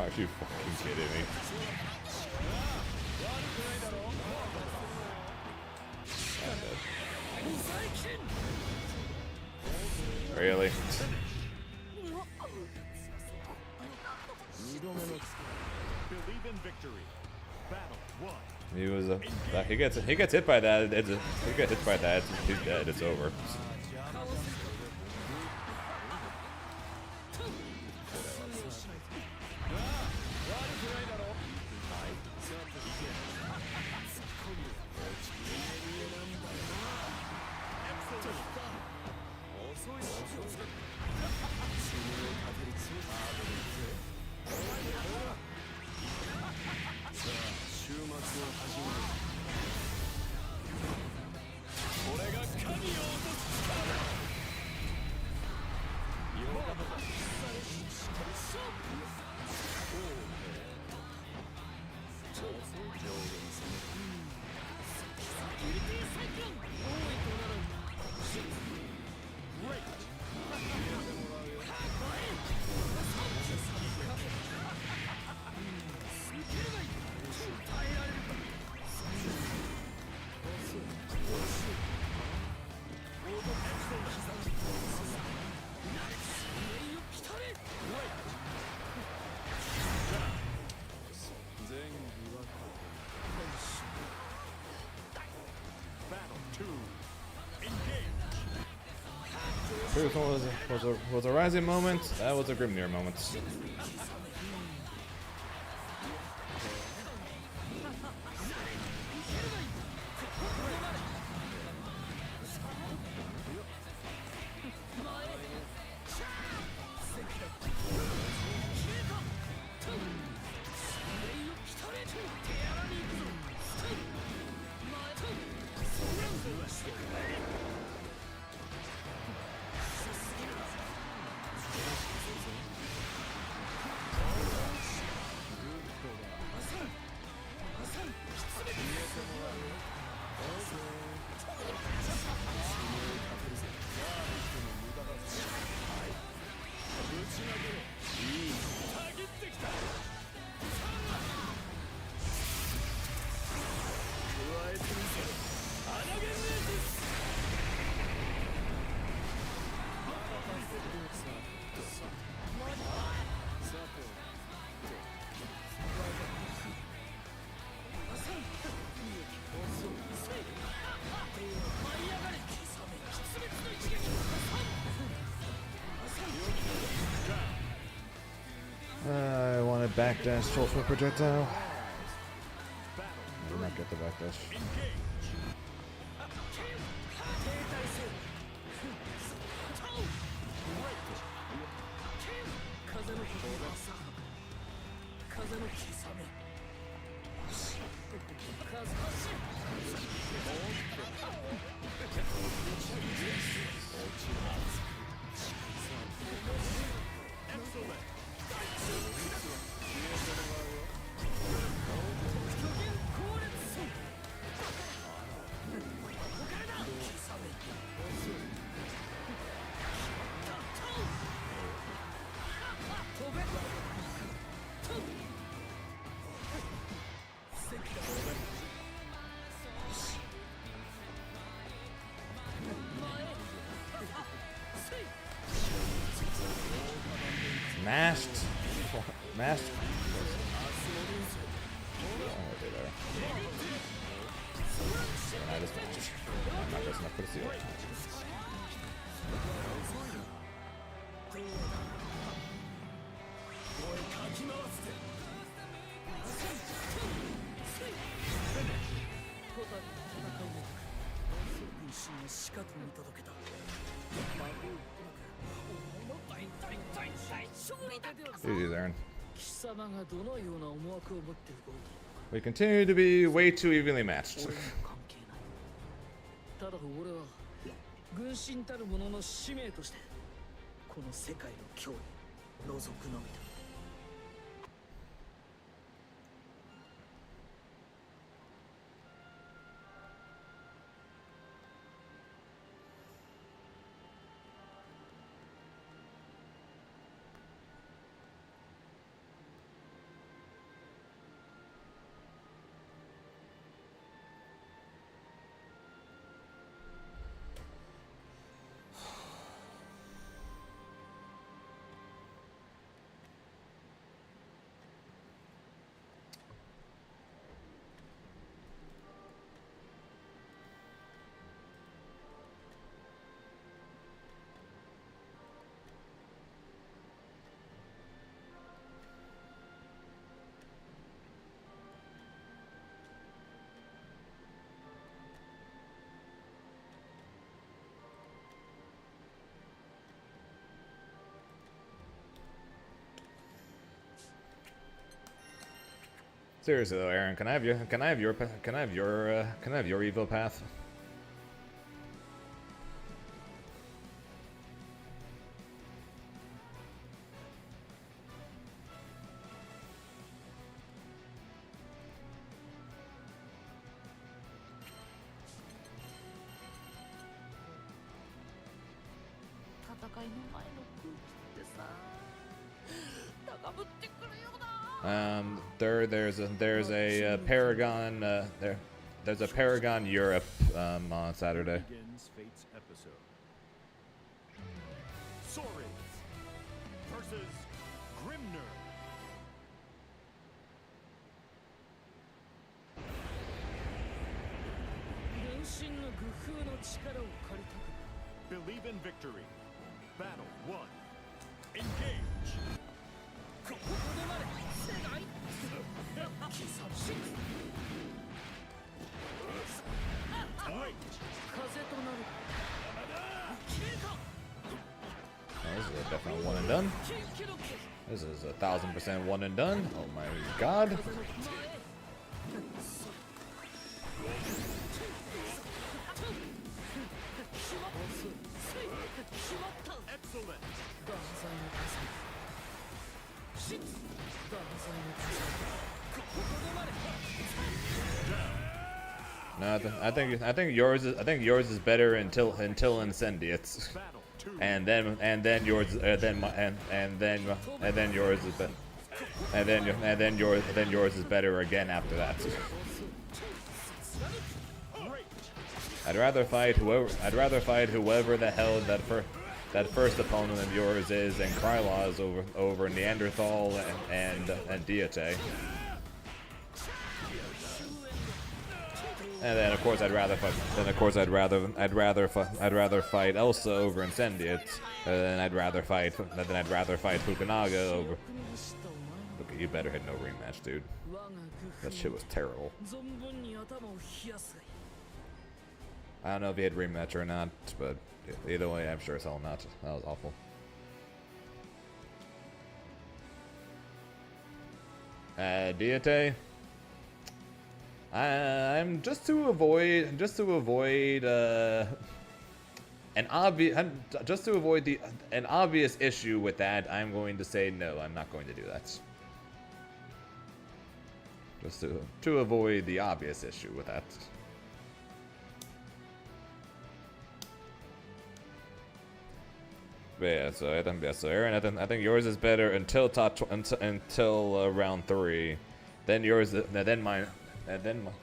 Are you fucking kidding me? Really? Believe in victory. Battle 1. He was he gets hit by that. He gets hit by that. He's dead. It's over. Previous one was a rising moment. That was a Grimnir moment. backdash sulfur projectile. I did not get the backdash. Mashed. Mashed. I just mashed. I'm not just enough for the seal. GG's, Aaron. We continue to be way too evenly matched. ただ俺は軍神たる者の使命としてこの世界の脅威を覗くのみだ。Seriously though, Aaron, can I have your EVO path? 戦いの前の空気ってさ高ぶってくるよな。There's a Paragon there's a Paragon Europe on Saturday. Begins Fate's episode. Sores versus Grimner. Believe in victory. Battle 1. Engage. This is a definite one and done. This is 1000% one and done. Oh my god. Excellent. No, I think yours is better until Incendiates, and then yours is better again after that. I'd rather fight whoever the hell that first opponent of yours is, and Krylaz over Neanderthal and Diate. And then of course I'd rather fight Elsa over Incendiate. And then I'd rather fight Fukunaga over. Look at you better hit no rematch, dude. 我が That shit was terrible. 存分に頭を冷やすがいい I don't know if he had rematch or not, but either way, I'm sure as hell not. That was awful. Diete. I'm just to avoid an obvious issue with that. I'm going to say no. I'm not going to do that. Just to avoid the obvious issue with that. But yeah, so Aaron, I think yours is better until until round 3. Then yours, then mine, and then mine.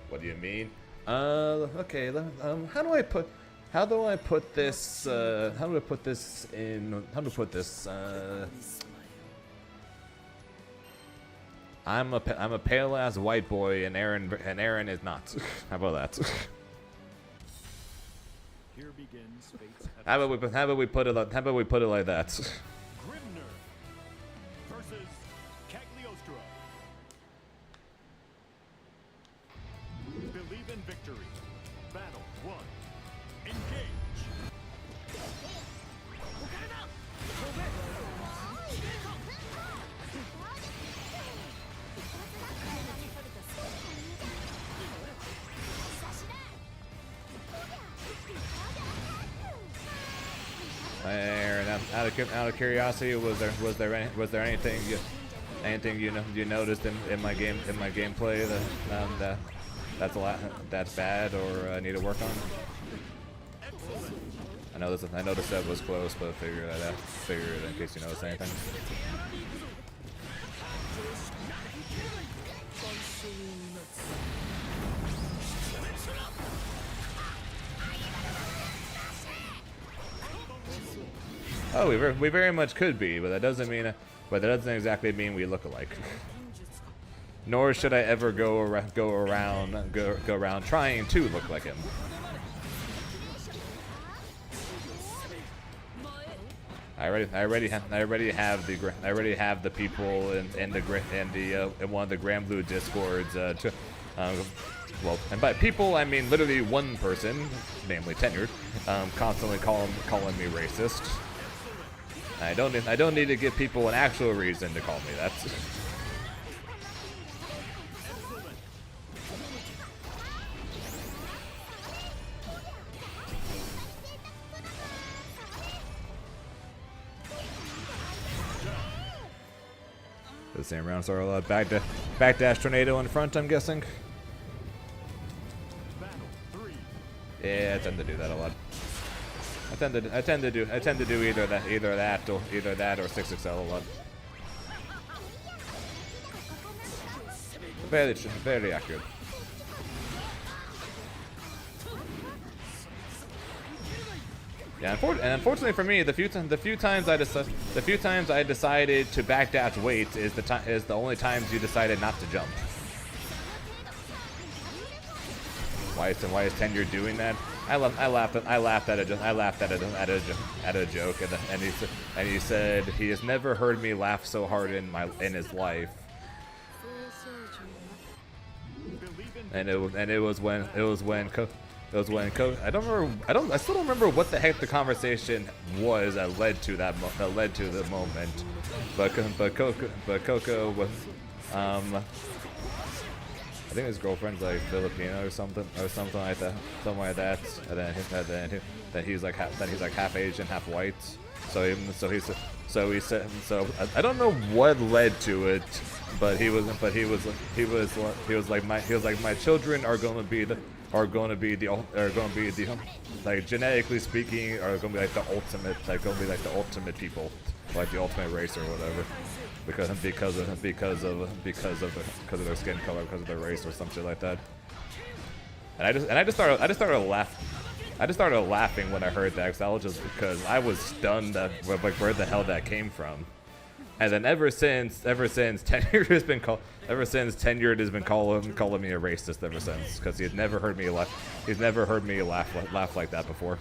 What do you mean? Okay. How do I put this? How do I put this in? How do I put this? I'm a pale ass white boy, and Aaron is not. How about that? Here begins fate's How about we put it like that? Grimner versus Cagliostro. Believe in victory. Battle 1. Engage. 'Out of curiosity, was there anything you noticed in my gameplay that's bad or need to work on? I know the set was close, but figured in case you noticed anything. Oh, we very much could be, but that doesn't exactly mean we look alike. Nor should I ever go around trying to look like him. I already have the people in one of the Grand Blue Discords. Well, and by people I mean literally one person, namely Tenured, constantly calling me racist. I don't need to give people an actual reason to call me that. The same round, so a lot backdash tornado in front, I'm guessing. Yeah, I tend to do that a lot. I tend to do either that or 6XL a lot. Very accurate. Yeah, and unfortunately for me, the few times I decided to backdash weight is the only times you decided not to jump. Why is Tenure doing that? I laughed at a joke, and he said he has never heard me laugh so hard in his life. And it was when I still don't remember what the heck the conversation was that led to the moment. But Coco was I think his girlfriend's like Filipino or something like that, and then he's like half Asian, half white. So he said I don't know what led to it, but he was like my children are going to be like genetically speaking are going to be like the ultimate people, like the ultimate race or whatever. Because of their skin color, because of their race or some shit like that. And I just started laughing when I heard that, because I was stunned at like where the hell that came from. And then ever since Tenured has been calling me a racist ever since, because he's never heard me laugh like that before.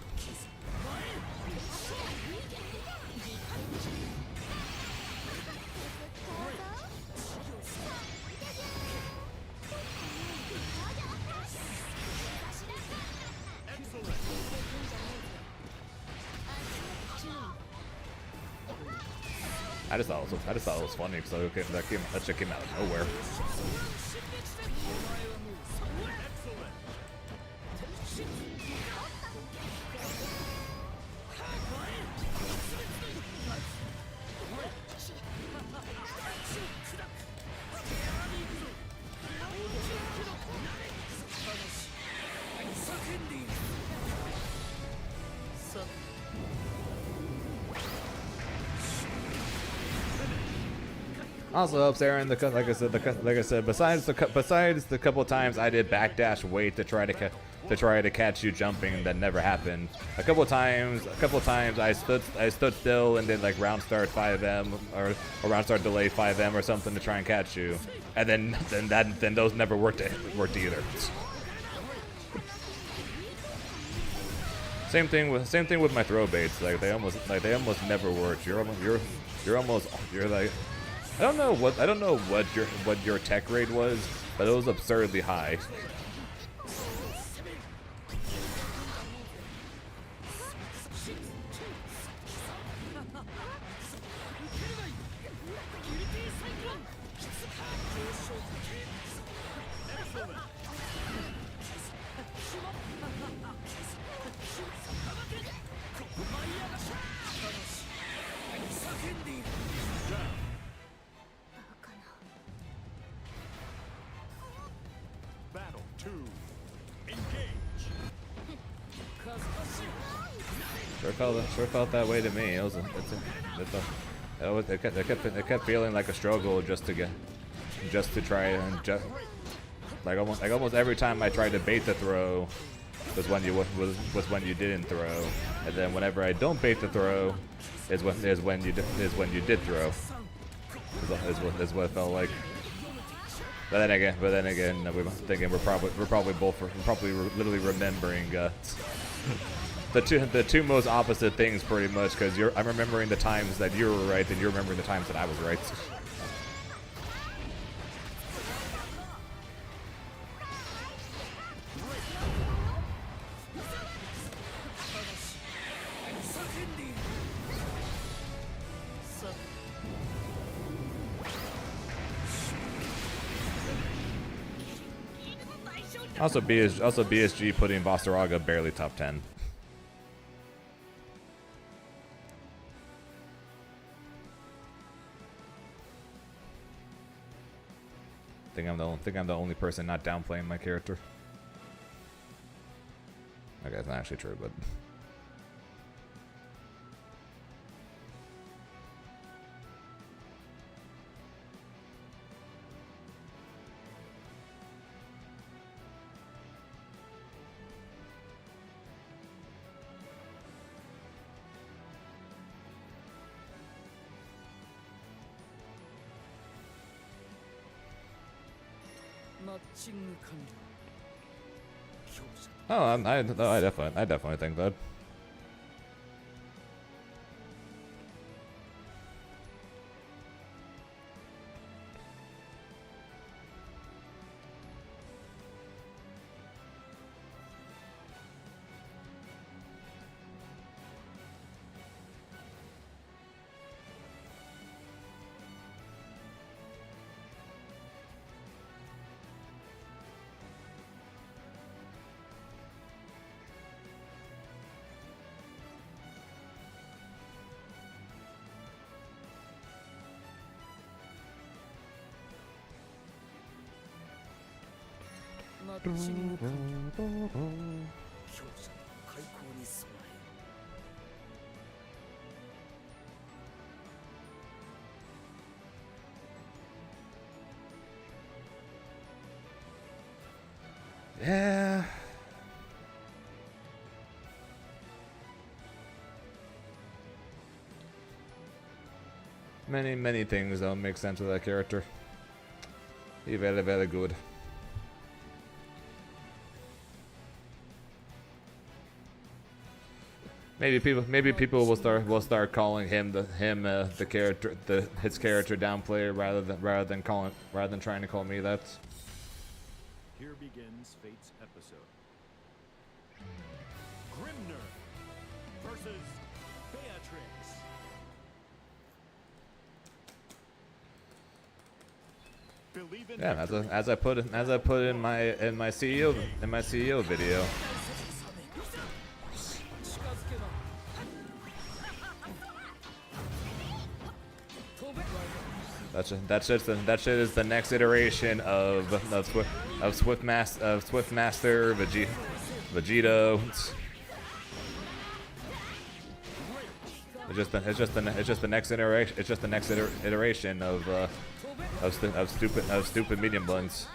I just thought it was funny because that shit came out of nowhere. Also helps Aaron. Like I said, besides the couple of times I did backdash wait to try to catch you jumping, that never happened. A couple of times I stood still and did like round start 5M or round start delay 5M or something to try and catch you, and then those never worked either. Same thing with my throw baits. Like they almost never worked. You're like. I don't know what your tech rate was, but it was absurdly high. Battle 2. Engage. Sure felt that way to me. It kept feeling like a struggle just to try and like almost every time I tried to bait the throw was when you didn't throw, and then whenever I don't bait the throw is when you did throw. Is what it felt like. But then again, we're thinking we're probably literally remembering the two most opposite things pretty much, because I'm remembering the times that you were right and you're remembering the times that I was right. Also BSG putting Vosteraga barely top 10. Think I'm the only person not downplaying my character. Okay, that's not actually true, but oh, I definitely think that. Yeah. Many things don't make sense with that character. He's very good. Maybe people will start calling him the character his character downplayer rather than trying to call me that. Here begins Fate's episode. Grimner versus Beatrix. Believe in Yeah, victory. as I put in my CEO video. That shit is the next iteration of Swiftmaster Vegito. It's just the next iteration. It's just the next iteration of stupid medium blends.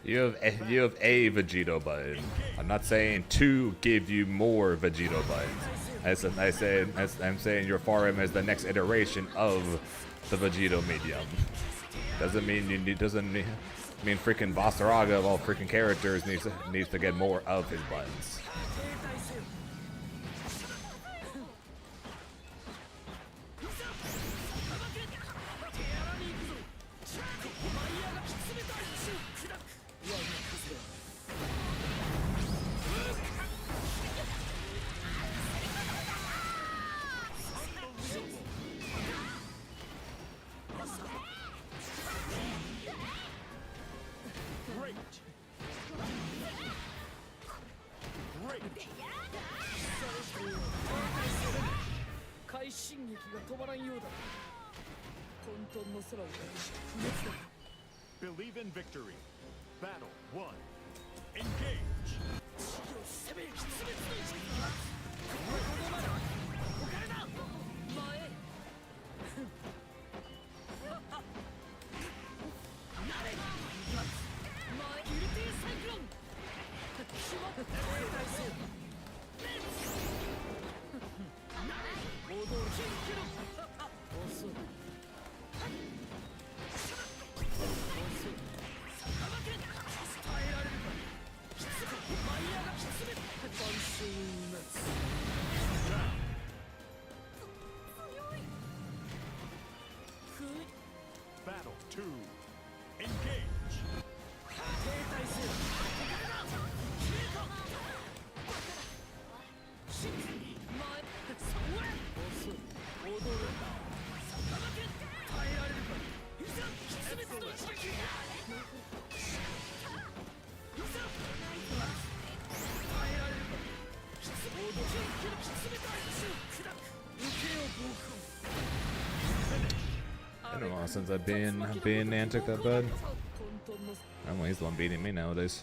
You have a Vegito button. I'm not saying to give you more Vegito buttons. I'm saying your Farum is the next iteration of the Vegito medium. Doesn't mean mean freaking Vasaraga of all freaking characters needs to get more of his buttons. Believe in victory. Battle 1. Engage. Battle 2. Engage. I don't know since I've been Niantic that bad. I don't know, he's the one beating me nowadays.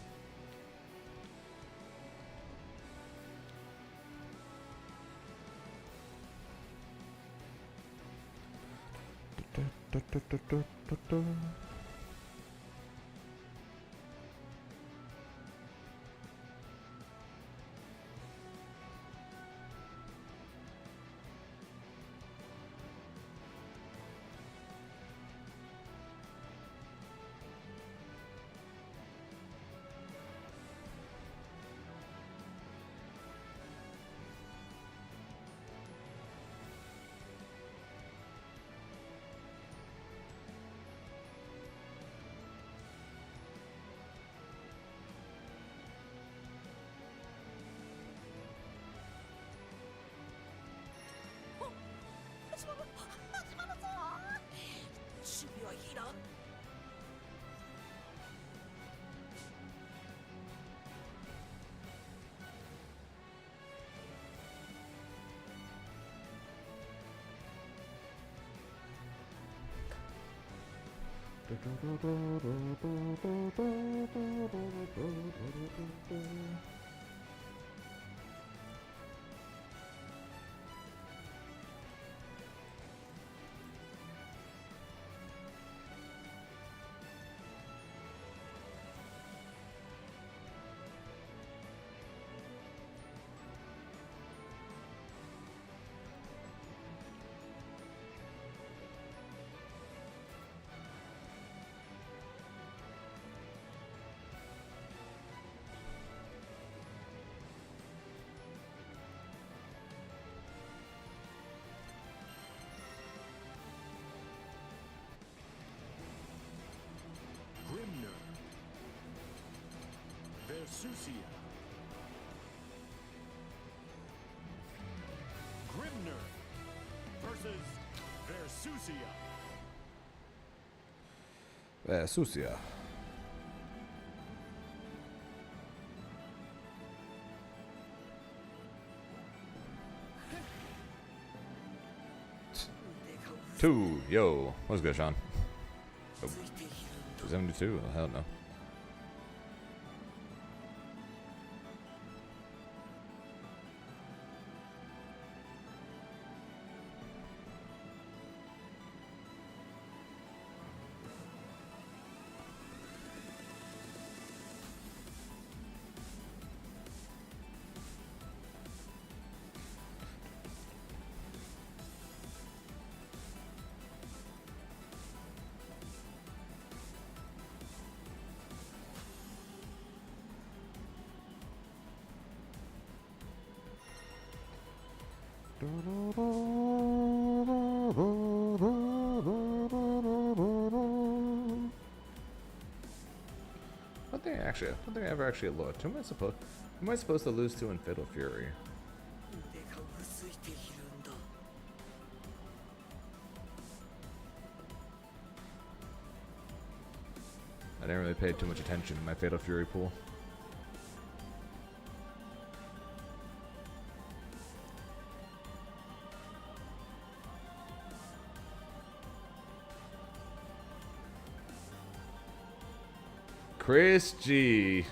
Versusia. Grimner versus Versusia. Sucia. Two, yo, what's good, Sean? Oh, 72, oh, hell no. I don't think I ever actually looked. Who am I supposed to lose to in Fatal Fury? I didn't really pay too much attention in my Fatal Fury pool. Chris G.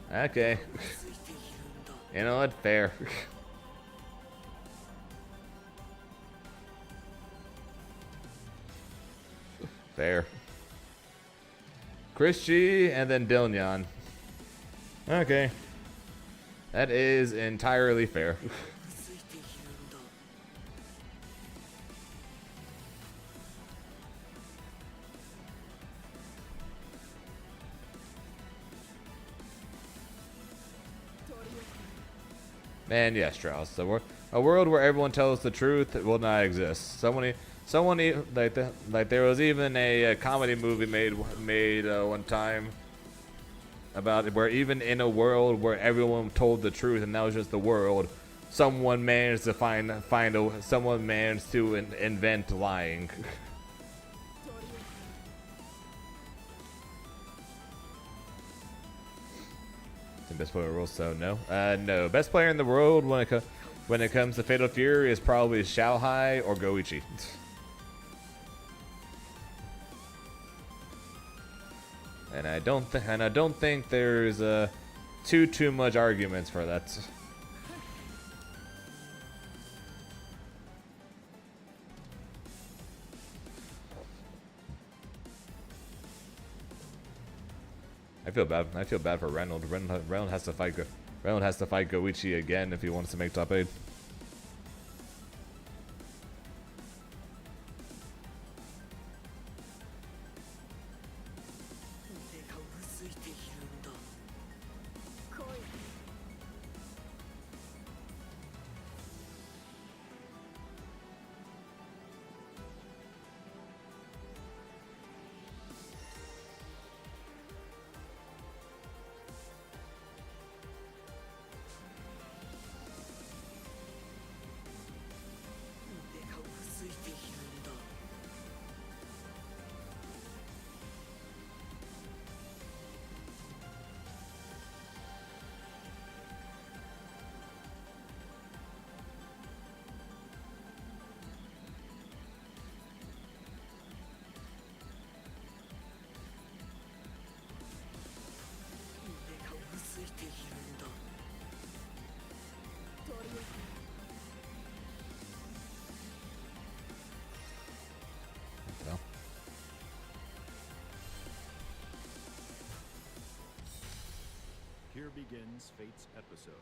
Okay. You know what? Fair. Fair. Chris G and then Dilnyan. Okay. That is entirely fair. Man, yes, Strauss. A world where everyone tells the truth will not exist. Like there was even a comedy movie made one time about it, where even in a world where everyone told the truth and that was just the world, someone managed to invent lying. Best player in the world, so no. No. Best player in the world when it comes to Fatal Fury is probably Xiaohai or Goichi. And I don't think there's too much arguments for that. I feel bad for Reynolds. Reynolds has to fight Goichi again if he wants to make top 8. Here begins Fate's episode.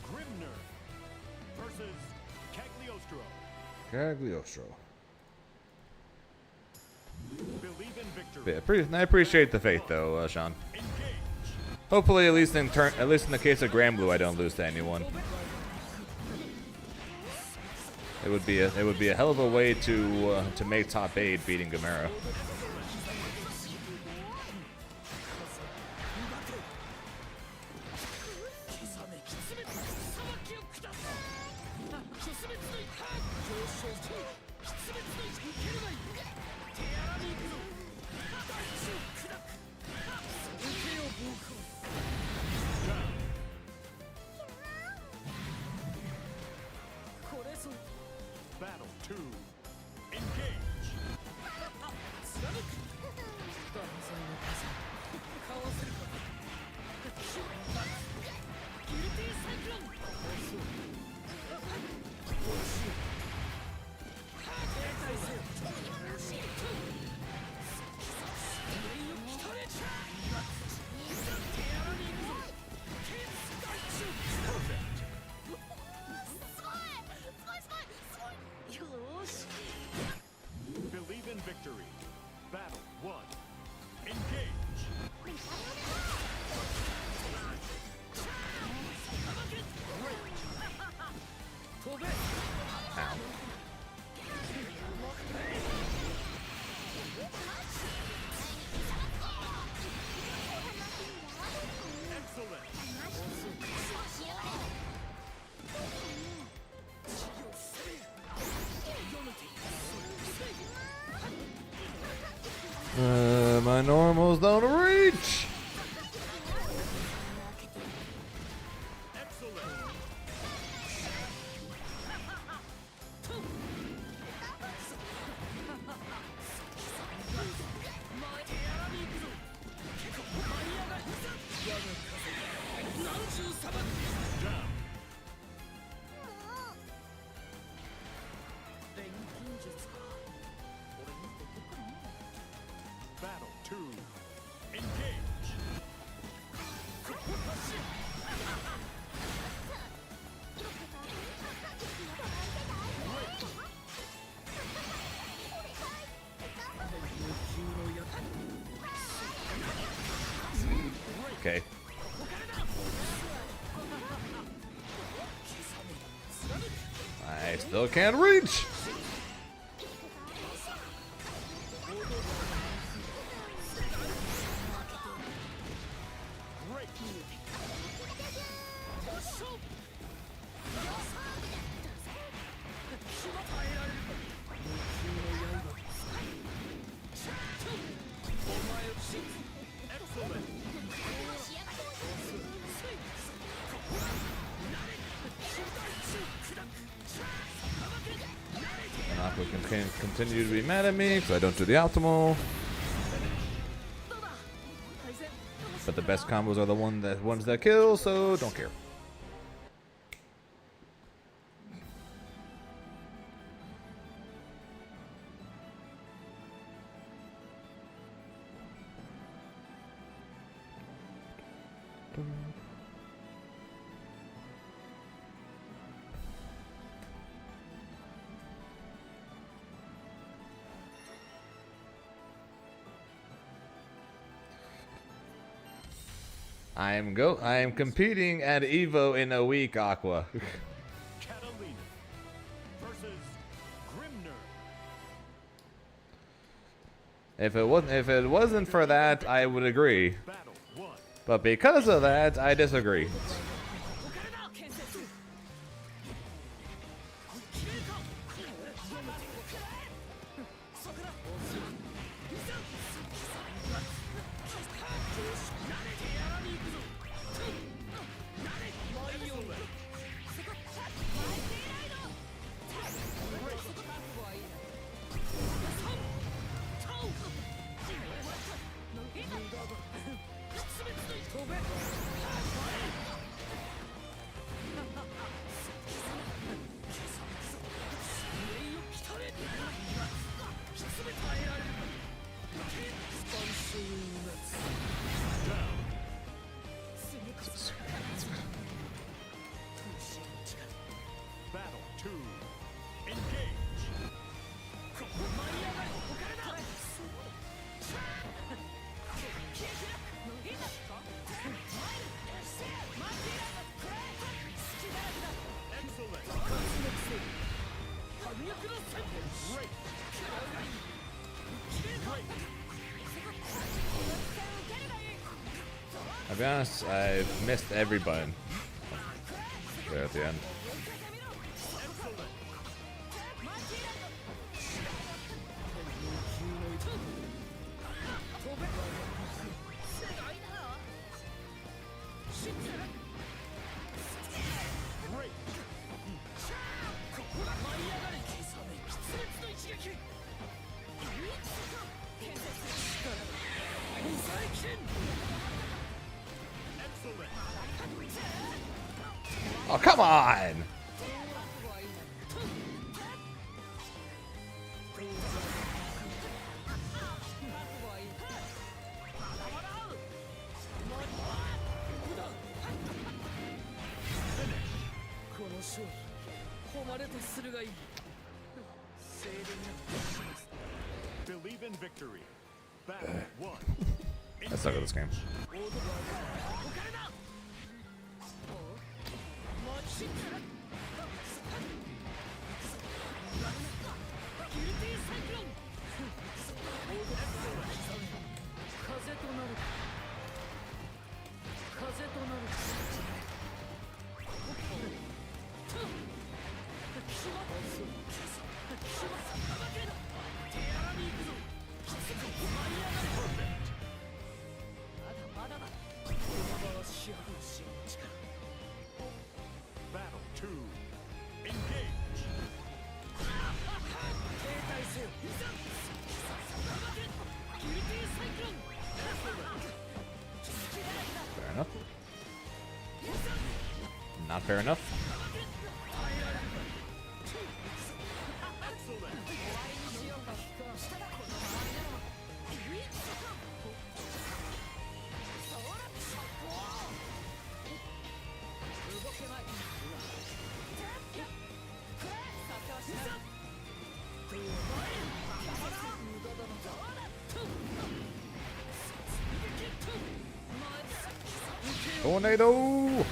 Grimner versus Cagliostro. Cagliostro. Believe in victory. Yeah, I appreciate the faith though, Sean. Engage. Hopefully, at least in the case of Granblue, I don't lose to anyone. It would be a hell of a way to make top 8 beating Gamera. Battle 2. Engage. よし Believe in victory. Battle 1. Engage. Excellent. My normals don't reach. Excellent. Down. 錬金術か俺もできるかな Battle 2. Engage. Okay. I still can't reach. Great. Excellent. And Aqua can continue to be mad at me because I don't do the optimal. But the best combos are the ones that kill, so don't care. I am competing at EVO in a week, Aqua. Catalina versus Grimner. If it wasn't for that, I would agree. Battle 1. But because of that, I disagree. Battle 2. Engage. Excellent. Great. I'll be honest, I've missed every button there at the end. Excellent. Oh, come on! Believe in victory. Battle 1. I suck at this game. Battle 2. Engage. Fair enough. Not fair enough. Tornado!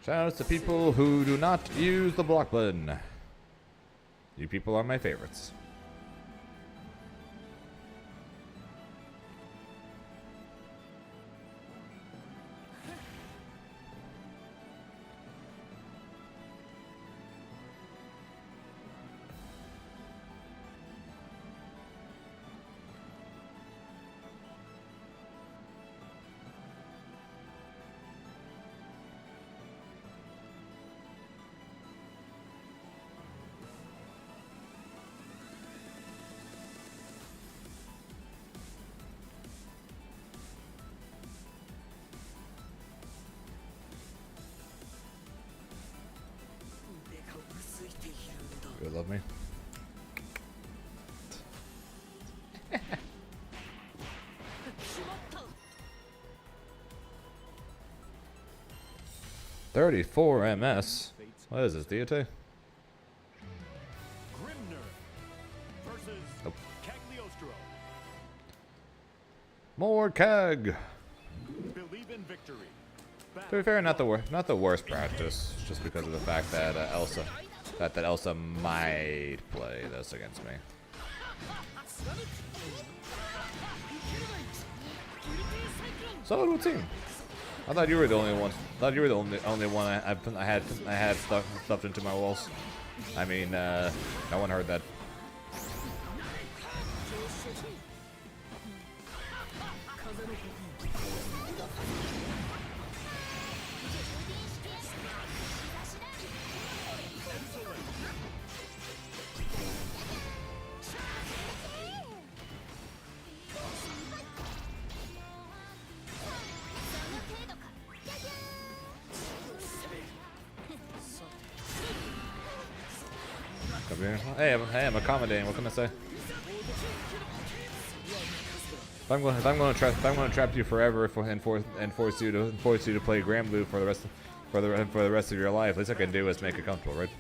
Shout out to people who do not use the block button. You people are my favorites. You love me? $34 MS. What is this, Deity? Grimner versus Nope. Cagliostro. More keg. Believe in victory. To be fair, not the worst practice, just because of the fact that Elsa might play this against me. So do team. I thought you were the only one. I thought you were the only one I had stuffed into my walls. I mean, no one heard that. Come here. Hey, I'm accommodating. What can I say? If I'm going to trap you forever and force you to play Granblue for the rest of your life, least I can do is make it comfortable, right?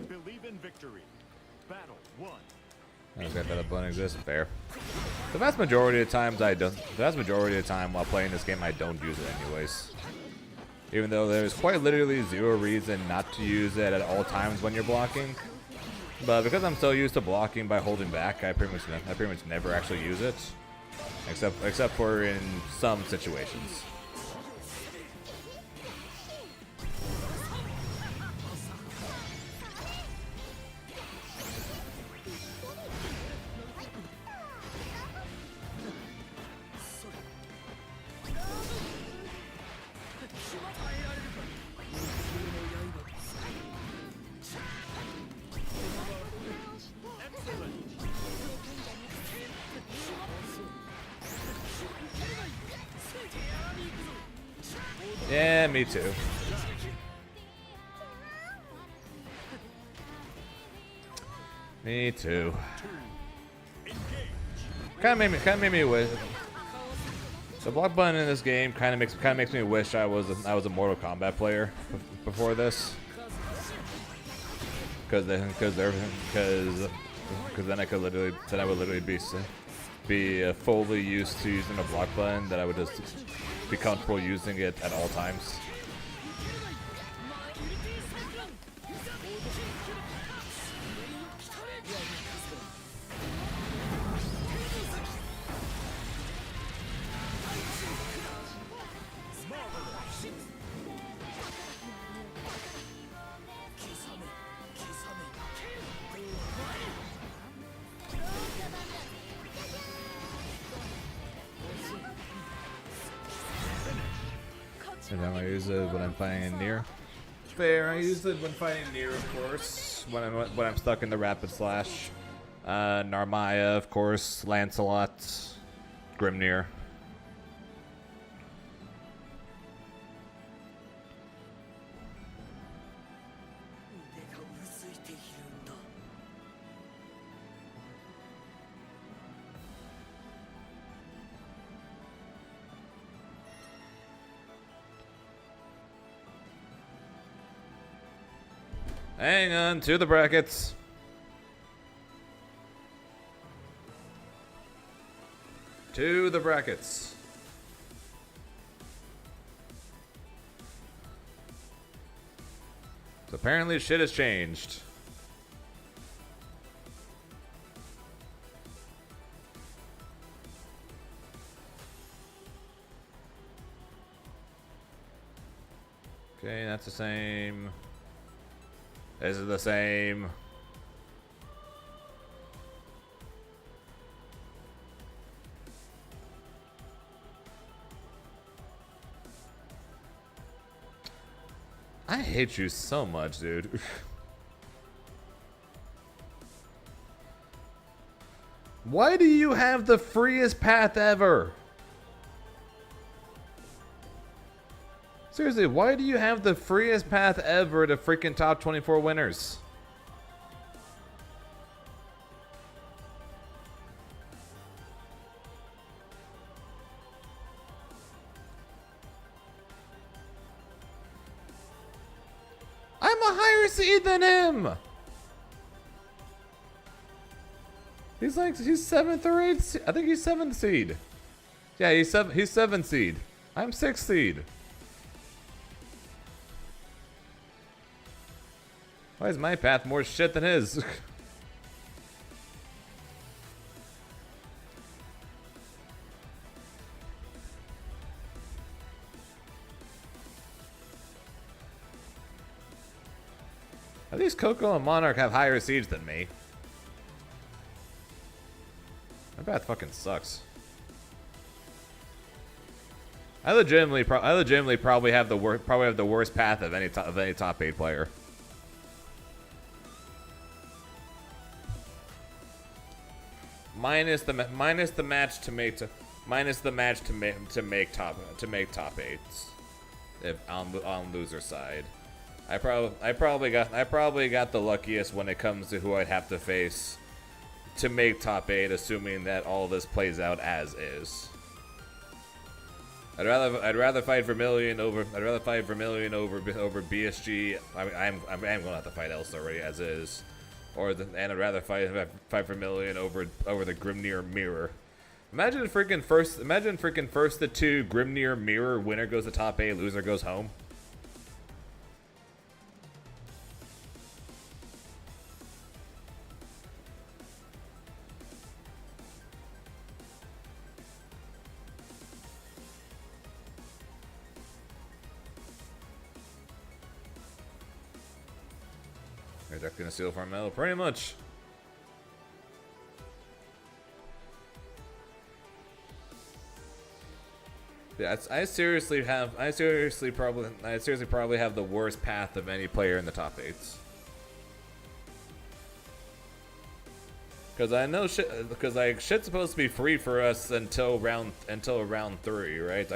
Believe in victory. Battle 1. Okay, that opponent exists. Fair. The vast majority of times I don't. The vast majority of the time while playing this game, I don't use it anyways. Even though there's quite literally zero reason not to use it at all times when you're blocking. But because I'm so used to blocking by holding back, I pretty much never actually use it, except for in some situations. Yeah, me too. Me too. Kind of made me wish. The block button in this game kind of makes me wish I was a Mortal Kombat player before this. Because then I would literally be fully used to using a block button that I would just be comfortable using it at all times. And then I use it when I'm fighting in near. Fair, I use it when fighting near, of course. When I'm stuck in the rapid slash. Narmaya, of course. Lancelot. Grimnir. Hang on to the brackets. To the brackets. So apparently shit has changed. Okay, that's the same. This is the same. I hate you so much, dude. Why do you have the freest path ever? Seriously, why do you have the freest path ever to freaking top 24 winners? I'm a higher seed than him! He's 7th or 8th. I think he's 7th seed. Yeah, he's 7th seed. I'm 6th seed. Why is my path more shit than his? At least Coco and Monarch have higher siege than me. My path fucking sucks. I legitimately probably have the worst path of any top 8 player. Minus the match to make top 8s, if on loser side. I probably got the luckiest when it comes to who I'd have to face to make top 8, assuming that all this plays out as is. I'd rather fight Vermilion over BSG. I am gonna have to fight Elsa already as is, and I'd rather fight Vermilion over the Grimnir Mirror. Imagine freaking first the two Grimnir Mirror, winner goes to top 8, loser goes home. They're just gonna steal farm metal, pretty much. Yeah, I seriously probably have the worst path of any player in the top 8s. Because I know shit's supposed to be free for us until round 3, right?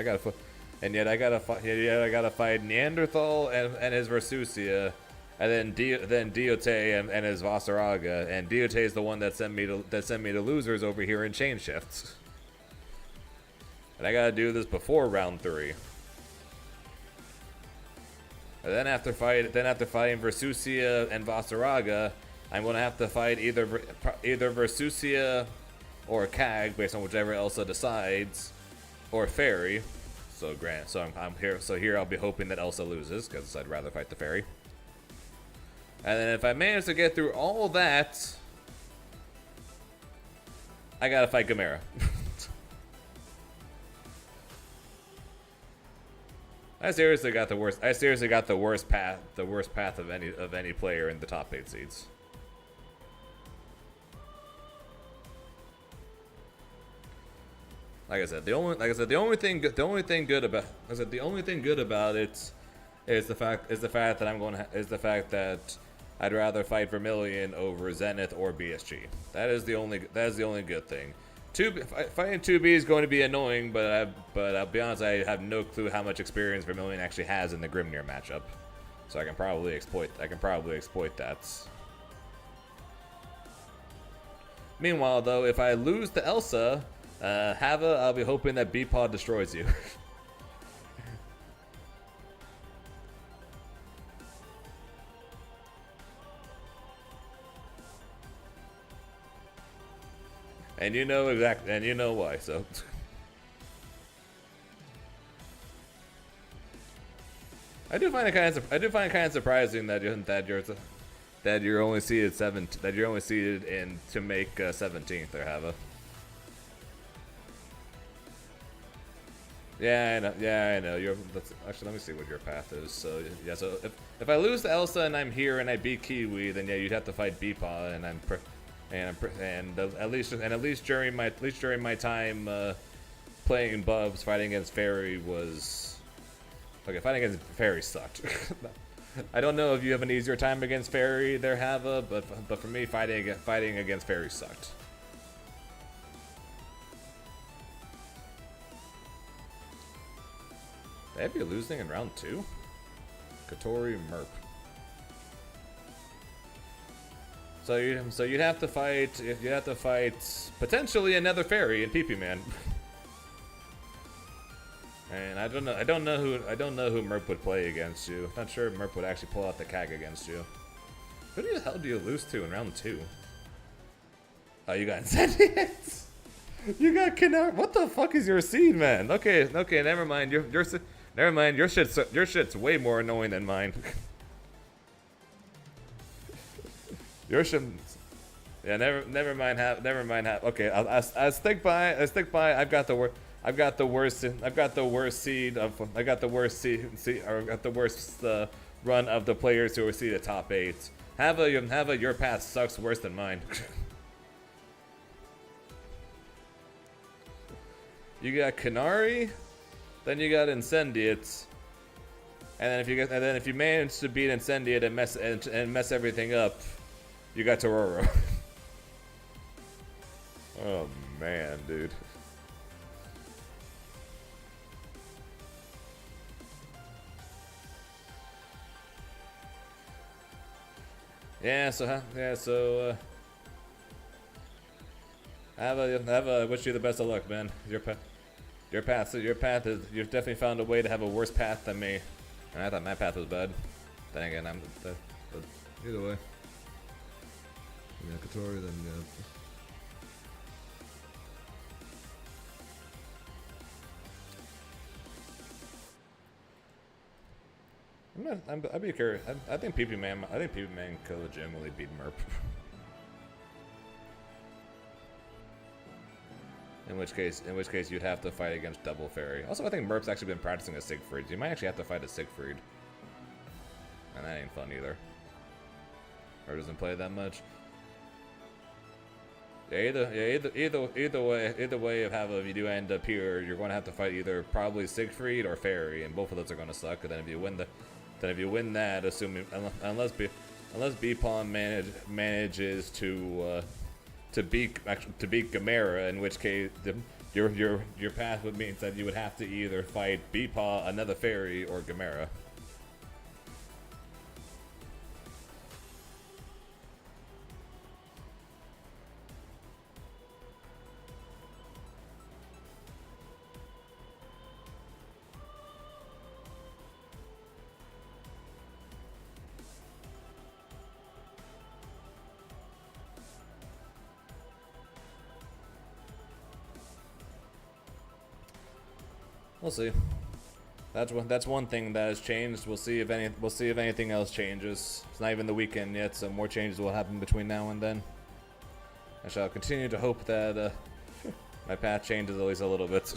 And yet I gotta fight Neanderthal and his Versusia, and then Diote and his Vasaraga, and Diote is the one that sent me to losers over here in chain shifts. And I gotta do this before round 3. And then after fighting Versusia and Vasaraga, I'm gonna have to fight either Versusia or Kag, based on whichever Elsa decides, or Fairy. So I'm here. So here I'll be hoping that Elsa loses, because I'd rather fight the Fairy. And then if I manage to get through all that, I gotta fight Gamera. I seriously got the worst path of any player in the top 8 seeds. Like I said, the only thing good about it is the fact that I'd rather fight Vermilion over Zenith or BSG. That is the only good thing. Fighting 2B is going to be annoying, but I'll be honest, I have no clue how much experience Vermilion actually has in the Grimnir matchup, so I can probably exploit that. Meanwhile, though, if I lose to Elsa, Hava, I'll be hoping that B-Pod destroys you. And you know why, so. I do find it kind of surprising that you're only seeded in to make 17th there, Hava. Yeah, I know. Actually, let me see what your path is. So yeah, so if I lose to Elsa and I'm here and I beat Kiwi, then yeah, you'd have to fight Beepaw, and at least during my time playing Bubs, fighting against Fairy was okay. Fighting against Fairy sucked. I don't know if you have an easier time against Fairy there, Hava, but for me, fighting against Fairy sucked. They'd be losing in round 2. Katori Merp. So you'd have to fight potentially another Fairy in PP Man. And I don't know who Merp would play against you. I'm not sure if Merp would actually pull out the Kag against you. Who the hell do you lose to in round 2? Oh, you got Incendiates. You got Kinar. What the fuck is your seed, man? Okay, never mind. Never mind. Your shit's way more annoying than mine. Your shit. Yeah, never mind. Okay, I stick by. I've got the worst run of the players who are seeded top 8. Hava, your path sucks worse than mine. You got Canary, then you got Incendiates, and then if you manage to beat Incendiate and mess everything up, you got Tororo. Oh man, dude. So have a wish you the best of luck, man. Your path. Your path is, you've definitely found a way to have a worse path than me. And I thought my path was bad. Then again, but either way. Yeah, Katori, then yeah. I'd be curious. I think PP Man could legitimately beat Merp. In which case you'd have to fight against Double Fairy. Also, I think Merp's actually been practicing a Siegfried. You might actually have to fight a Siegfried. And that ain't fun either. Or doesn't play that much. Yeah, either way, if you do end up here, you're going to have to fight either probably Siegfried or Fairy, and both of those are going to suck. And then if you win that, assuming unless B-Pawn manages to beat Gamera, in which case your path would mean that you would have to either fight B-Paw, another Fairy, or Gamera. We'll see. That's one thing that has changed. We'll see if anything else changes. It's not even the weekend yet, so more changes will happen between now and then. I shall continue to hope that my path changes at least a little bit.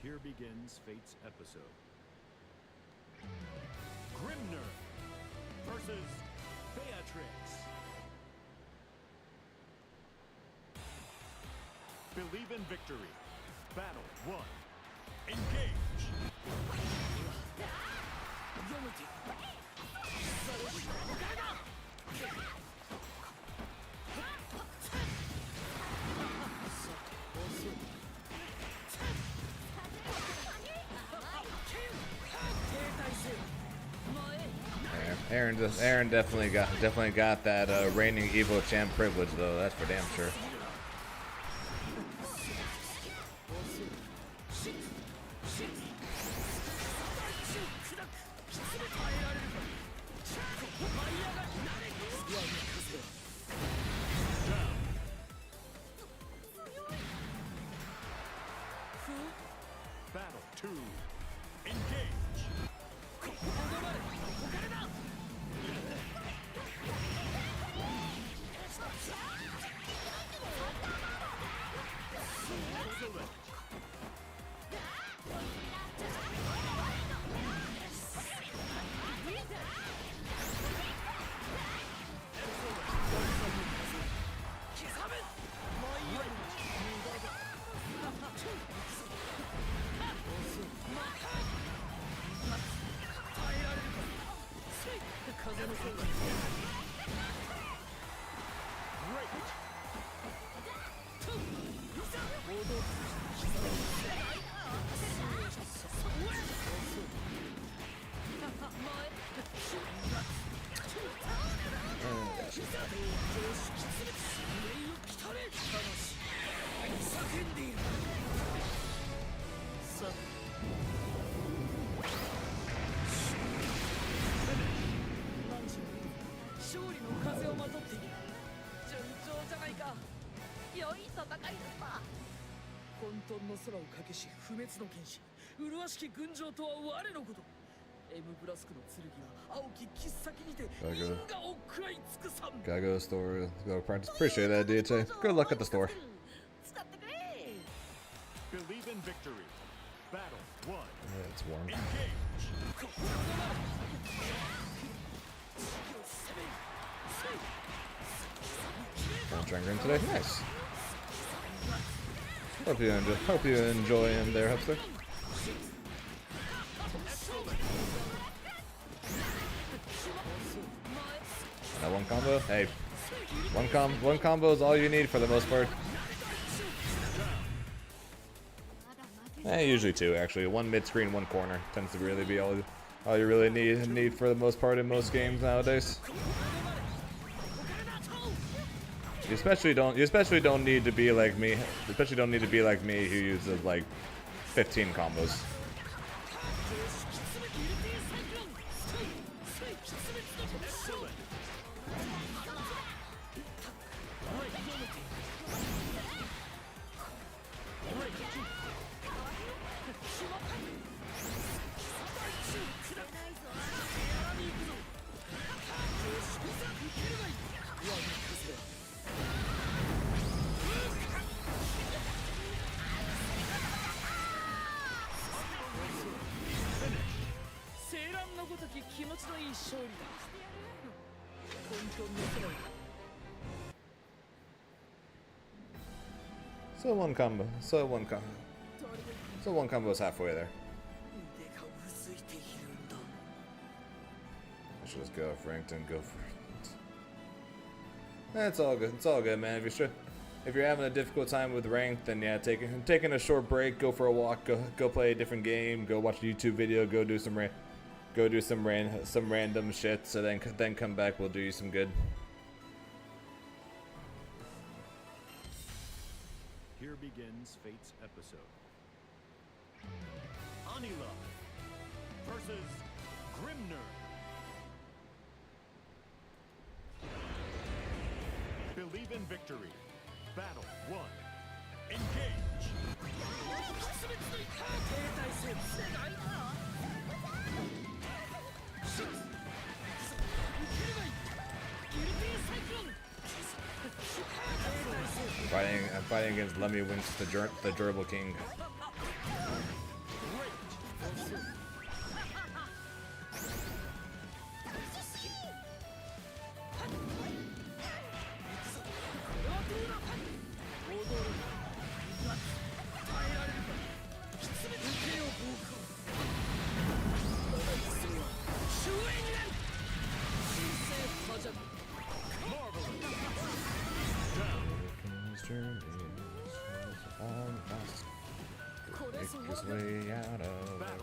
Here begins Fate's episode. Grimner versus Beatrix. Believe in victory. Battle 1. Engage. Aaron definitely got that reigning EVO champ privilege though. That's for damn sure. Battle 2. Engage. 沌の空を駆けし不滅の剣士麗しき群青とは我のこと。エムブラスクの剣は青き切っ先にて因果を食らい尽くさん。 Gotta go to the store, go practice. Appreciate that, DJ. Good luck at the store. 使ってくれ。 Believe in victory. Battle 1. Yeah, it's warm. Engage. Gonna try and green today. Nice. Hope you enjoy him there, Hupster. That one combo? Hey, one combo is all you need for the most part. Usually two, actually. One mid screen, one corner tends to really be all you really need for the most part in most games nowadays. You especially don't need to be like me. Especially don't need to be like me who uses like 15 combos. So one combo is halfway there. I should just go for ranked and go for it. That's all good. It's all good, man. If you're having a difficult time with ranked, then yeah, taking a short break, go for a walk, go play a different game, go watch a YouTube video, go do some random shit, so then come back, we'll do you some good. Here begins Fate's episode. Anila versus Grimner. Believe in victory. Battle 1. Engage. I'm fighting against Lemmy Winks, the Durable King. Make his way out of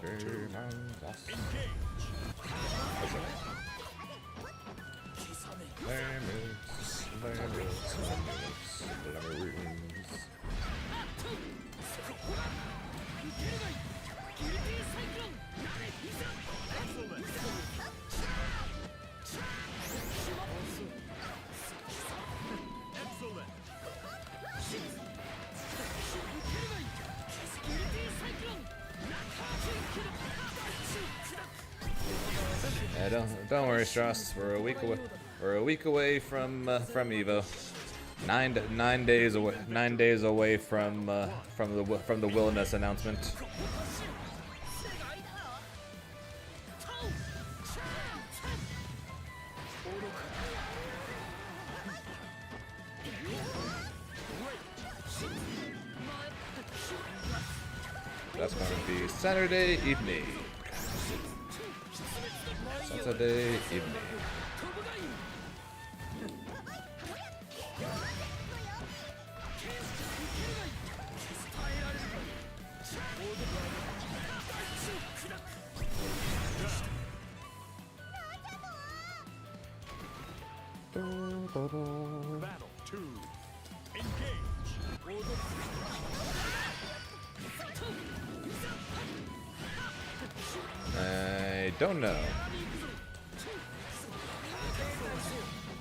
the game and lost. Yeah, don't worry, Strauss. We're a week away. We're a week away from EVO. 9 days away. 9 days away from the Wilderness announcement. That's going to be Saturday evening. Saturday evening. Battle 2. Engage. I don't know.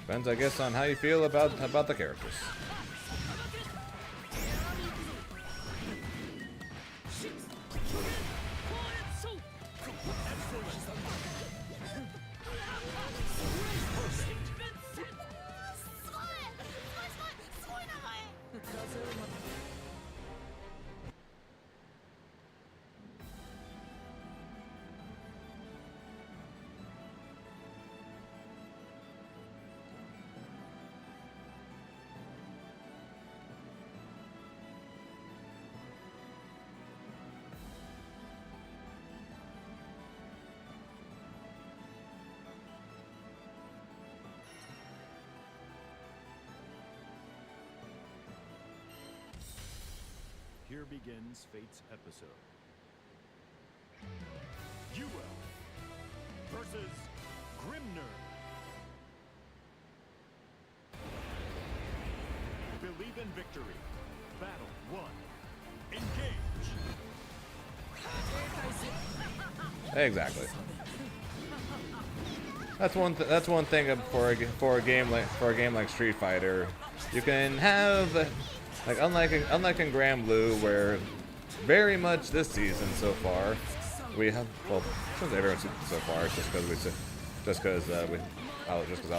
Depends, I guess, on how you feel about the characters. Here begins fate's episode. EVO versus Grimner. Believe in victory. Battle 1. Engage. Exactly. That's one thing for a game like Street Fighter. You can have like unlike in Grand Blue, where very much this season so far we have, well, since everyone so far, just because I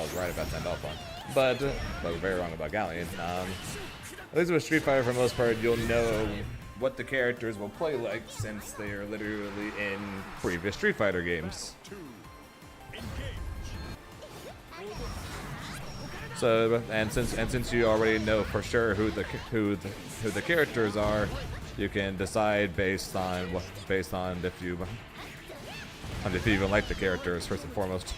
was right about Sandalphon, but we're very wrong about Galleon. At least with Street Fighter, for the most part, you'll know what the characters will play like, since they are literally in previous Street Fighter games. So, and since you already know for sure who the characters are, you can decide based on if you even like the characters first and foremost.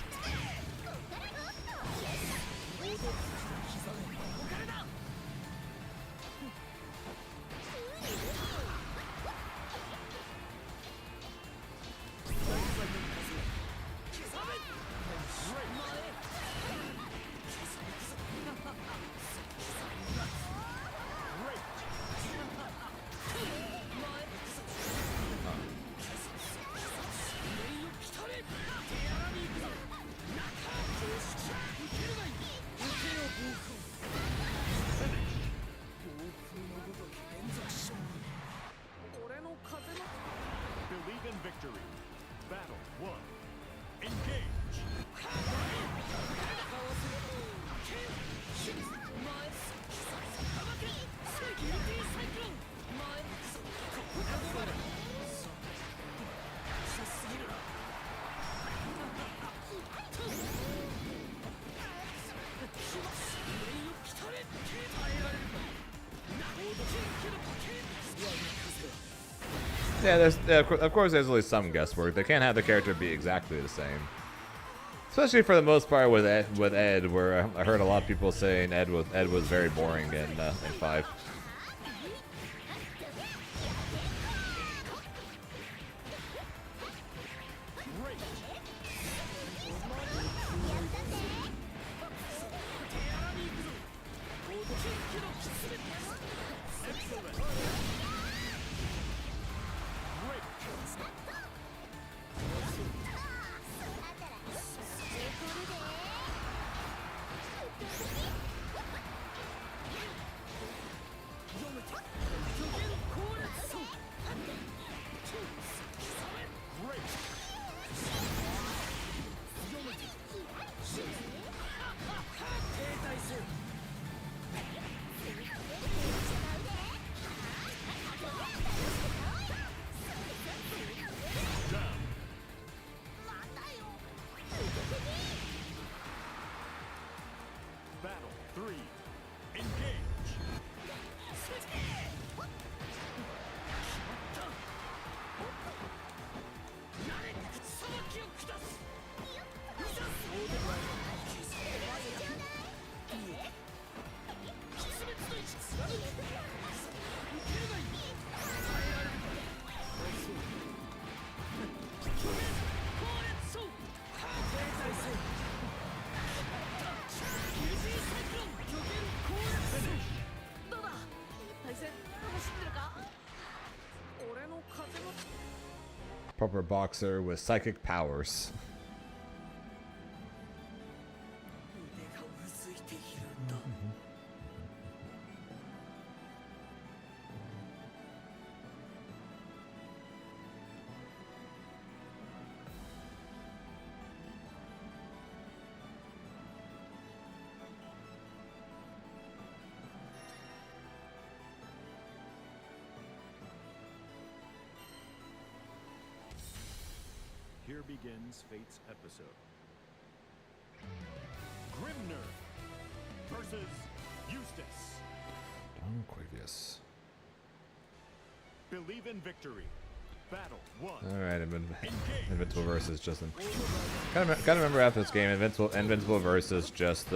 Believe in victory. Battle 1. Engage. Yeah, of course there's always some guesswork. They can't have the character be exactly the same. Especially for the most part with Ed, where I heard a lot of people saying Ed was very boring in 5. Battle 3. Engage. Proper boxer with psychic powers. Here begins fate's episode. Grimner versus Eustace. Don Quavius. Believe in victory. Battle 1. Alright, Invincible versus Justin. Gotta remember after this game, Invincible versus just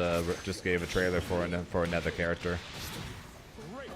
gave a trailer for another character. Great.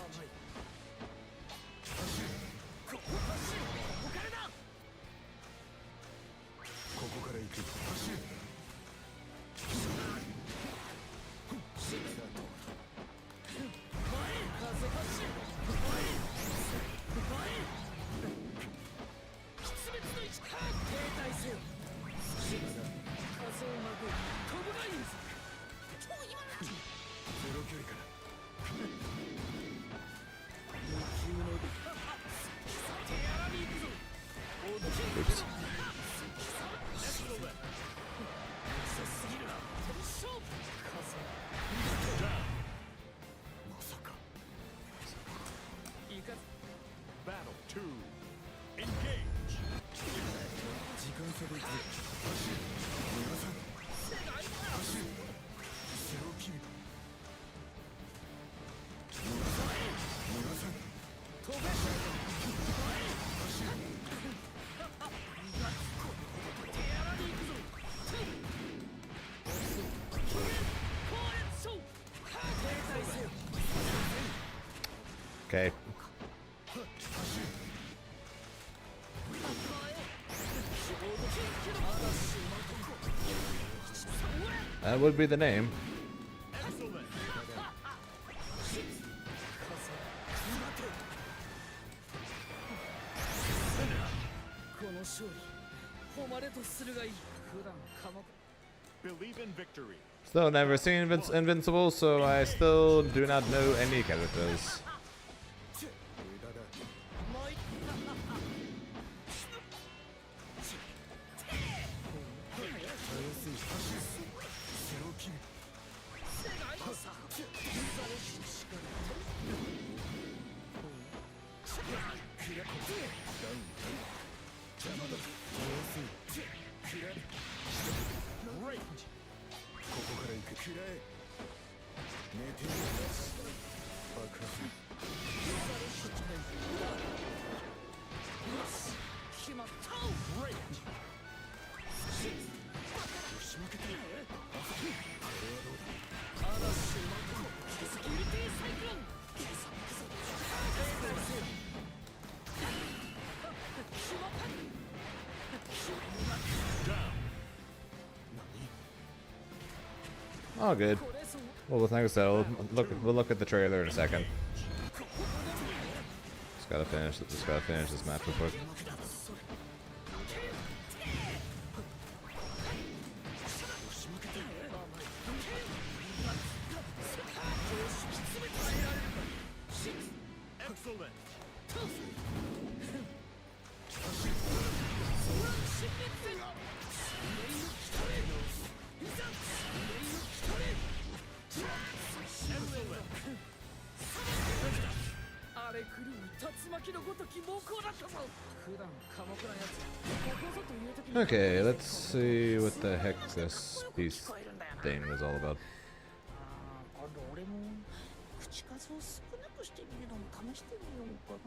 Okay. That would be the name. Excellent. この勝利誉れとするがいい。普段鎌倉 Believe in victory. Still never seen Invincible, so I still do not know any characters. 決まった。 Oh, good. Well, like I said, we'll look at the trailer in a second. Just gotta finish this match real quick. Excellent. Excellent. 荒れ狂う竜巻のごとき猛攻だったぞ。普段鎌倉のやつここぞという時に Okay, let's see what the heck this piece thing was all about. 今度俺も口数を少なくしてみるのも試してみようかな。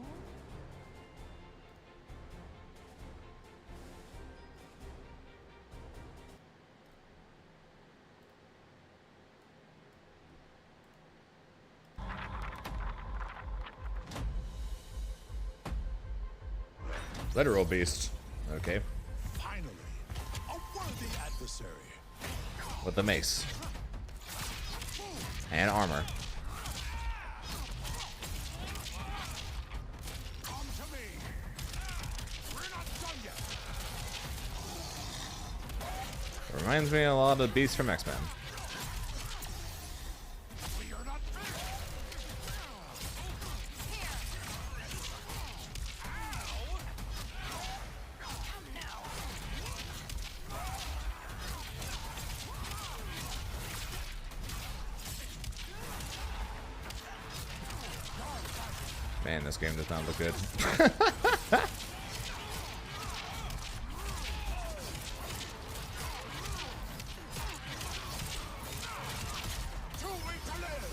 Literal beast. Okay. Finally, a worthy adversary. With the mace. And armor. Come to me. We're not done yet. Reminds me a lot of the beasts from X-Men. We are not finished. Man, this game does not look good. Too weak to live.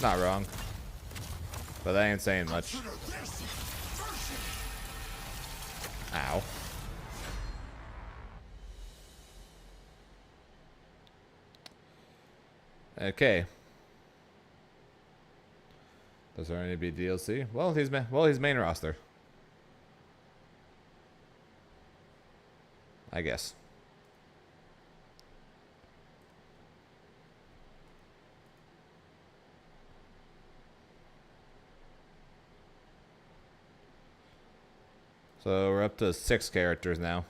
Not wrong. But that ain't saying much. Consider this. Ow. Okay. Does there need to be DLC? Well, he's main roster. I guess. So we're up to 6 characters now.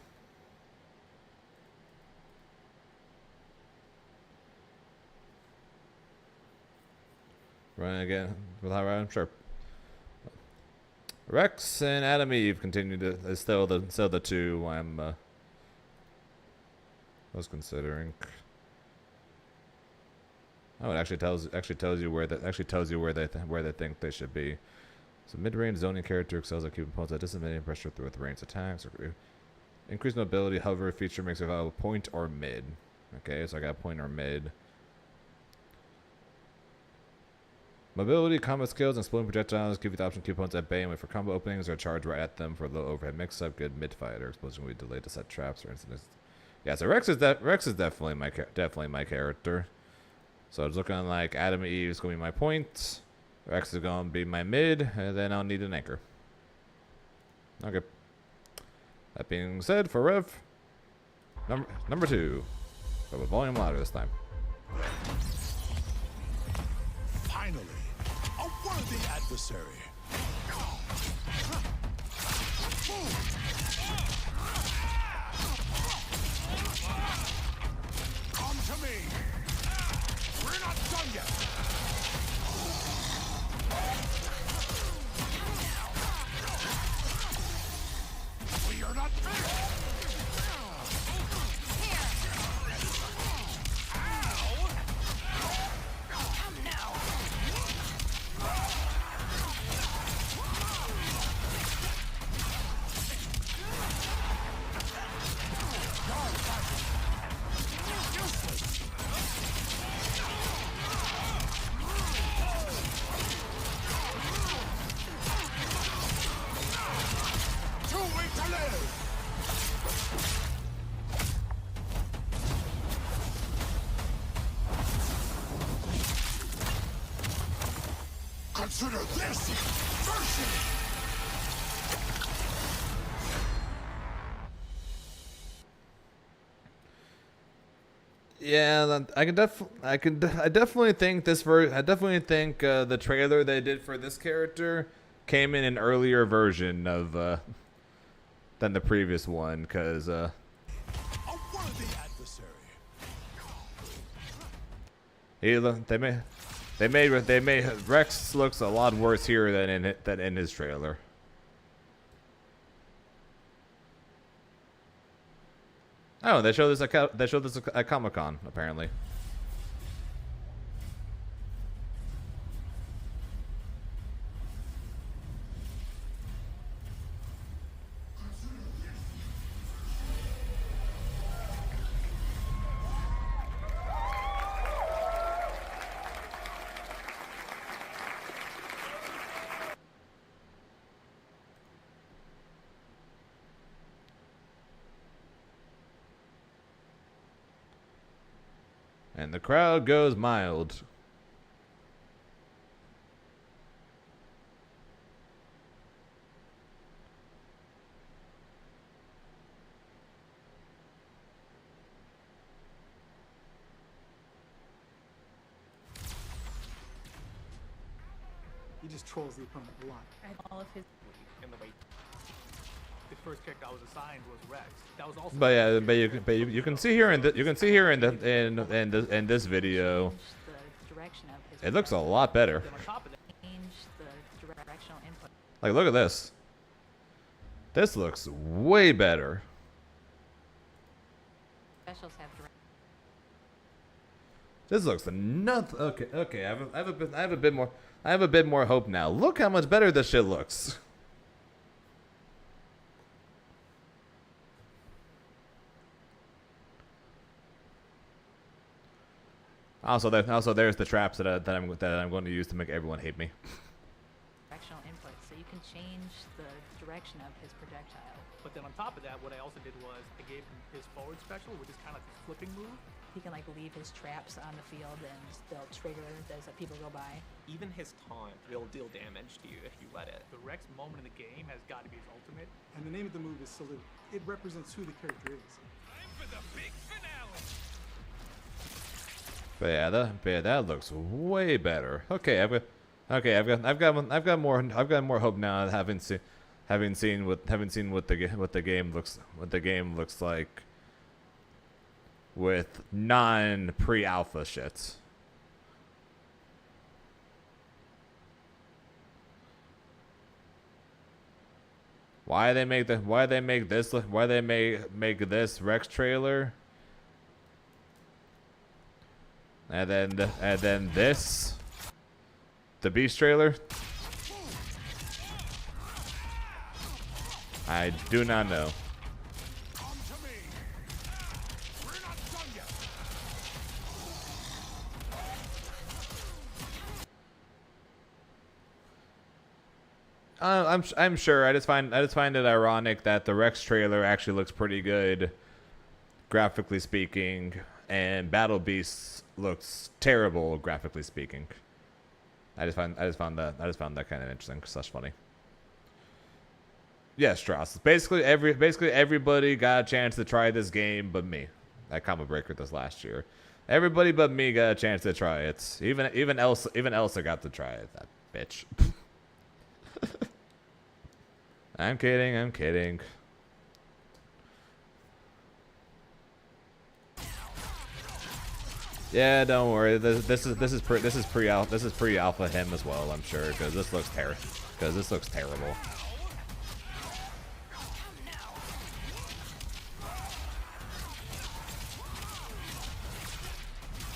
Run again without running, sure. Rex and Adam Eve continue to is still the two I'm was considering. Oh, it actually tells you where they think they should be. So mid-range zoning character excels at keeping opponents at disadvantage pressure through with ranged attacks. Or increased mobility hover feature makes it available point or mid. Okay, so I got point or mid. Mobility, combat skills, and exploding projectiles give you the option to keep opponents at bay and wait for combo openings or charge right at them for a low overhead mix-up. Good mid-fighter. Explosion will be delayed to set traps or incidents. Yeah, so Rex is definitely my character. So it's looking like Adam and Eve is going to be my point. Rex is going to be my mid, and then I'll need an anchor. Okay. That being said, for Rev, number 2. But with volume louder this time. Finally, a worthy adversary. Come to me. We're not done yet. We are not finished. Consider this mercy! Yeah, I definitely think the trailer they did for this character came in an earlier version of than the previous one, because A worthy adversary. they made Rex looks a lot worse here than in his trailer. Oh, they showed this at Comic-Con apparently. And the crowd goes mild. He just trolls the opponent a lot. All of his In the way the first character I was assigned was Rex. That was also. But yeah, you can see here in this video, changed the direction of his it looks a lot better. Then on top of that, changed the directional input. Like, look at this. This looks way better. Specials have direct. This looks nuts. Okay. I have a bit more hope now. Look how much better this shit looks. Also, there's the traps that I'm going to use to make everyone hate me. Directional input, so you can change the direction of his projectile. but then on top of that, what I also did was I gave him his forward special, which is kind of like his flipping move. He can like leave his traps on the field and they'll trigger as people go by. Even his taunt will deal damage to you if you let it. The Rex moment in the game has got to be his ultimate. And the name of the move is Salute. It represents who the character is. But yeah, that looks way better. Okay, I've got more hope now, having seen what the game looks like with non-pre-alpha shit. Why they make this Rex trailer? And then this, the Beast trailer. I do not know. I'm sure. I just find it ironic that the Rex trailer actually looks pretty good, graphically speaking, and Battle Beast looks terrible, graphically speaking. I just found that kind of interesting. Such funny. Yeah, Strauss. Basically everybody got a chance to try this game, but me. That Combo Breaker this last year. Everybody but me got a chance to try it. Even Elsa got to try it. That bitch. I'm kidding. Yeah, don't worry. This is pre-alpha him as well, I'm sure, because this looks terrible.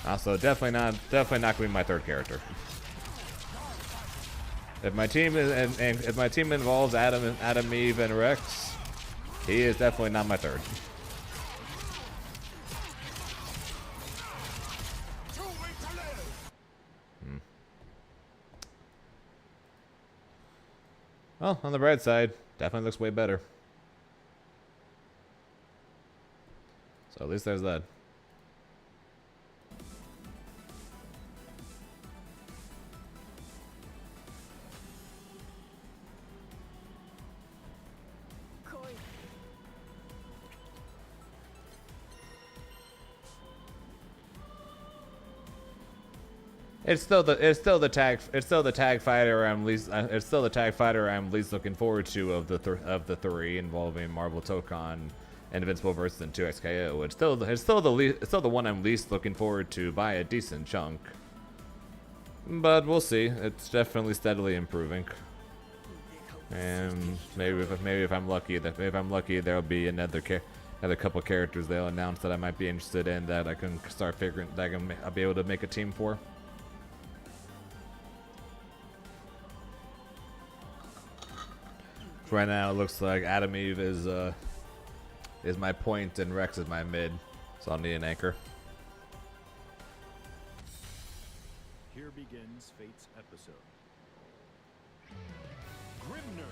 Also, definitely not gonna be my third character. If my team involves Adam, Eve, and Rex, he is definitely not my third. Well, on the bright side, definitely looks way better. So at least there's that. It's still the tag fighter I'm least looking forward to of the three involving Marvel Tokon, Invincible versus and 2XKO. It's still the one I'm least looking forward to by a decent chunk. But we'll see. It's definitely steadily improving. And maybe if I'm lucky there'll be another couple characters they'll announce that I might be interested in that I can start figuring that I'll be able to make a team for. Right now, it looks like Adam Eve is my point and Rex is my mid, so I'll need an anchor. Here begins Fate's episode. Grimner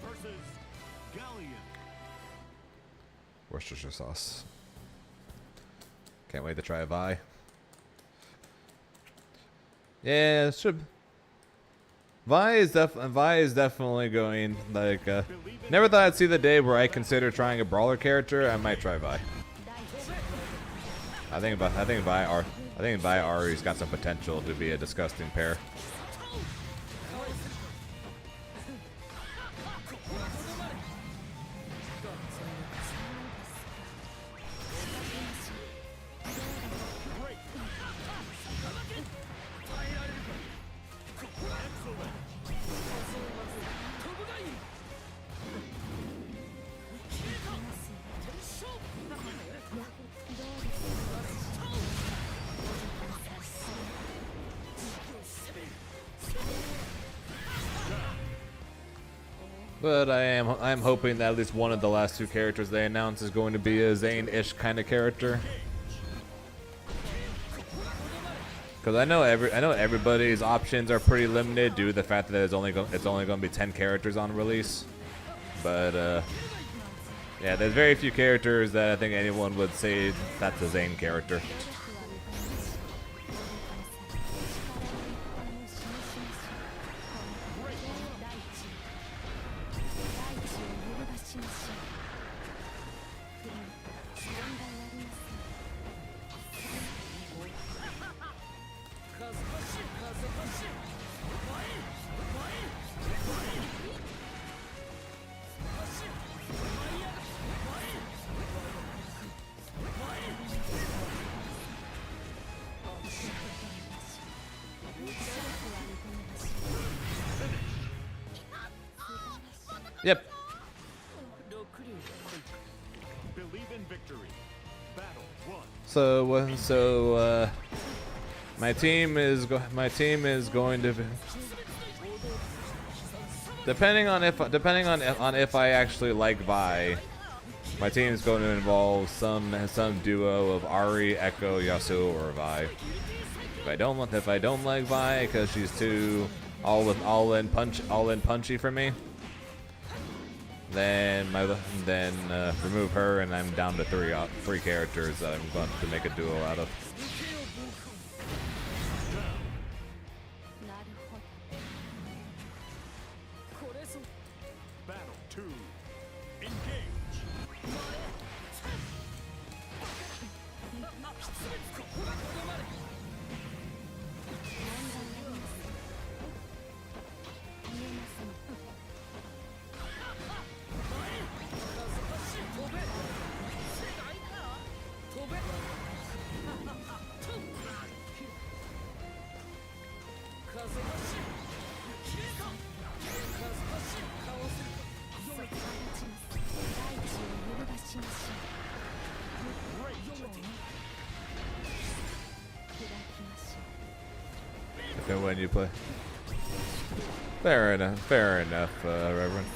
versus Galleon. Worcestershire sauce. Can't wait to try a Vi. Yeah, it should. Vi is definitely going like. Never thought I'd see the day where I consider trying a brawler character. I might try Vi. I think Vi Ari's got some potential to be a disgusting pair. But I'm hoping that at least one of the last two characters they announced is going to be a Zane-ish kind of character. Because I know everybody's options are pretty limited due to the fact that it's only going to be 10 characters on release. But yeah, there's very few characters that I think anyone would say that's a Zane character. Yep. Believe in victory. Battle 1. So My team is going to be, depending on if I actually like Vi. My team is going to involve some duo of Ari, Echo, Yasuo, or Vi. If I don't like Vi because she's too all in punchy for me, then remove her and I'm down to three characters that I'm going to make a duo out of. Battle 2. Engage. And when you play, fair enough, Reverend.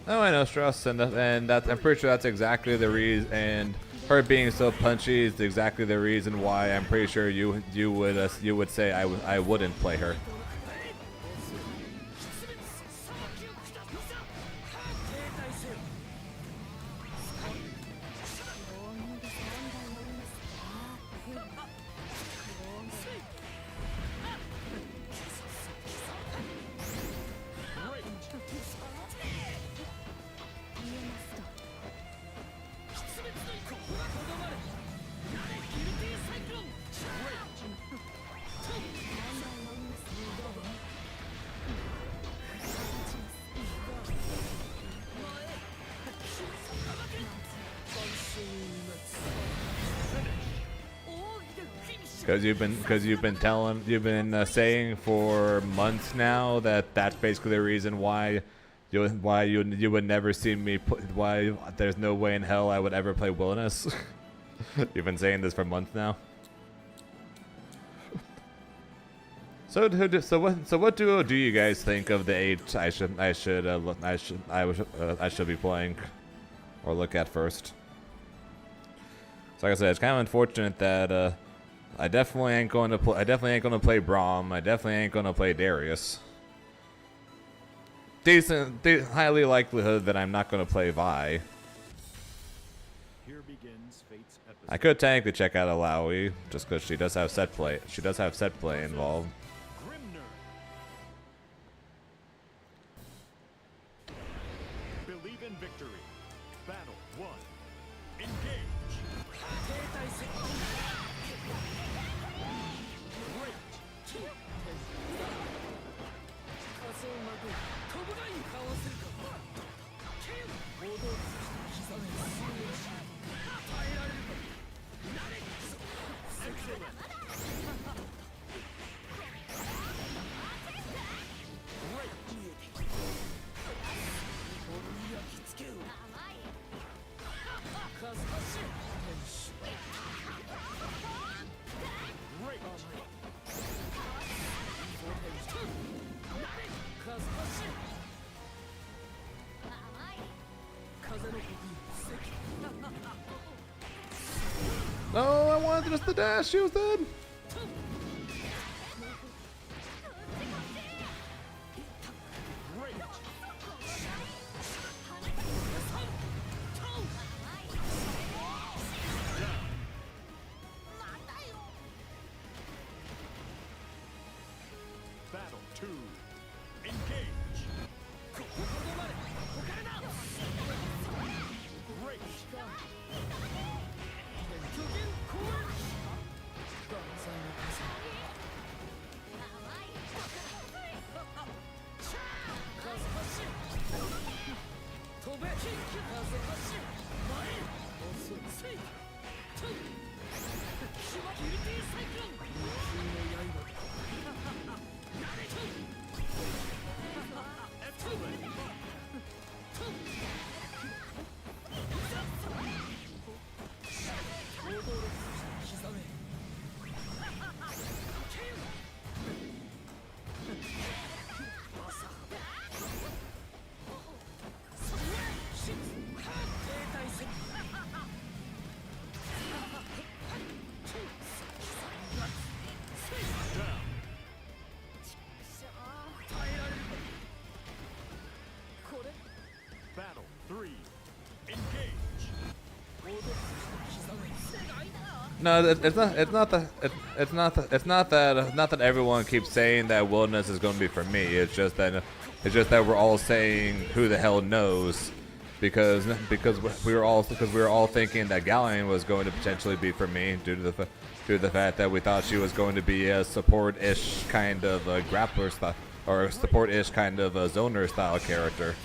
Oh, I know, Strauss, and that I'm pretty sure that's exactly the reason. And her being so punchy is exactly the reason why I'm pretty sure you would say I wouldn't play her. Because you've been saying for months now that that's basically the reason why you would never see me why there's no way in hell I would ever play Wilderness. You've been saying this for months now. So what duo do you guys think of the 8 I should be playing or look at first? So like I said, it's kind of unfortunate that I definitely ain't going to play Braum. I definitely ain't going to play Darius. Highly likelihood that I'm not going to play Vi. Here begins Fate's episode. I could technically check out Alawi just because she does have set play. She does have set play involved. Grimner. Believe in victory. Battle 1. Engage. No, I wanted just the dash. She was dead. Battle 2. Engage. Battle 3. Engage. No, it's not. Not that everyone keeps saying that wilderness is going to be for me. It's just that we're all saying who the hell knows, because we were all thinking that Galleon was going to potentially be for me due to the fact that we thought she was going to be a support-ish kind of a grappler style, or a support-ish kind of a zoner style character.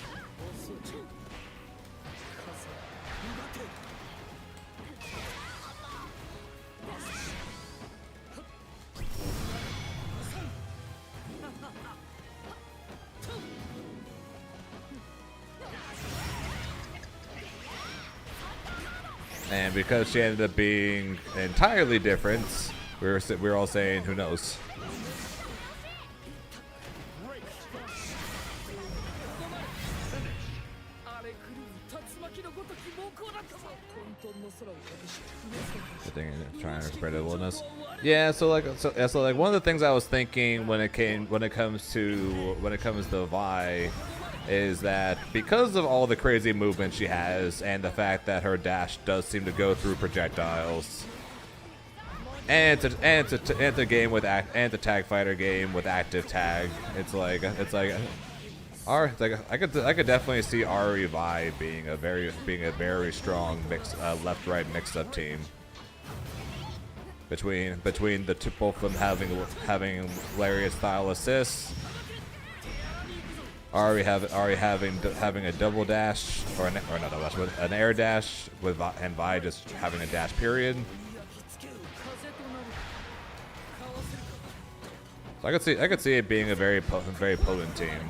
And because she ended up being entirely different, we were all saying, who knows? Trying to spread it wilderness. Yeah, so like one of the things I was thinking when it comes to Vi is that because of all the crazy movement she has and the fact that her dash does seem to go through projectiles, and it's a game with and a tag fighter game with active tag, I could definitely see Ari Vi being a very strong left right mix up team between the two, both of them having lariat style assists. Ari having a double dash or not double dash, with an air dash and Vi just having a dash period. So I could see it being a very potent team.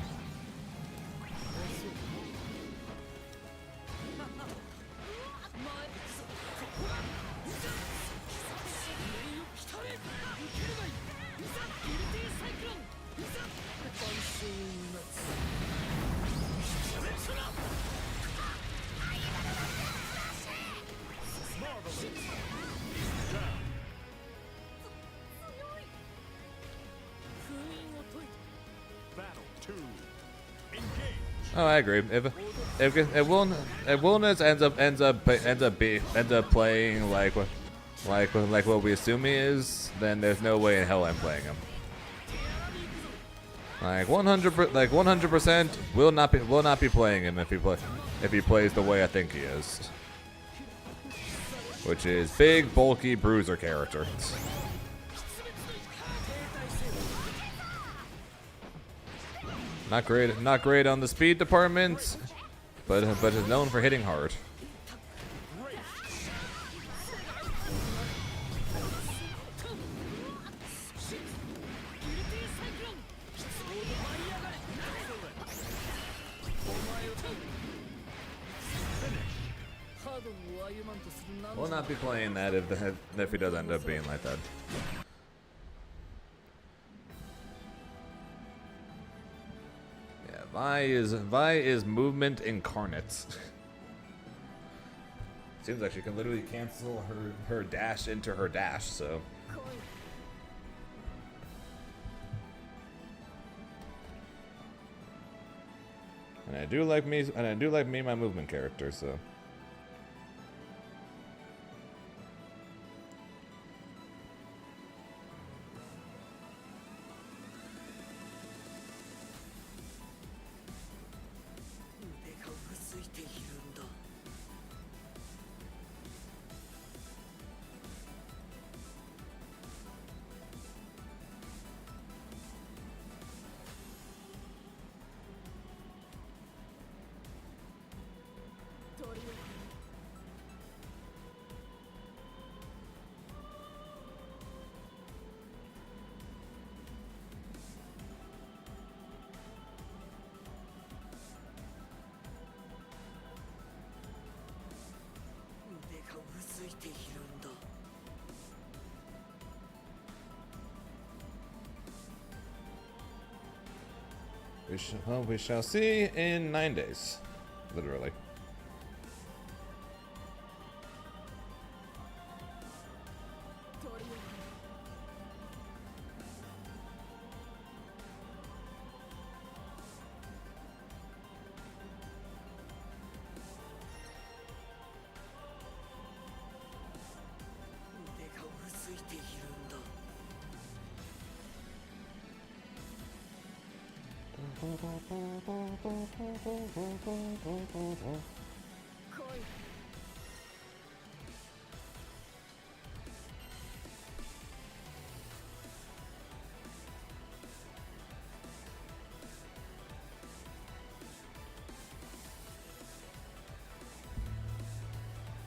Oh, I agree. If Wilderness ends up playing like what we assume he is, then there's no way in hell I'm playing him. Like 100%, will not be playing him if he plays the way I think he is, which is big, bulky bruiser character. Not great on the speed department, but is known for hitting hard. Will not be playing that if he does end up being like that. Vi is movement incarnate. Seems like she can literally cancel her dash into her dash, so. And I do like me my movement character, so. We shall see in 9 days, literally.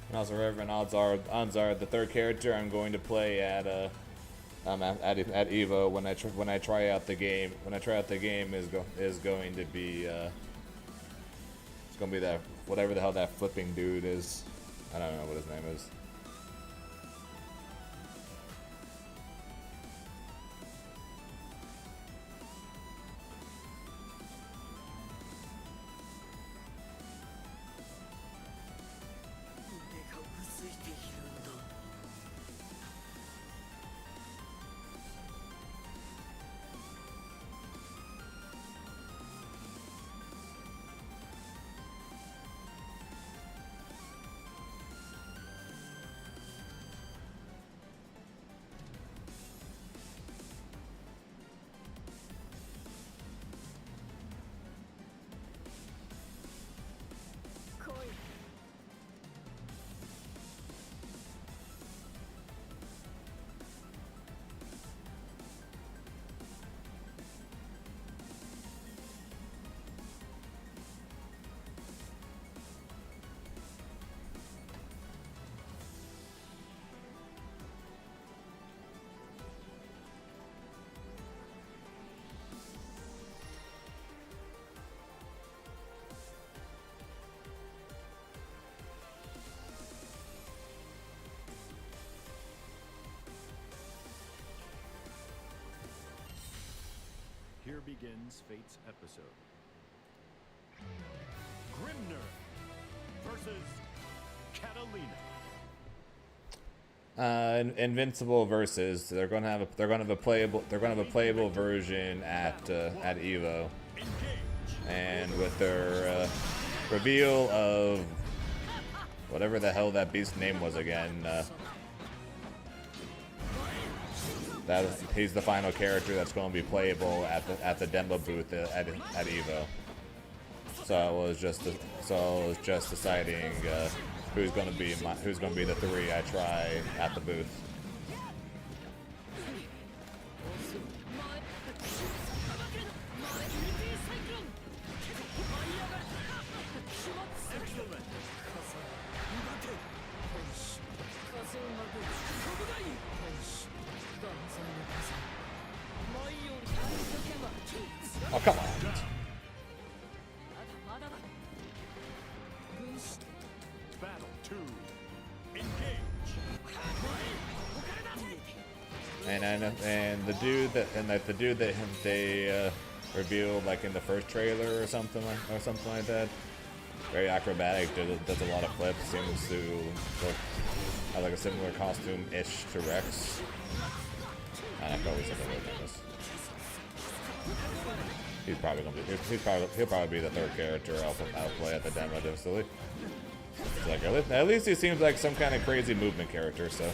And also, Reverend, odds are the third character I'm going to play at EVO when I try out the game is going to be it's going to be that whatever the hell that flipping dude is. I don't know what his name is. Here begins Fate's episode. Grimner versus Catalina. Invincible versus they're gonna have a playable version at EVO, and with their reveal of whatever the hell that beast's name was again. He's the final character that's going to be playable at the demo booth at EVO. So I was just deciding who's going to be the three I try at the booth. Oh, come on. Battle 2. Engage. And the dude that they revealed like in the first trailer or something like that. Very acrobatic. Does a lot of flips. Seems to have like a similar costume-ish to Rex. And I probably said what his name is. He'll probably be the third character I'll play at the demo facility. It's like at least he seems like some kind of crazy movement character. So.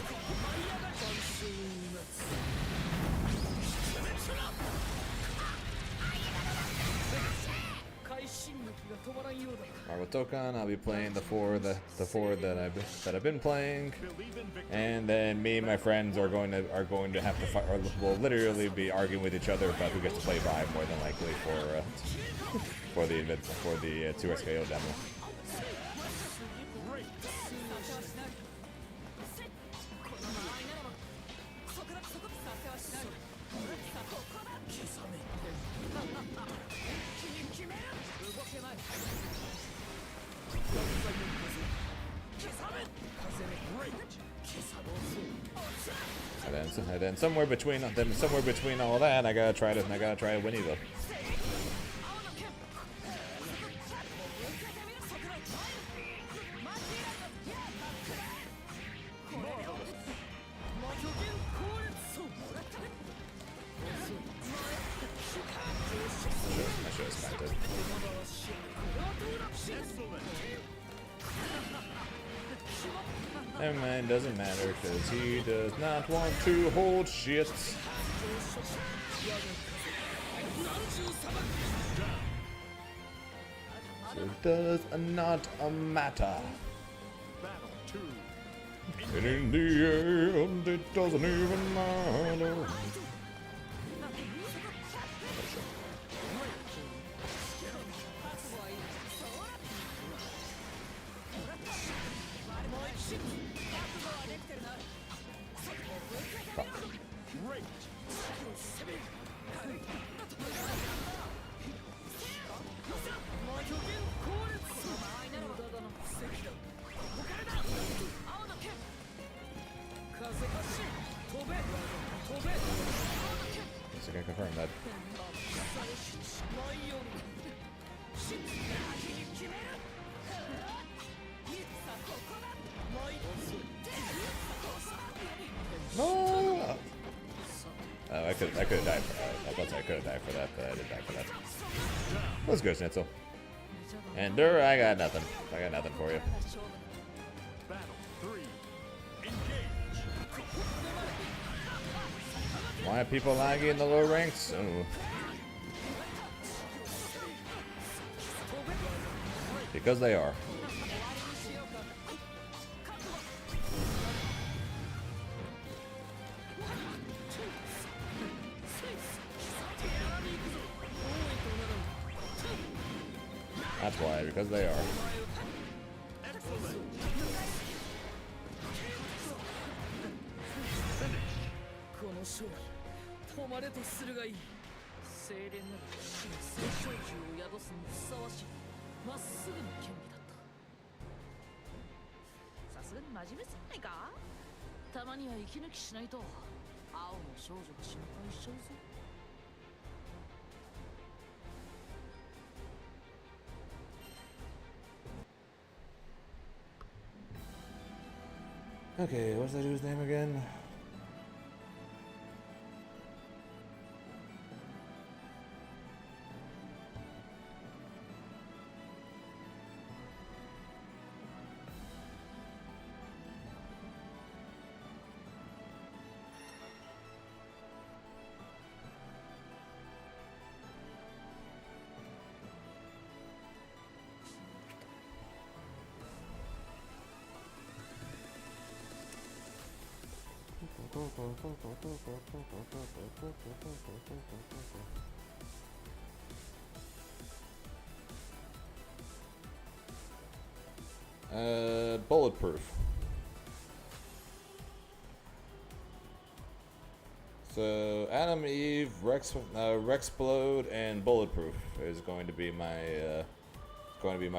With Tokan, I'll be playing the four that I've been playing, and then me and my friends are going to have to fight, or will literally be arguing with each other about who gets to play Vibe more than likely for the 2SKO demo. And then somewhere between all that, I gotta try to win EVO. I should have spanked it. Never mind, doesn't matter, because he does not want to hold shit. So it does not matter. Battle 2. And in the end, it doesn't even matter. Great. So I can confirm that. No! Oh, I could have died for that. I was about to say I could have died for that, but I didn't die for that. Let's go, Schnitzel. And I got nothing. I got nothing for you. Battle 3. Engage. Why are people laggy in the low ranks? Oh. Because they are. That's why, because they are. Okay, what's that dude's name again? Bulletproof. So Adam, Eve, Rexplode, and Bulletproof is going to be my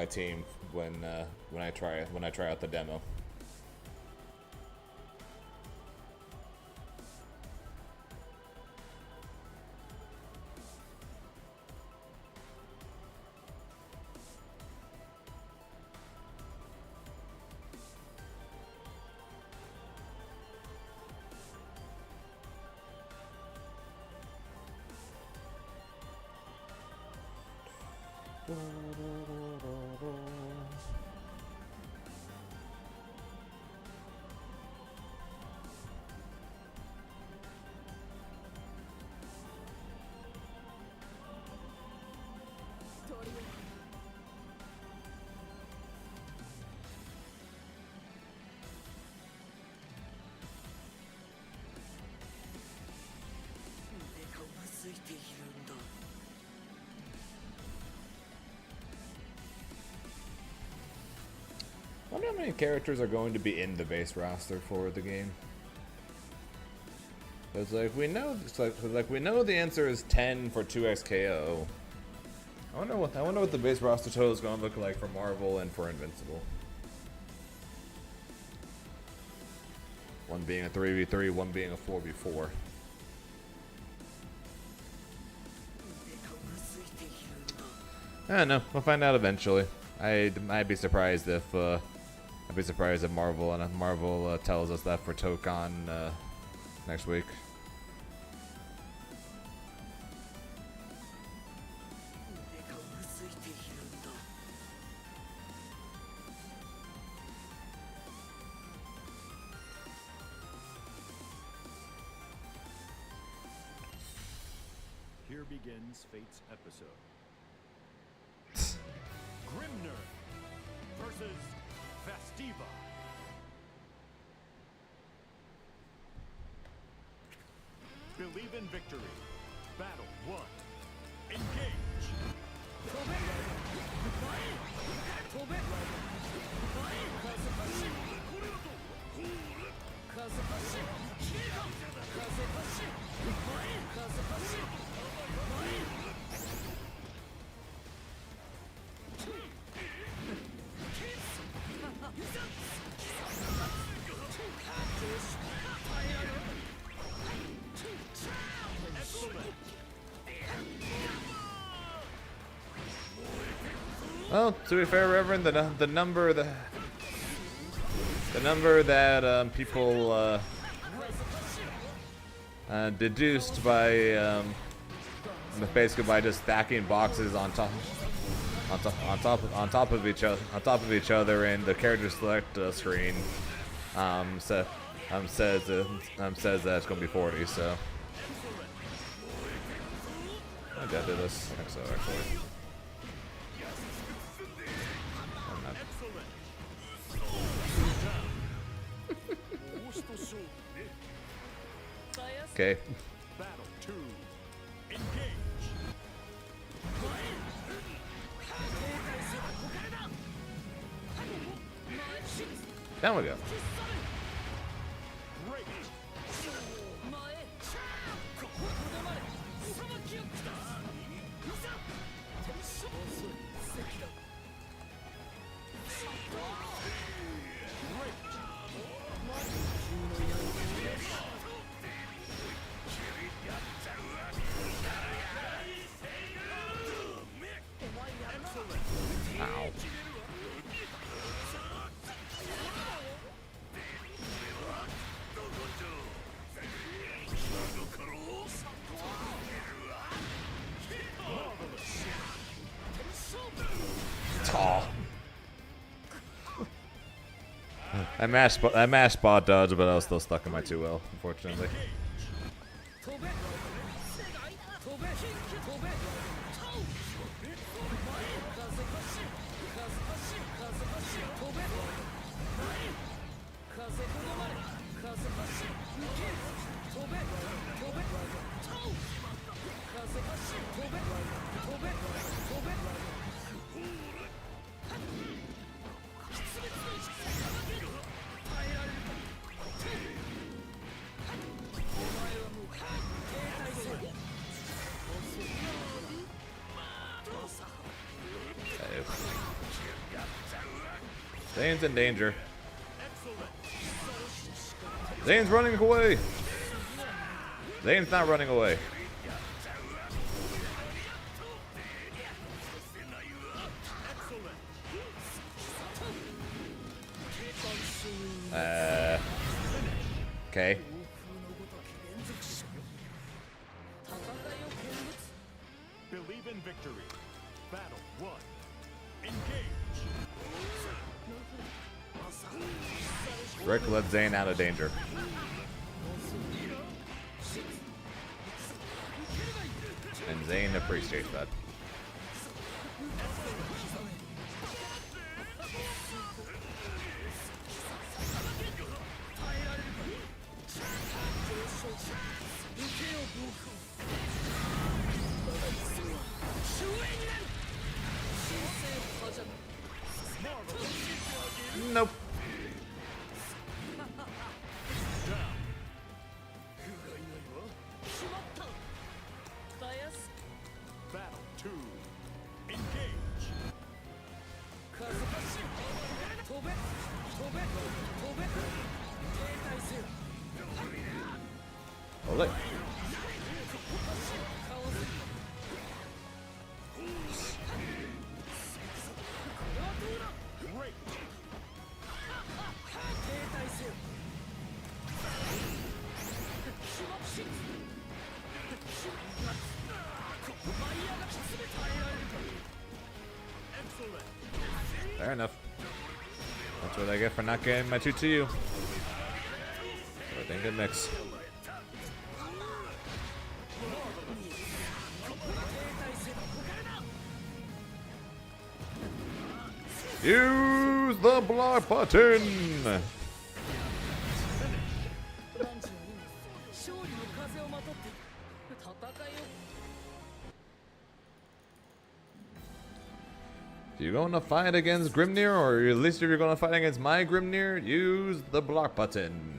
team when I try out the demo. I wonder how many characters are going to be in the base roster for the game. It's like we know, we know the answer is 10 for 2x KO. I wonder what the base roster total is going to look like for Marvel and for Invincible. One being a 3v3, one being a 4v4. I don't know. We'll find out eventually. I'd be surprised if Marvel tells us that for Tokon next week. Here begins Fate's episode. Grimner versus Festiva. Believe in victory. Battle 1. Engage. Well, to be fair, Reverend, the number that people deduced by basically by just stacking boxes on top of each other in the character select screen says that it's gonna be 40. So I gotta do this next actually. Okay. Battle 2. Engage. Down we go. Great. Ow. Oh. I mashed spot dodge, but I was still stuck in my 2L, unfortunately. Zane's in danger. Zane's running away. Zane's not running away. Okay. Believe in victory. Battle 1. Engage. Rick let Zane out of danger. And Zane appreciates that. Nope. Battle Fair enough. That's what I get for not getting my 2 to you. So I think it mix. Use the block button! ランチは今勝利の風をまとっている。戦いを If you're going to fight against Grimnir, or at least if you're going to fight against my Grimnir, use the block button.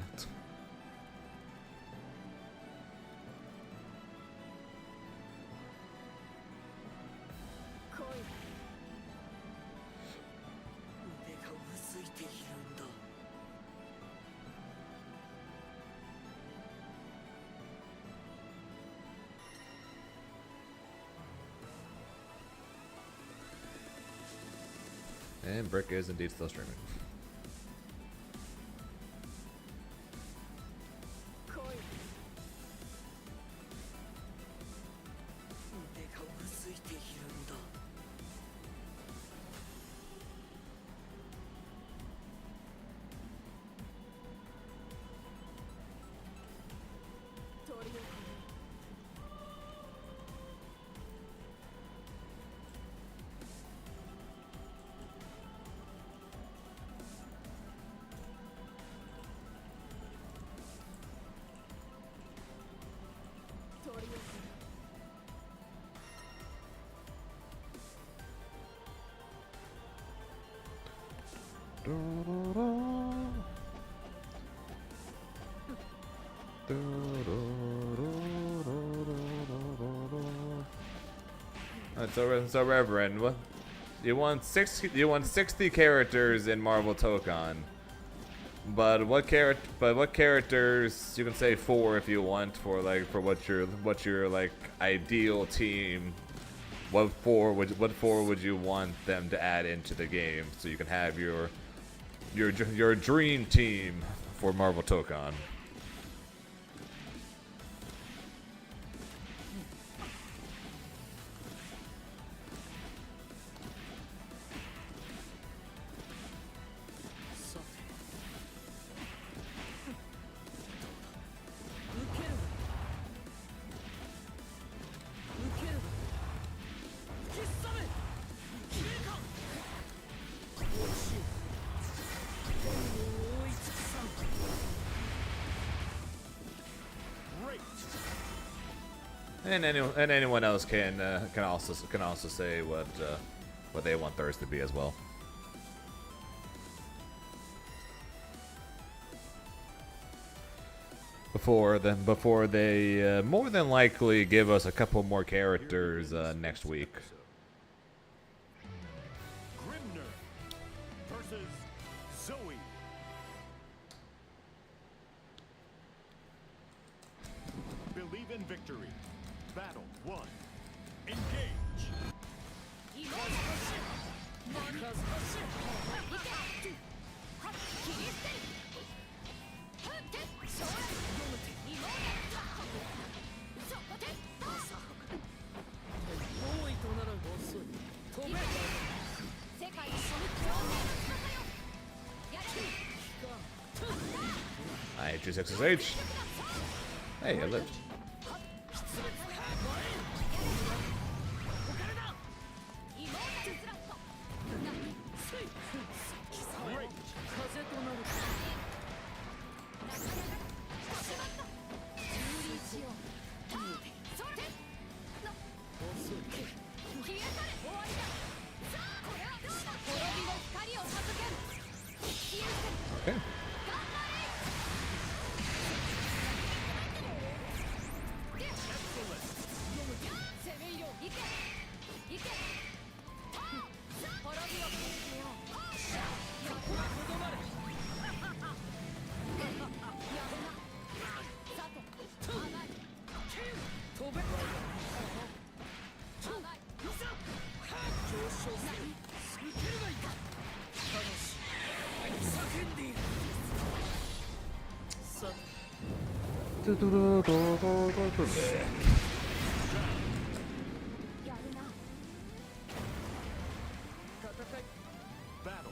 And Brick is indeed still streaming. So Reverend, what? You want 60 characters in Marvel Tokon. But what characters, you can say 4 if you want, for what your like ideal team. What four would you want them to add into the game so you can have your dream team for Marvel Tokon? And anyone else can also say what they want theirs to be as well. Before they more than likely give us a couple more characters next week. Grimner versus Zoe. Believe in victory. Battle 1. Engage. I choose XSH. Hey, I lived. Okay. Battle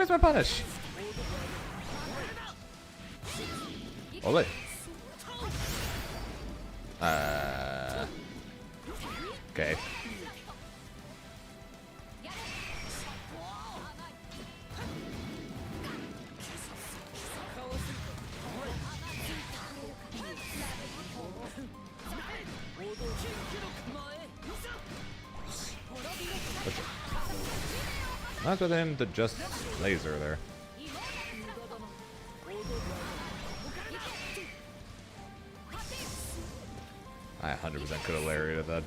where's my punish? Ole. Okay. Not good in the just laser there. I 100% could have lariated that.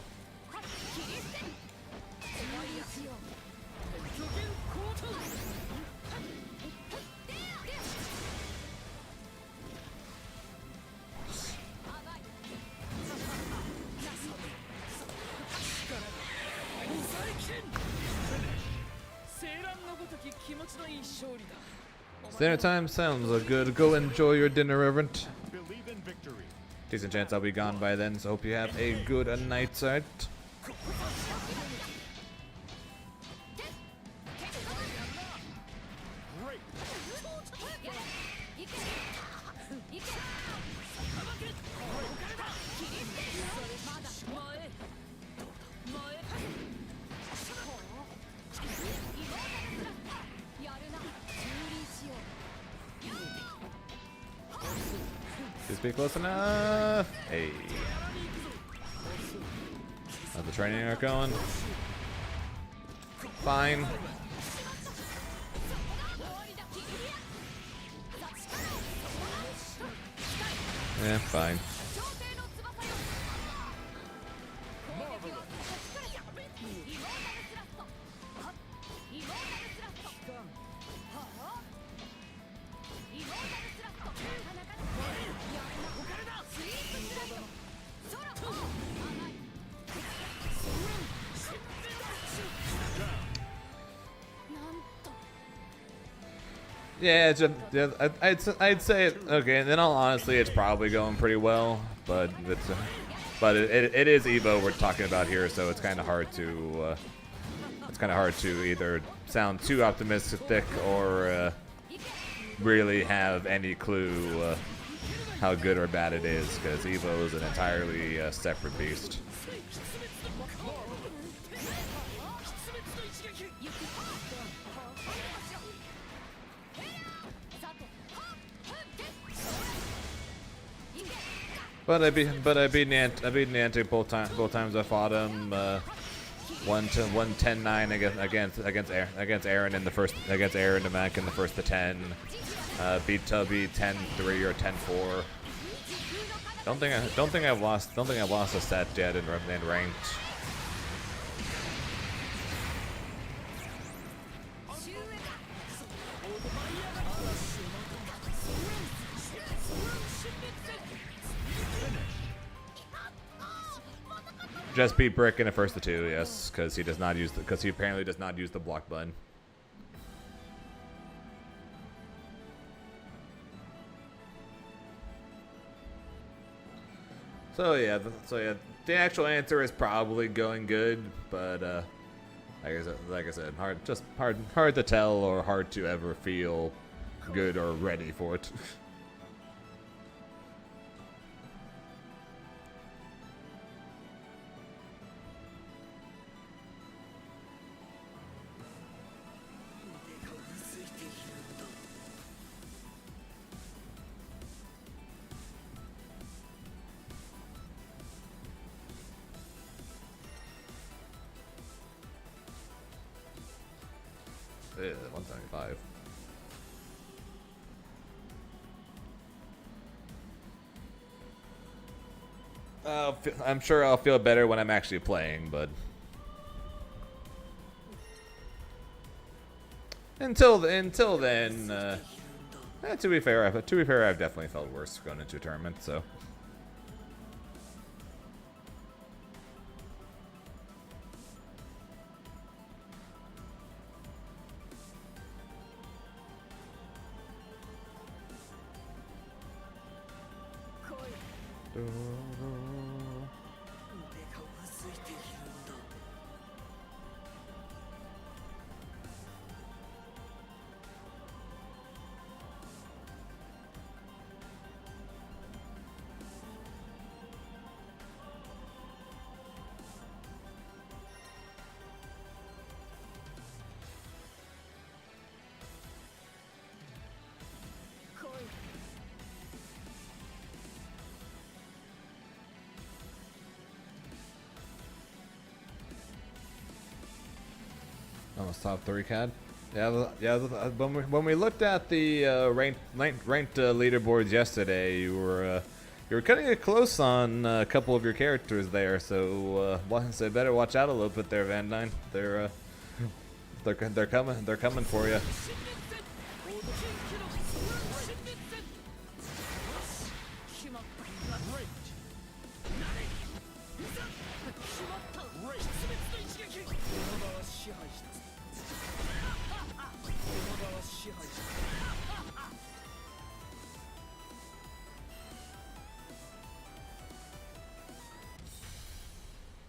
Dinner time sounds good. Go enjoy your dinner, Reverend. Believe in victory. Decent chance I'll be gone by then, so hope you have a good night sight. Great. Just be close enough. Hey. How's the training arc going? Fine. Yeah, fine. Yeah, it's just, yeah, I'd say it, okay. And then all honestly, it's probably going pretty well, but it is EVO we're talking about here, so it's kind of hard to either sound too optimistic or really have any clue how good or bad it is, because EVO is an entirely separate beast. But I beat Niantic both times I fought him. 110-9 against Aaron in the first Aaron and Mac in the first to 10. Beat Tubby 10-3 or 10-4. Don't think I've lost a set yet in ranked. Just beat Brick in a first to 2, yes, because he apparently does not use the block button. So yeah, the actual answer is probably going good, but like I said, hard to tell or hard to ever feel good or ready for it. Yeah, 175. I'm sure I'll feel better when I'm actually playing, but until then, to be fair, I've definitely felt worse going into a tournament. So. Almost top 3 CAD. Yeah. When we looked at the ranked leaderboards yesterday, you were cutting it close on a couple of your characters there. So better watch out a little bit there, Van Dyne. They're coming for you.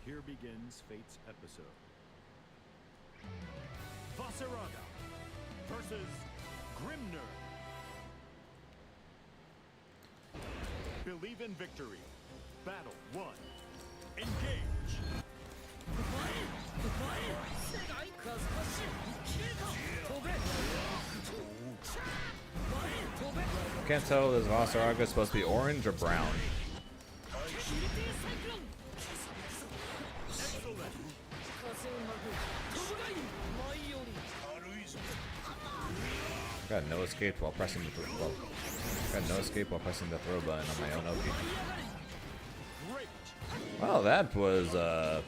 Here begins Fate's episode. Vasaraga versus Grimner. Believe in victory. Battle 1. Engage. Can't tell if this Vasaraga is supposed to be orange or brown. Got no escape while pressing the throw button on my own Oki. Well, that was a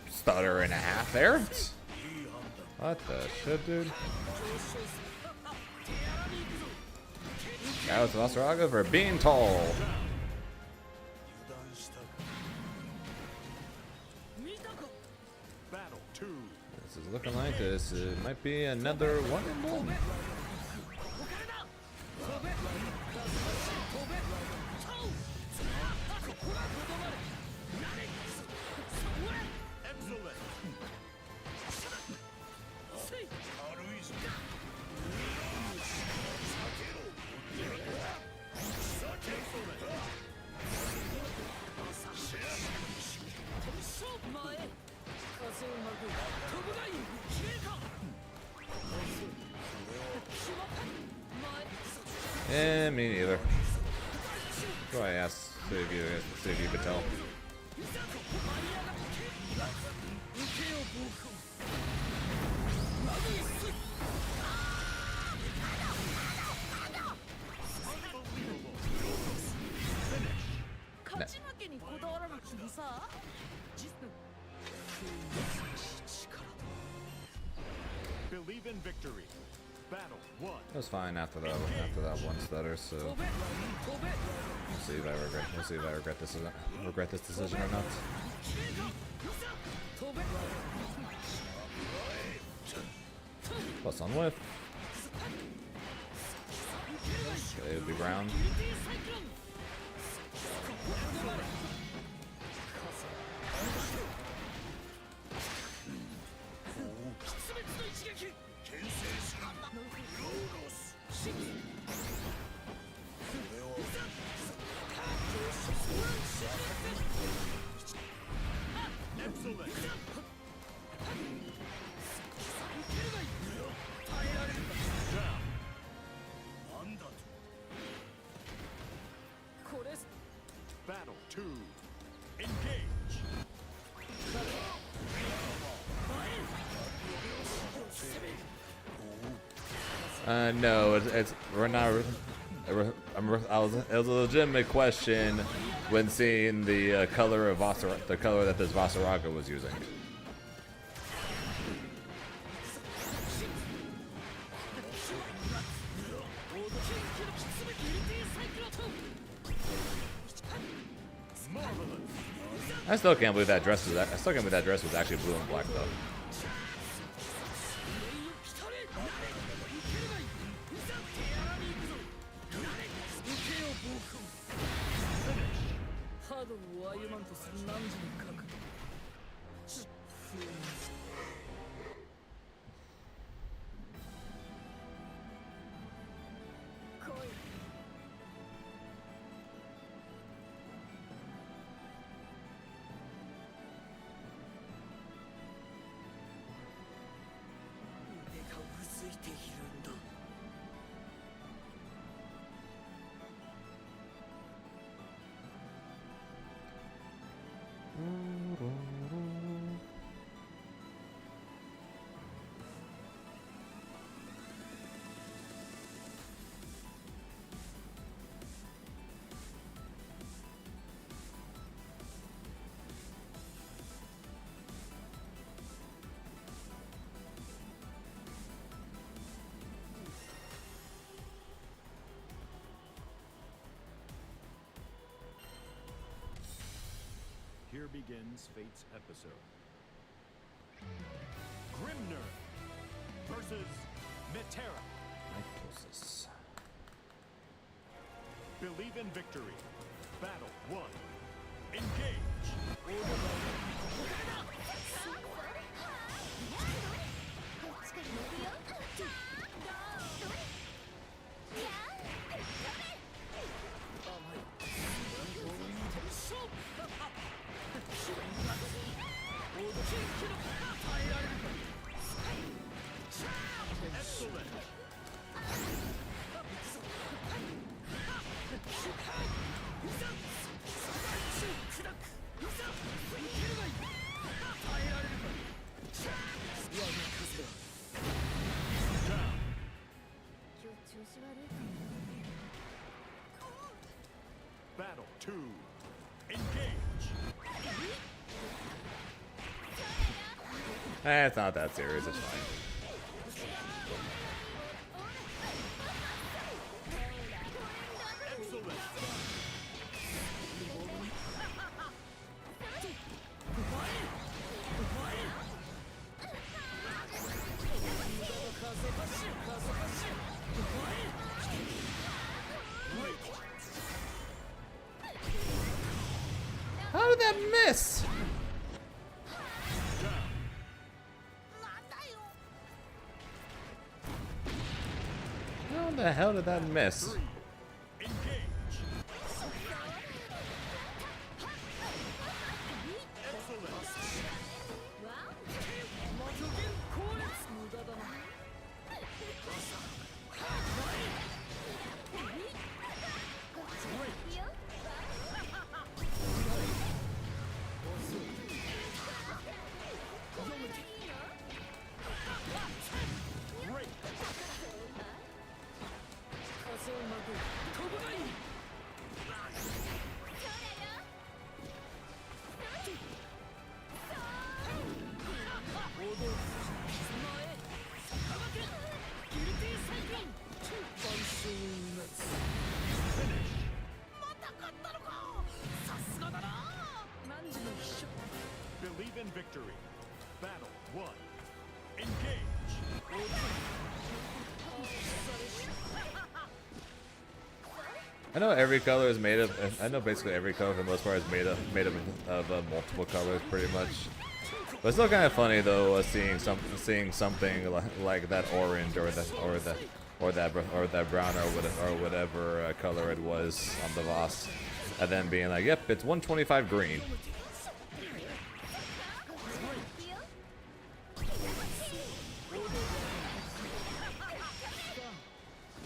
stutter and a half there. What the shit, dude? That was Vasaraga for being tall. Battle 2. This is looking like this. It might be another 1-1. Excellent. Eh, me neither. Go I ask, see if you could tell. Believe in victory. Battle 1. It was fine after that one stutter, so we'll see if I regret this decision or not. Plus on whiff. Okay, it would be brown. Battle 2. Engage. No, we're not. It was a legitimate question when seeing the color of the color that this Vasaraga was using. I still can't believe that dress was actually blue and black though. Here begins Fate's episode. Grimner versus Metera. Mitosis. Believe in victory. Battle 1. Engage. Excellent. Battle 2. Engage. It's not that serious, it's fine. Excellent. How did that miss? How the hell did that miss? Engage. Excellent. Great. Believe in victory. Battle 1. Engage. I know every color is made of. I know basically every color for the most part is made of multiple colors, pretty much. But it's still kind of funny though, seeing something like that orange or that brown or whatever color it was on the Voss, and then being like, "Yep, it's 125 green."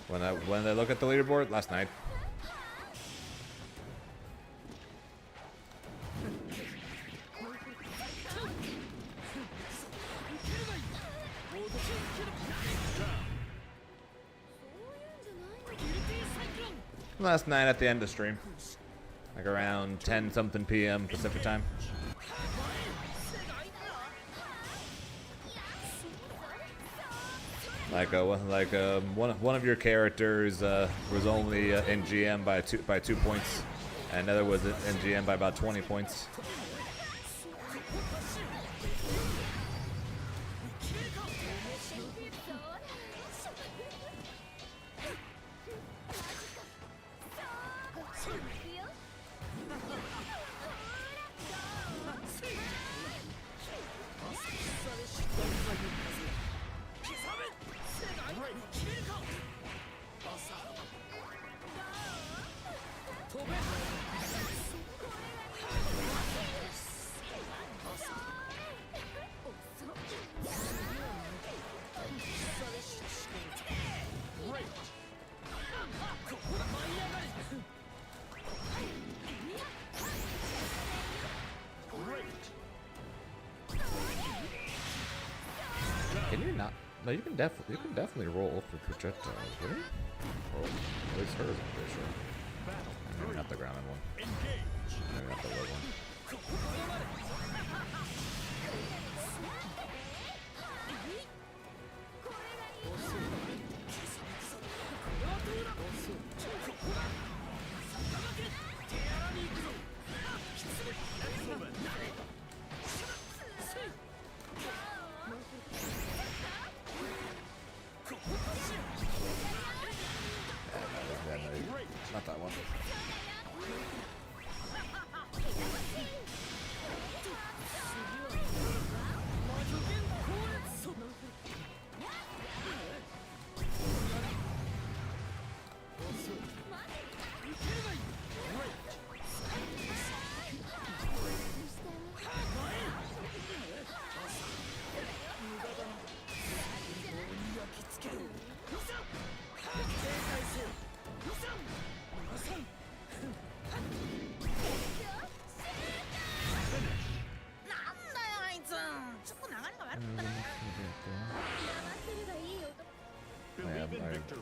When I look at the leaderboard last night. Last night at the end of the stream, like around 10 something p.m. Pacific time. One of your characters was only in GM by 2 points, and another was in GM by about 20 points. Can you not? No, you can definitely roll for projectiles, right? Or at least hers, I'm pretty sure. Maybe not the grounded one. Maybe not the low one.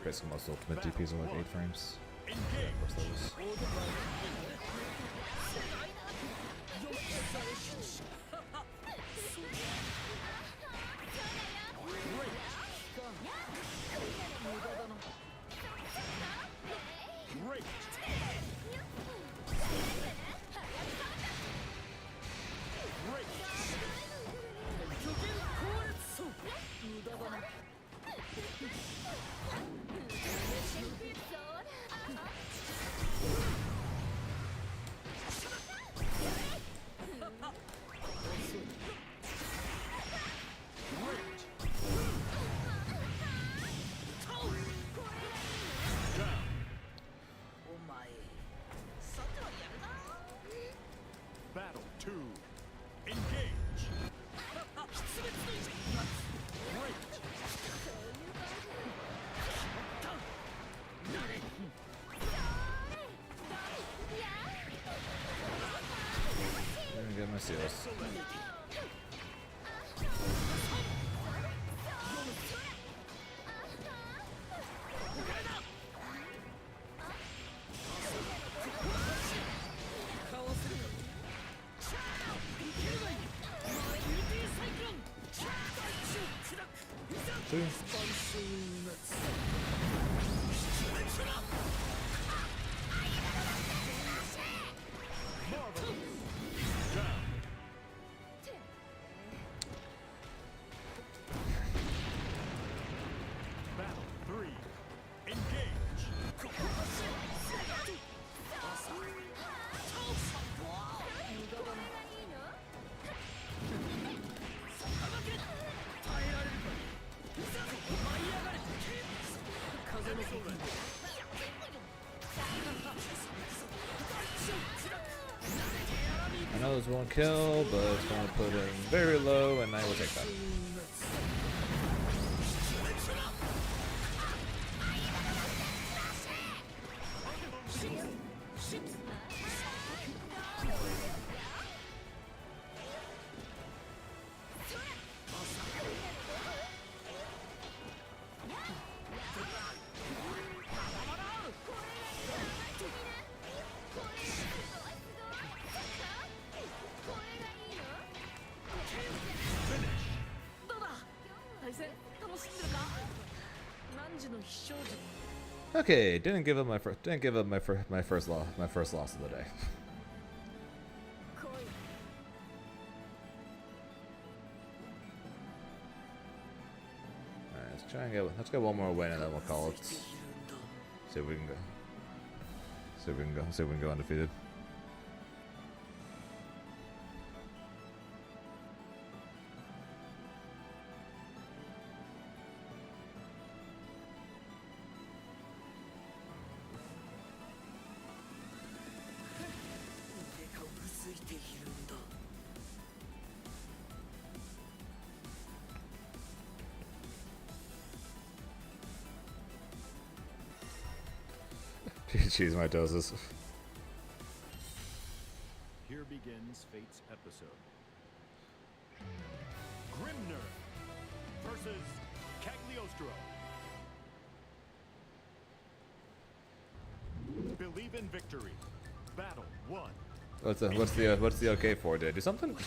basically most ultimate DPs in like 8 frames. Yeah, of course that was. Battle 2. Engage. Let me get my seals. Battle 3. Engage. I know this won't kill, but it's going to put him very low, and I will take that. Okay, didn't give up my first loss of the day. Alright, let's get one more win and then we'll call it. See if we can go undefeated. Jeez, my doses. Here begins Fate's episode. Grimner versus Cagliostro. Believe in victory. Battle 1. What's the okay for? Did I do something?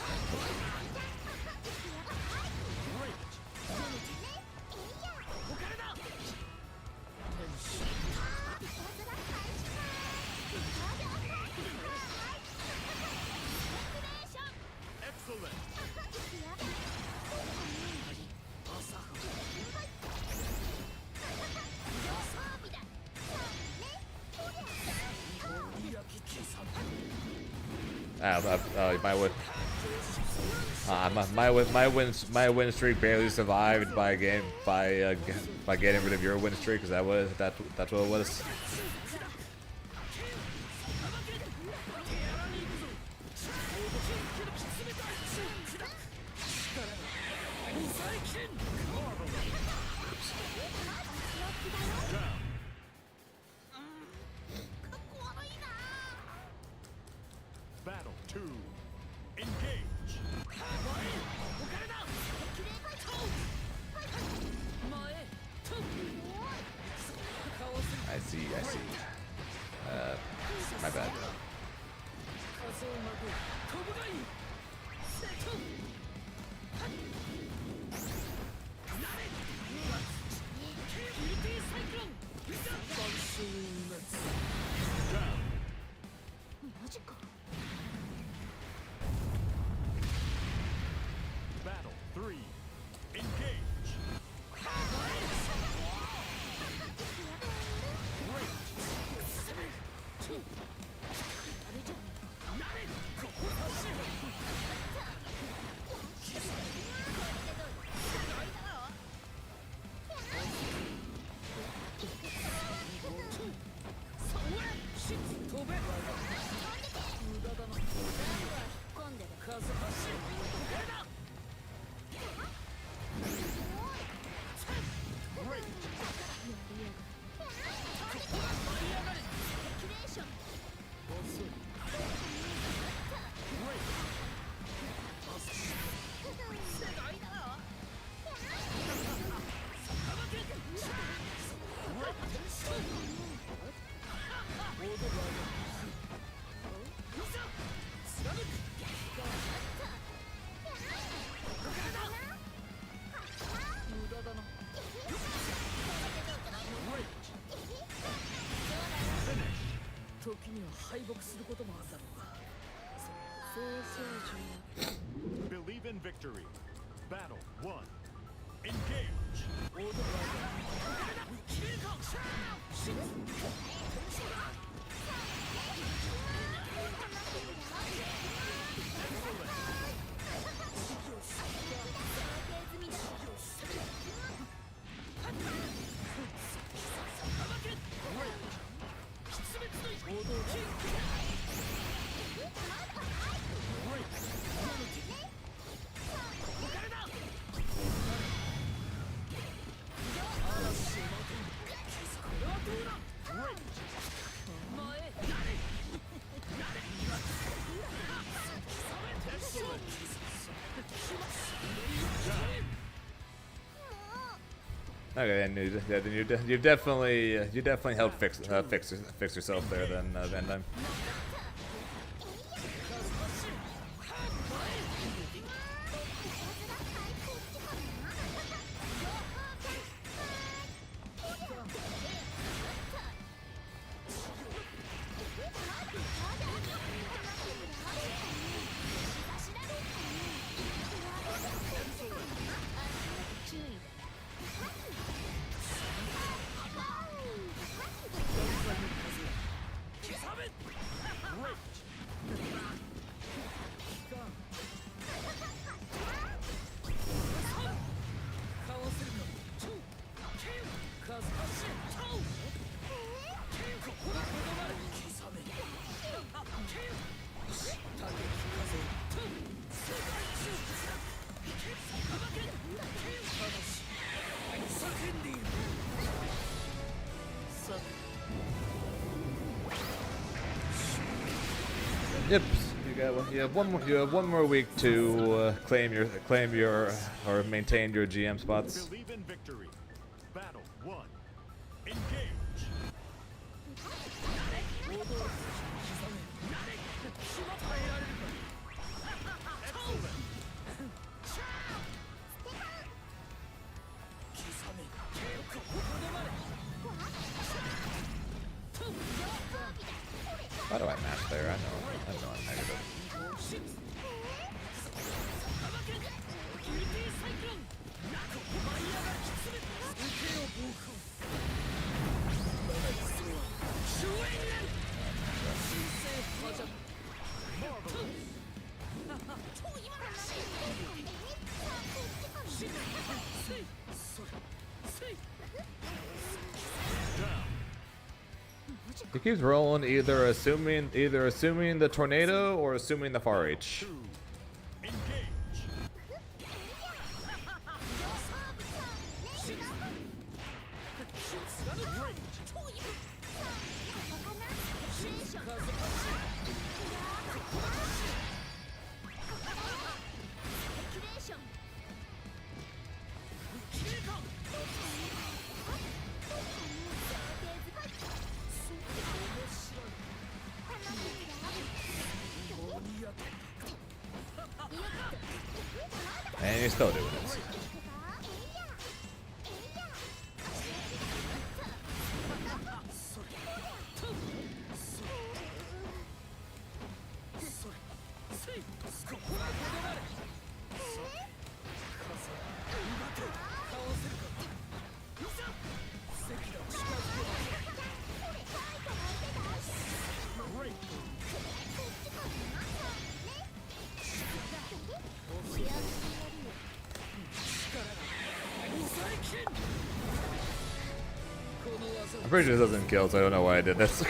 My win streak barely survived by getting rid of your win streak. Is that's what it was? Battle 2. Engage. I see. My bad. Battle 3. Engage. Believe in victory. Battle 1. Engage. Okay, and you've definitely helped fix yourself there, then Van Dyne. Yep, you have one more week to claim your or maintain your GM spots. Believe in victory. Battle 1. Engage. Why do I match there? I know I'm negative. He keeps rolling, either assuming the tornado or assuming the far reach. And you're still doing it. I'm pretty sure this doesn't kill, so I don't know why I did this.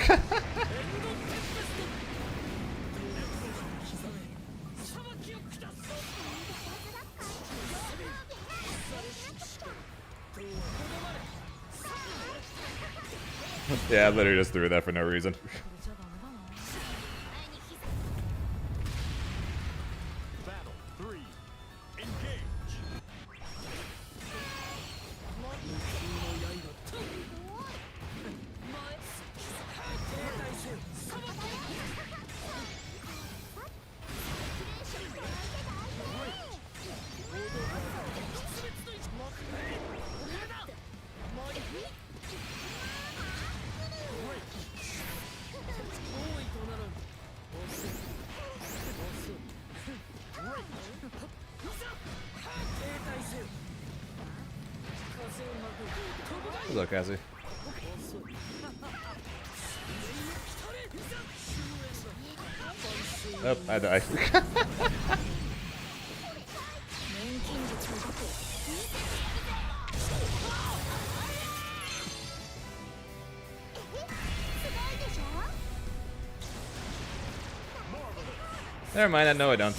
Yeah, I literally just threw that for no reason. Battle 3. Engage. What's up, Cassie? Oh, I died. Never mind, I know I don't.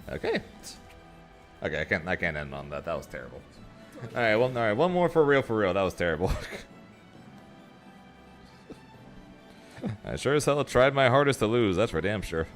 Okay. Okay, I can't end on that. That was terrible. Alright, one more for real, That was terrible. I sure as hell tried my hardest to lose, that's for damn sure.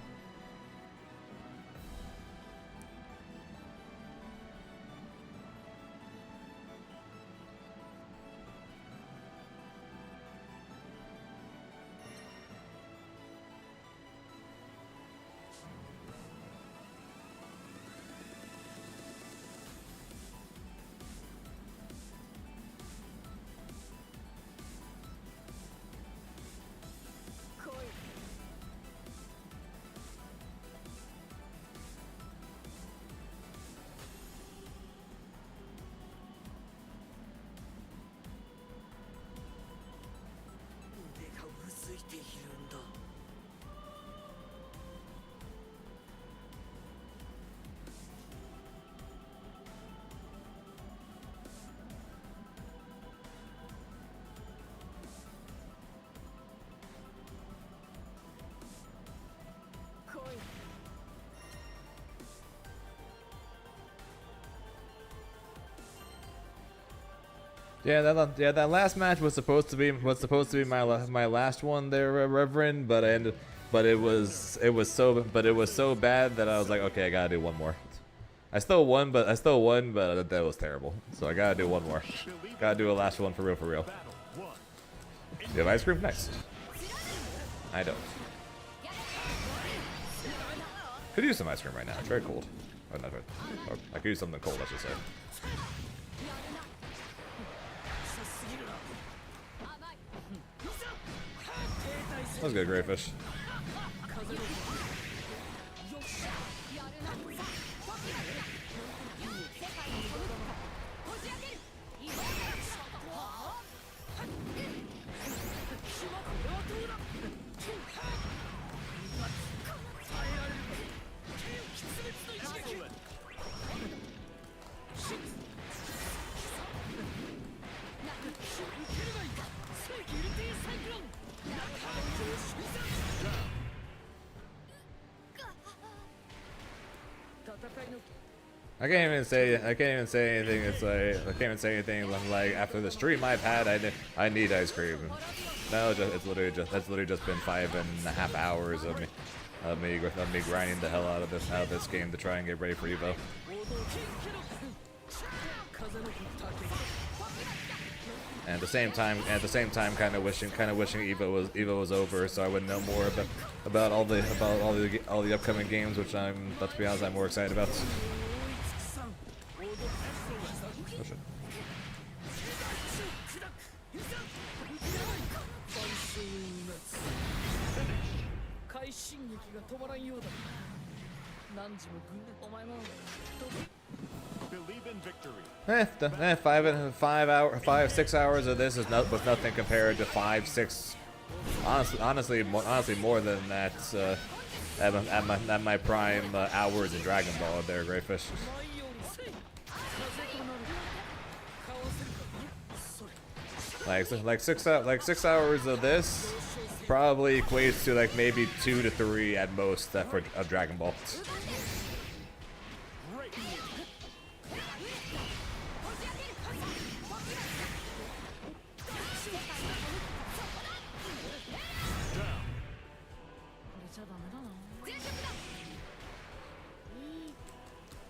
Yeah, that last match was supposed to be my last one there, Reverend. But it was so bad that I was like, okay, I gotta do one more. I still won, but that was terrible. So I gotta do one more. Gotta do a last one for real. Battle 1. You have ice cream next? I don't. Could use some ice cream right now. It's very cold. Oh, not very. Oh, I could use something cold, I should say. That was good, Greyfish. I can't even say anything. It's like I can't even say anything. Like after the stream I've had, I need ice cream. No, that's literally just been 5.5 hours of me grinding the hell out of this game to try and get ready for EVO. at the same time, kind of wishing EVO was over, so I would know more about all the upcoming games, which let's be honest, I'm more excited about. Oh, shit. 快進撃が止まらんようだ。何時も軍お前も Believe in victory. 6 hours of this was nothing compared to 5, 6. Honestly, more than that. At my prime hours in Dragon Ball, there, Greyfish. Like 6 hours of this probably equates to like maybe 2 to 3 at most for Dragon Ball.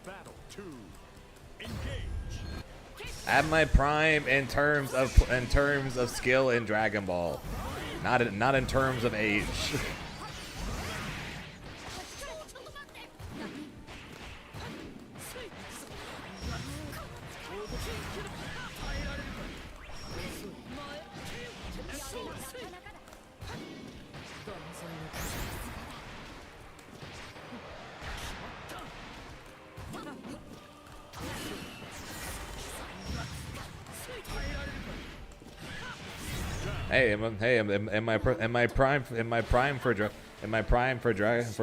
Battle 2. Engage. At my prime in terms of skill in Dragon Ball, not in terms of age. Hey, in my prime for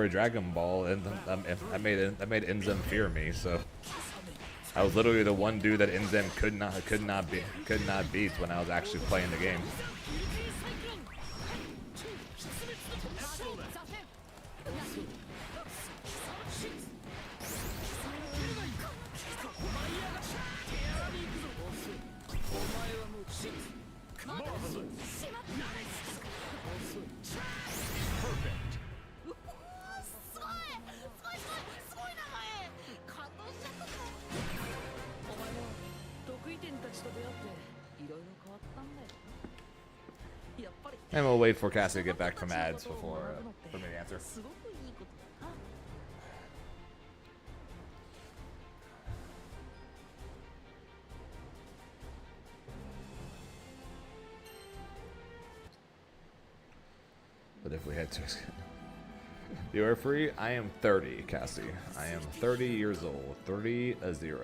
Dragon Ball, and I made Inzem fear me. So I was literally the one dude that Inzem could not beat when I was actually playing the game. And we'll wait for Cassie to get back from ads before for me to answer. But if we had to, you are free. I am 30, Cassie. I am 30 years old. 30-0.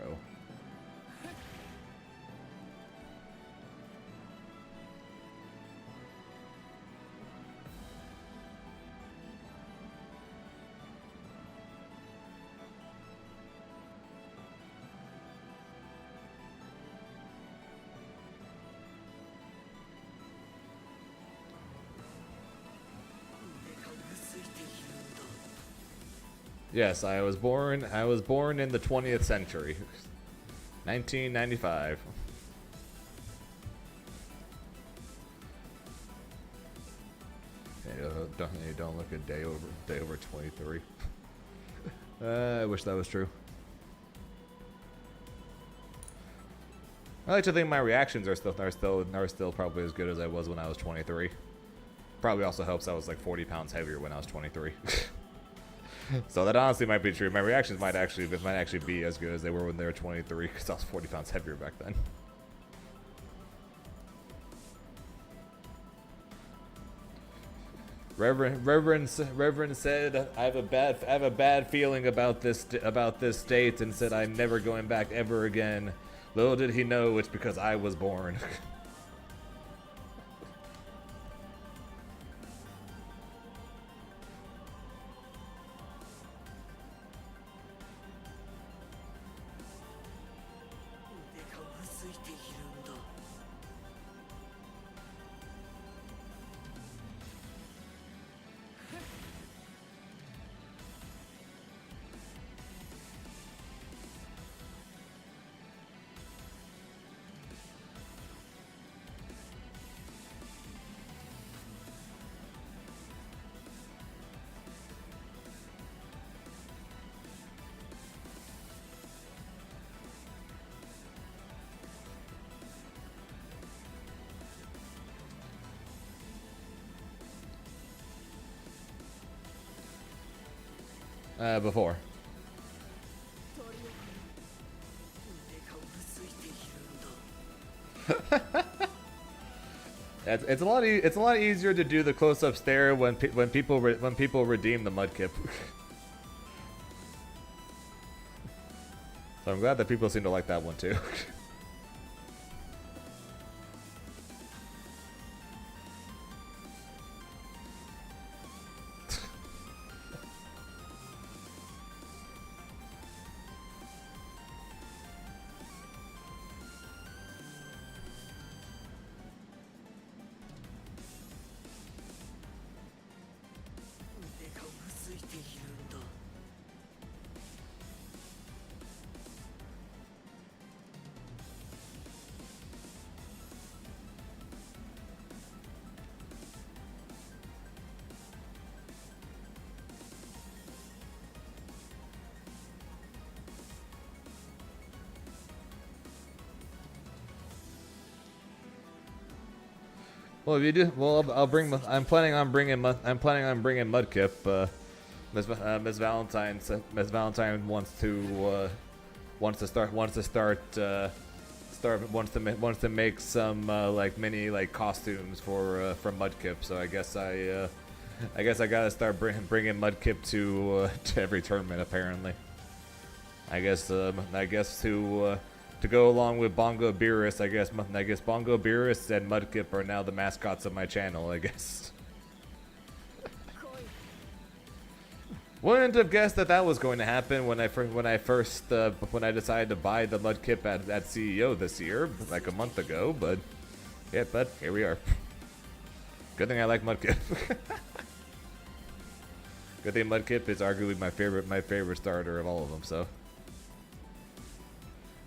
Yes, I was born in the 20th century. 1995. Don't look a day over 23. I wish that was true. I like to think my reactions are still probably as good as I was when I was 23. Probably also helps I was like 40 pounds heavier when I was 23. So that honestly might be true. My reactions might actually be as good as they were when they were 23, because I was 40 pounds heavier back then. Reverend said I have a bad feeling about this state, and said I'm never going back ever again. Little did he know it's because I was born. Before. It's a lot easier to do the close-up stare when people redeem the mudkip. So I'm glad that people seem to like that one too. Well, if you do, well, I'll bring. I'm planning on bringing Mudkip. Miss Valentine. Miss Valentine wants to make some like mini like costumes for Mudkip. So I guess I gotta start bringing Mudkip to every tournament apparently. I guess to go along with Bongo Beerus, I guess Bongo Beerus and Mudkip are now the mascots of my channel, I guess. Wouldn't have guessed that was going to happen when I decided to buy the Mudkip at CEO this year, like a month ago, but yeah, but here we are. Good thing I like Mudkip. Good thing Mudkip is arguably my favorite starter of all of them, so.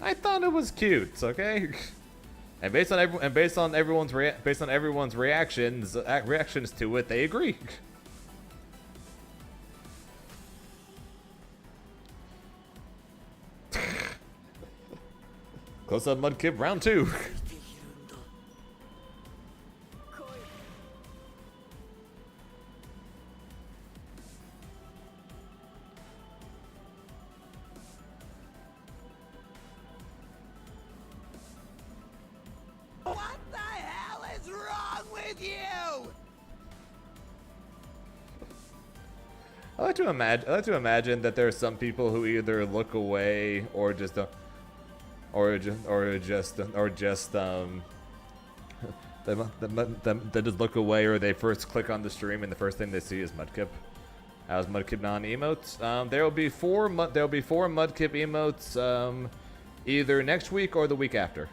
I thought it was cute, okay? And based on everyone's reactions to it, they agree. Close up Mudkip round 2. I like to imagine that there are some people who either look away or just don't, or just they just look away, or they first click on the stream and the first thing they see is Mudkip. How's Mudkip non-emotes? There will be four Mudkip emotes either next week or the week after.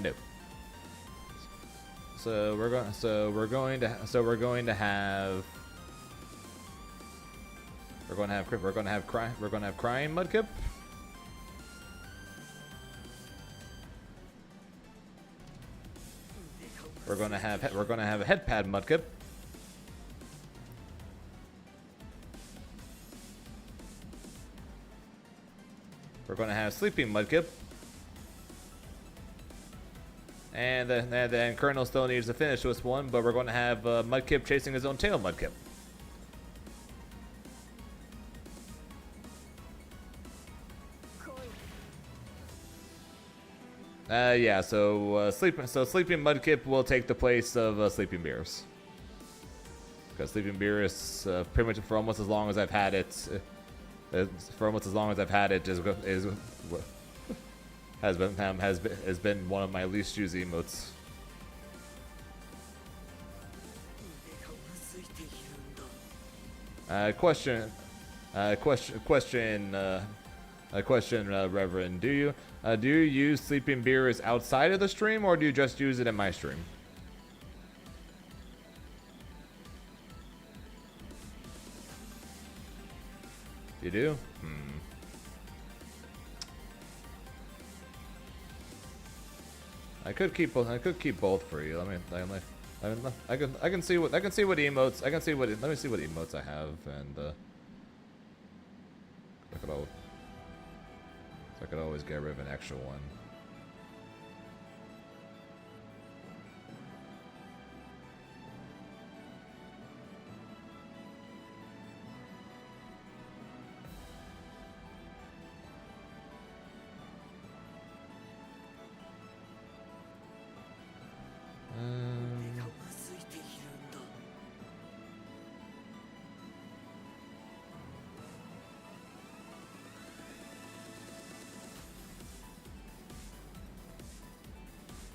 No. So we're going to have crying Mudkip. We're going to have a head pad Mudkip. We're going to have sleeping Mudkip. And then Colonel still needs to finish this one, but we're going to have Mudkip chasing his own tail Mudkip. Yeah, so sleeping Mudkip will take the place of Sleeping Bears. Because Sleeping Beerus, pretty much for almost as long as I've had it, has been one of my least used emotes. Question, Reverend. Do you use Sleeping Beerus outside of the stream, or do you just use it in my stream? You do? I could keep both for you. I can see what emotes. Let me see what emotes I have, and I could always get rid of an extra one.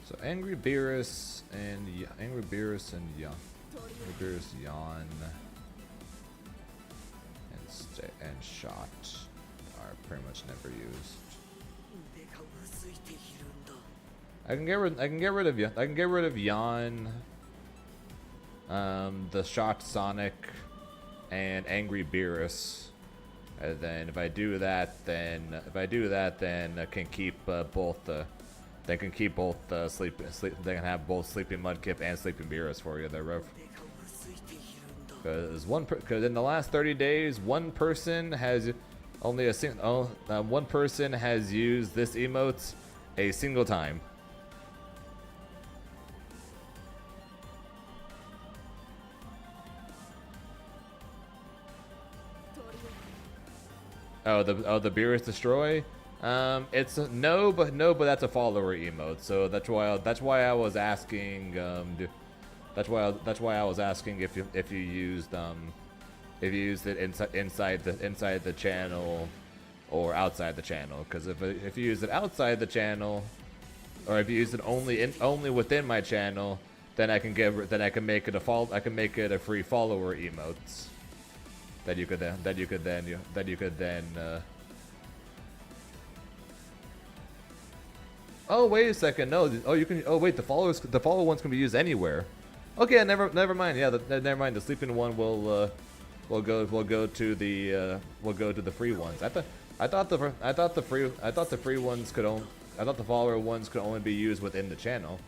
So Angry Beerus and Yawn, Angry Beerus, Yawn, and Shot are pretty much never used. I can get rid of Yawn, the Shot Sonic, and Angry Beerus. And then if I do that, then I can keep both the. They can keep both They can have both Sleeping Mudkip and Sleeping Beerus for you. There, Rev. Because in the last 30 days, one person has one person has used this emote a single time. Oh, the Beerus Destroy. It's no, but that's a follower emote. So that's why I was asking. That's why I was asking if you used it inside the channel or outside the channel. Because if you use it outside the channel, or if you use it only within my channel, then I can make it a free follower emote that you could then. Oh, wait a second. No. Oh, you can. Oh, wait. The follower ones can be used anywhere. Okay. Never mind. Yeah. Never mind. The sleeping one will go to the free ones. I thought the free ones could only. I thought the follower ones could only be used within the channel.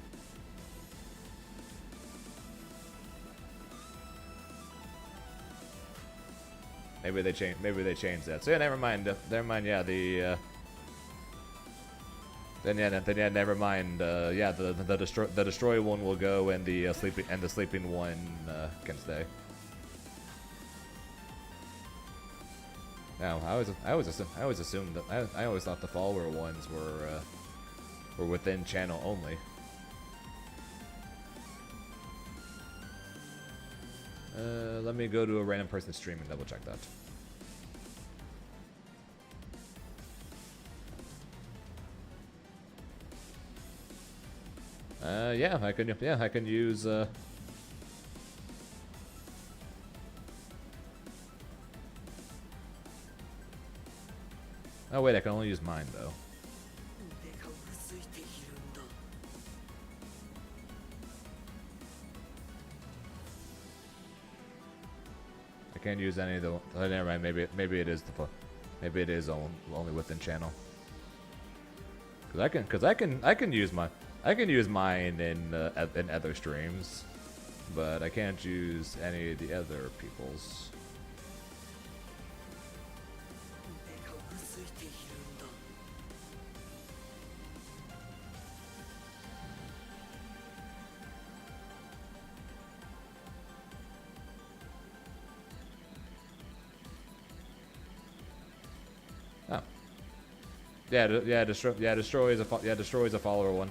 Maybe they changed that. So yeah. Never mind. Yeah. Then never mind. Yeah, the destroy one will go, and the sleeping one can stay. Now, I always assumed that I always thought the follower ones were within channel only. Let me go to a random person's stream and double check that. Yeah, I can use. Oh wait, I can only use mine though. I can't use any of the. Oh, never mind. Maybe it is only within channel. Cause I can use mine. I can use mine in other streams, but I can't use any of the other people's. Oh. Destroy is a follower one.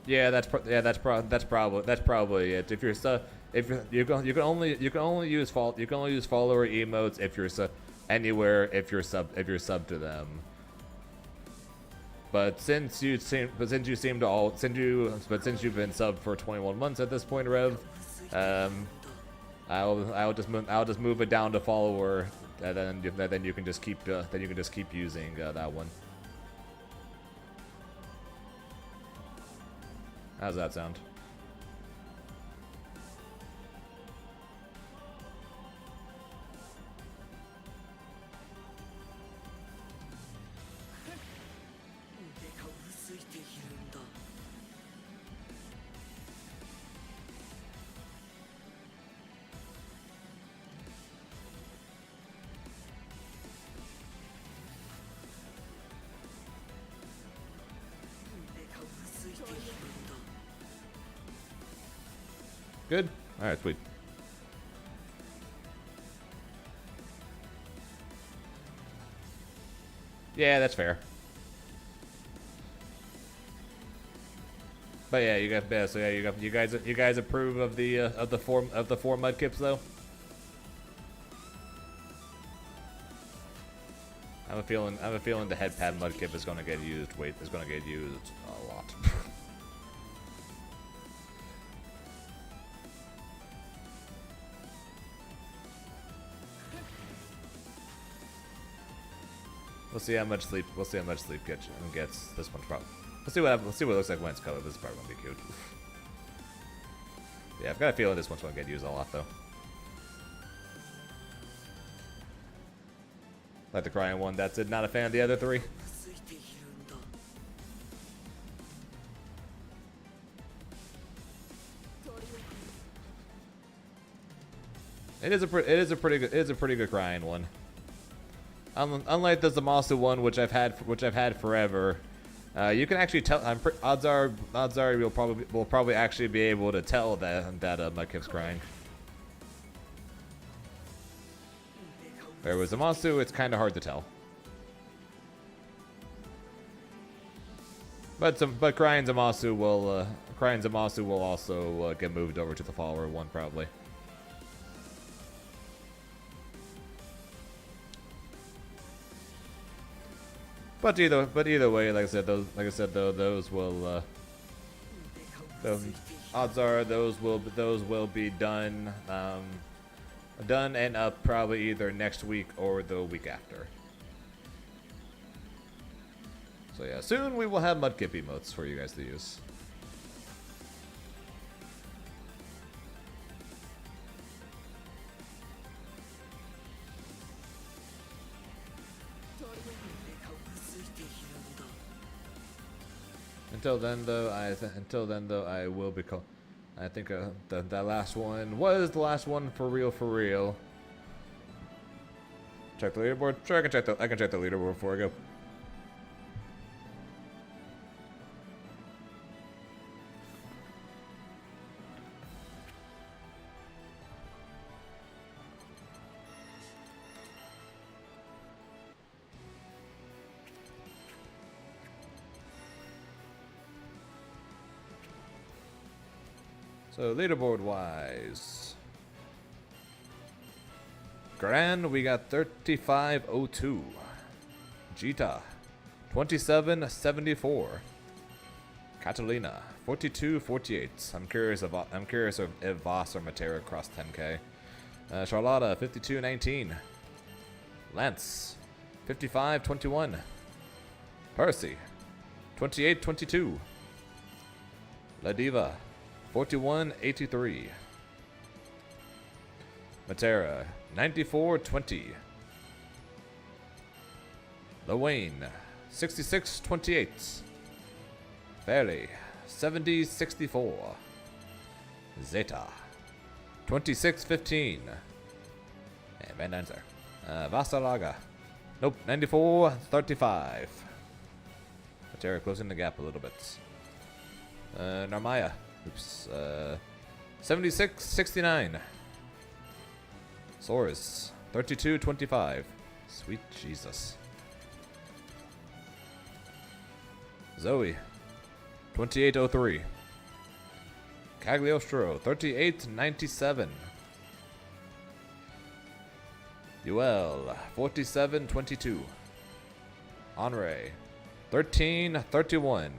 Yeah, that's probably it. If you're you can only use follower emotes if you're anywhere if you're sub to them. But since you've been subbed for 21 months at this point, Rev, I'll just move it down to follower, and then you can just keep using that one. How's that sound? Good? Alright, sweet. Yeah, that's fair. But yeah, you guys approve of the four mudkips though? I have a feeling the headpad mudkip is gonna get used. Is gonna get used a lot. We'll see how much sleep. We'll see how much sleep gets this one's probably. We'll see what happens. We'll see what it looks like when it's colored. This is probably gonna be cute. Yeah, I've got a feeling this one's gonna get used a lot though. Like the crying one. That's it. Not a fan of the other three. It is a pretty good crying one. Unlike the Zamasu one, which I've had forever, you can actually tell. Odds are we'll probably actually be able to tell that Mudkip's crying. Whereas Zamasu, it's kind of hard to tell. But crying Zamasu will also get moved over to the follower one probably. But either way, like I said, those will. Odds are those will be done, done and up probably either next week or the week after. So yeah, soon we will have Mudkip emotes for you guys to use. Until then, though, I will be. I think that last one was the last one for real. Check the leaderboard. Sure, I can check the leaderboard before I go. So leaderboard wise, Gran, we got 3502. Jita 2774. Catalina 4248. I'm curious if Voss or Matera crossed 10k. Charlotta 5219. Lance 5521. Percy 2822. La Diva 4183. Matera 9420. Lawayne 6628. Fairley 7064. Zeta 2615. And Van Dancer. Vasalaga. Nope, 9435. Matera closing the gap a little bit. Narmaya. Oops. 7669. Saurus 3225. Sweet Jesus. Zoe 2803. Cagliostro, 38.97. Uel, 47.22. Henry, 13.31.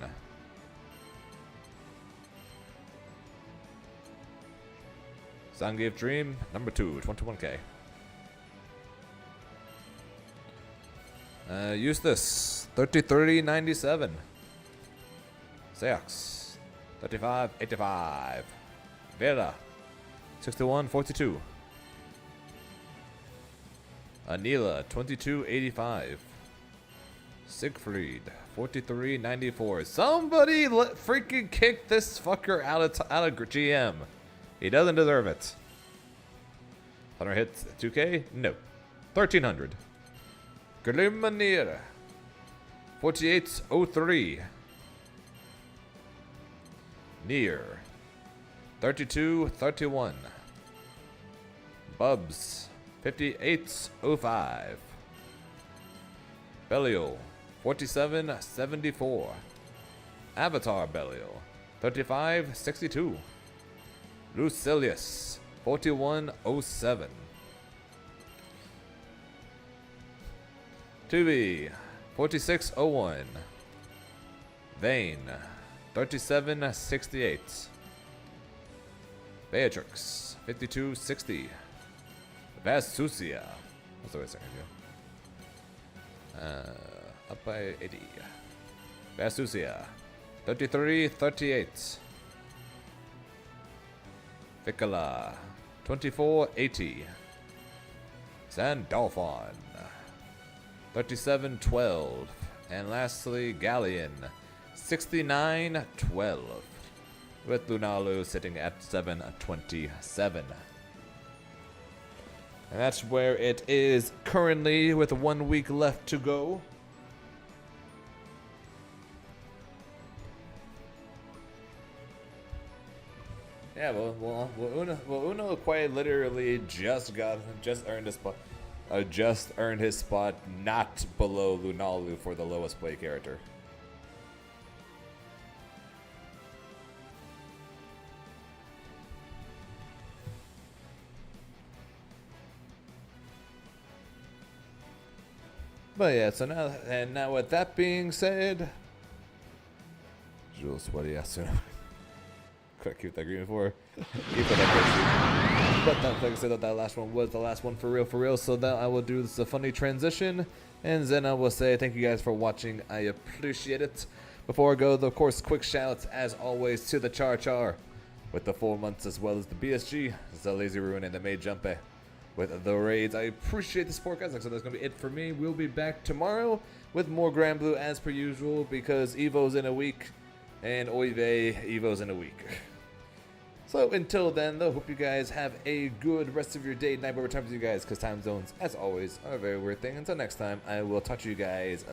Zangief Dream, number 2, 21k. Eustace, 30.30.97. Seox, 35.85. Vera, 61.42. Anila, 22.85. Siegfried, 43.94. Somebody freaking kick this fucker out of GM. He doesn't deserve it. Hunter hits 2k? No. 1300. Glimmanir, 48.03. Near, 32.31. Bubs, 58.05. Belial, 47.74. Avatar Belial, 35.62. Lucilius, 41.07. Tubi, 46.01. Vane, 37.68. Beatrix, 52.60. Vasusia. What's the way second view? Up by 80. Vasusia, 33.38. Ficola, 24.80. Sandalphon, 37.12. And lastly, Galleon, 69.12. With Lunalu sitting at 7.27. And that's where it is currently with 1 week left to go. Yeah, well, Uno quite literally just earned his spot not below Lunalu for the lowest play character. But yeah, so now with that being said, Jules sweaty ass soon. Quite cute that green for. Keep it up, but that, like I said, that last one was the last one for real. So that I will do this a funny transition, and then I will say thank you guys for watching. I appreciate it. Before I go, of course, quick shouts as always to the Char with the 4 months, as well as the BSG, the Lazy Ruin, and the Made Jumpe with the raids. I appreciate the support, guys. Like I said, that's gonna be it for me. We'll be back tomorrow with more Grand Blue as per usual, because EVO's in a week and EVO's in a week. So until then, though, hope you guys have a good rest of your day, night, whatever time for you guys, because time zones, as always, are a very weird thing. Until next time, I will talk to you guys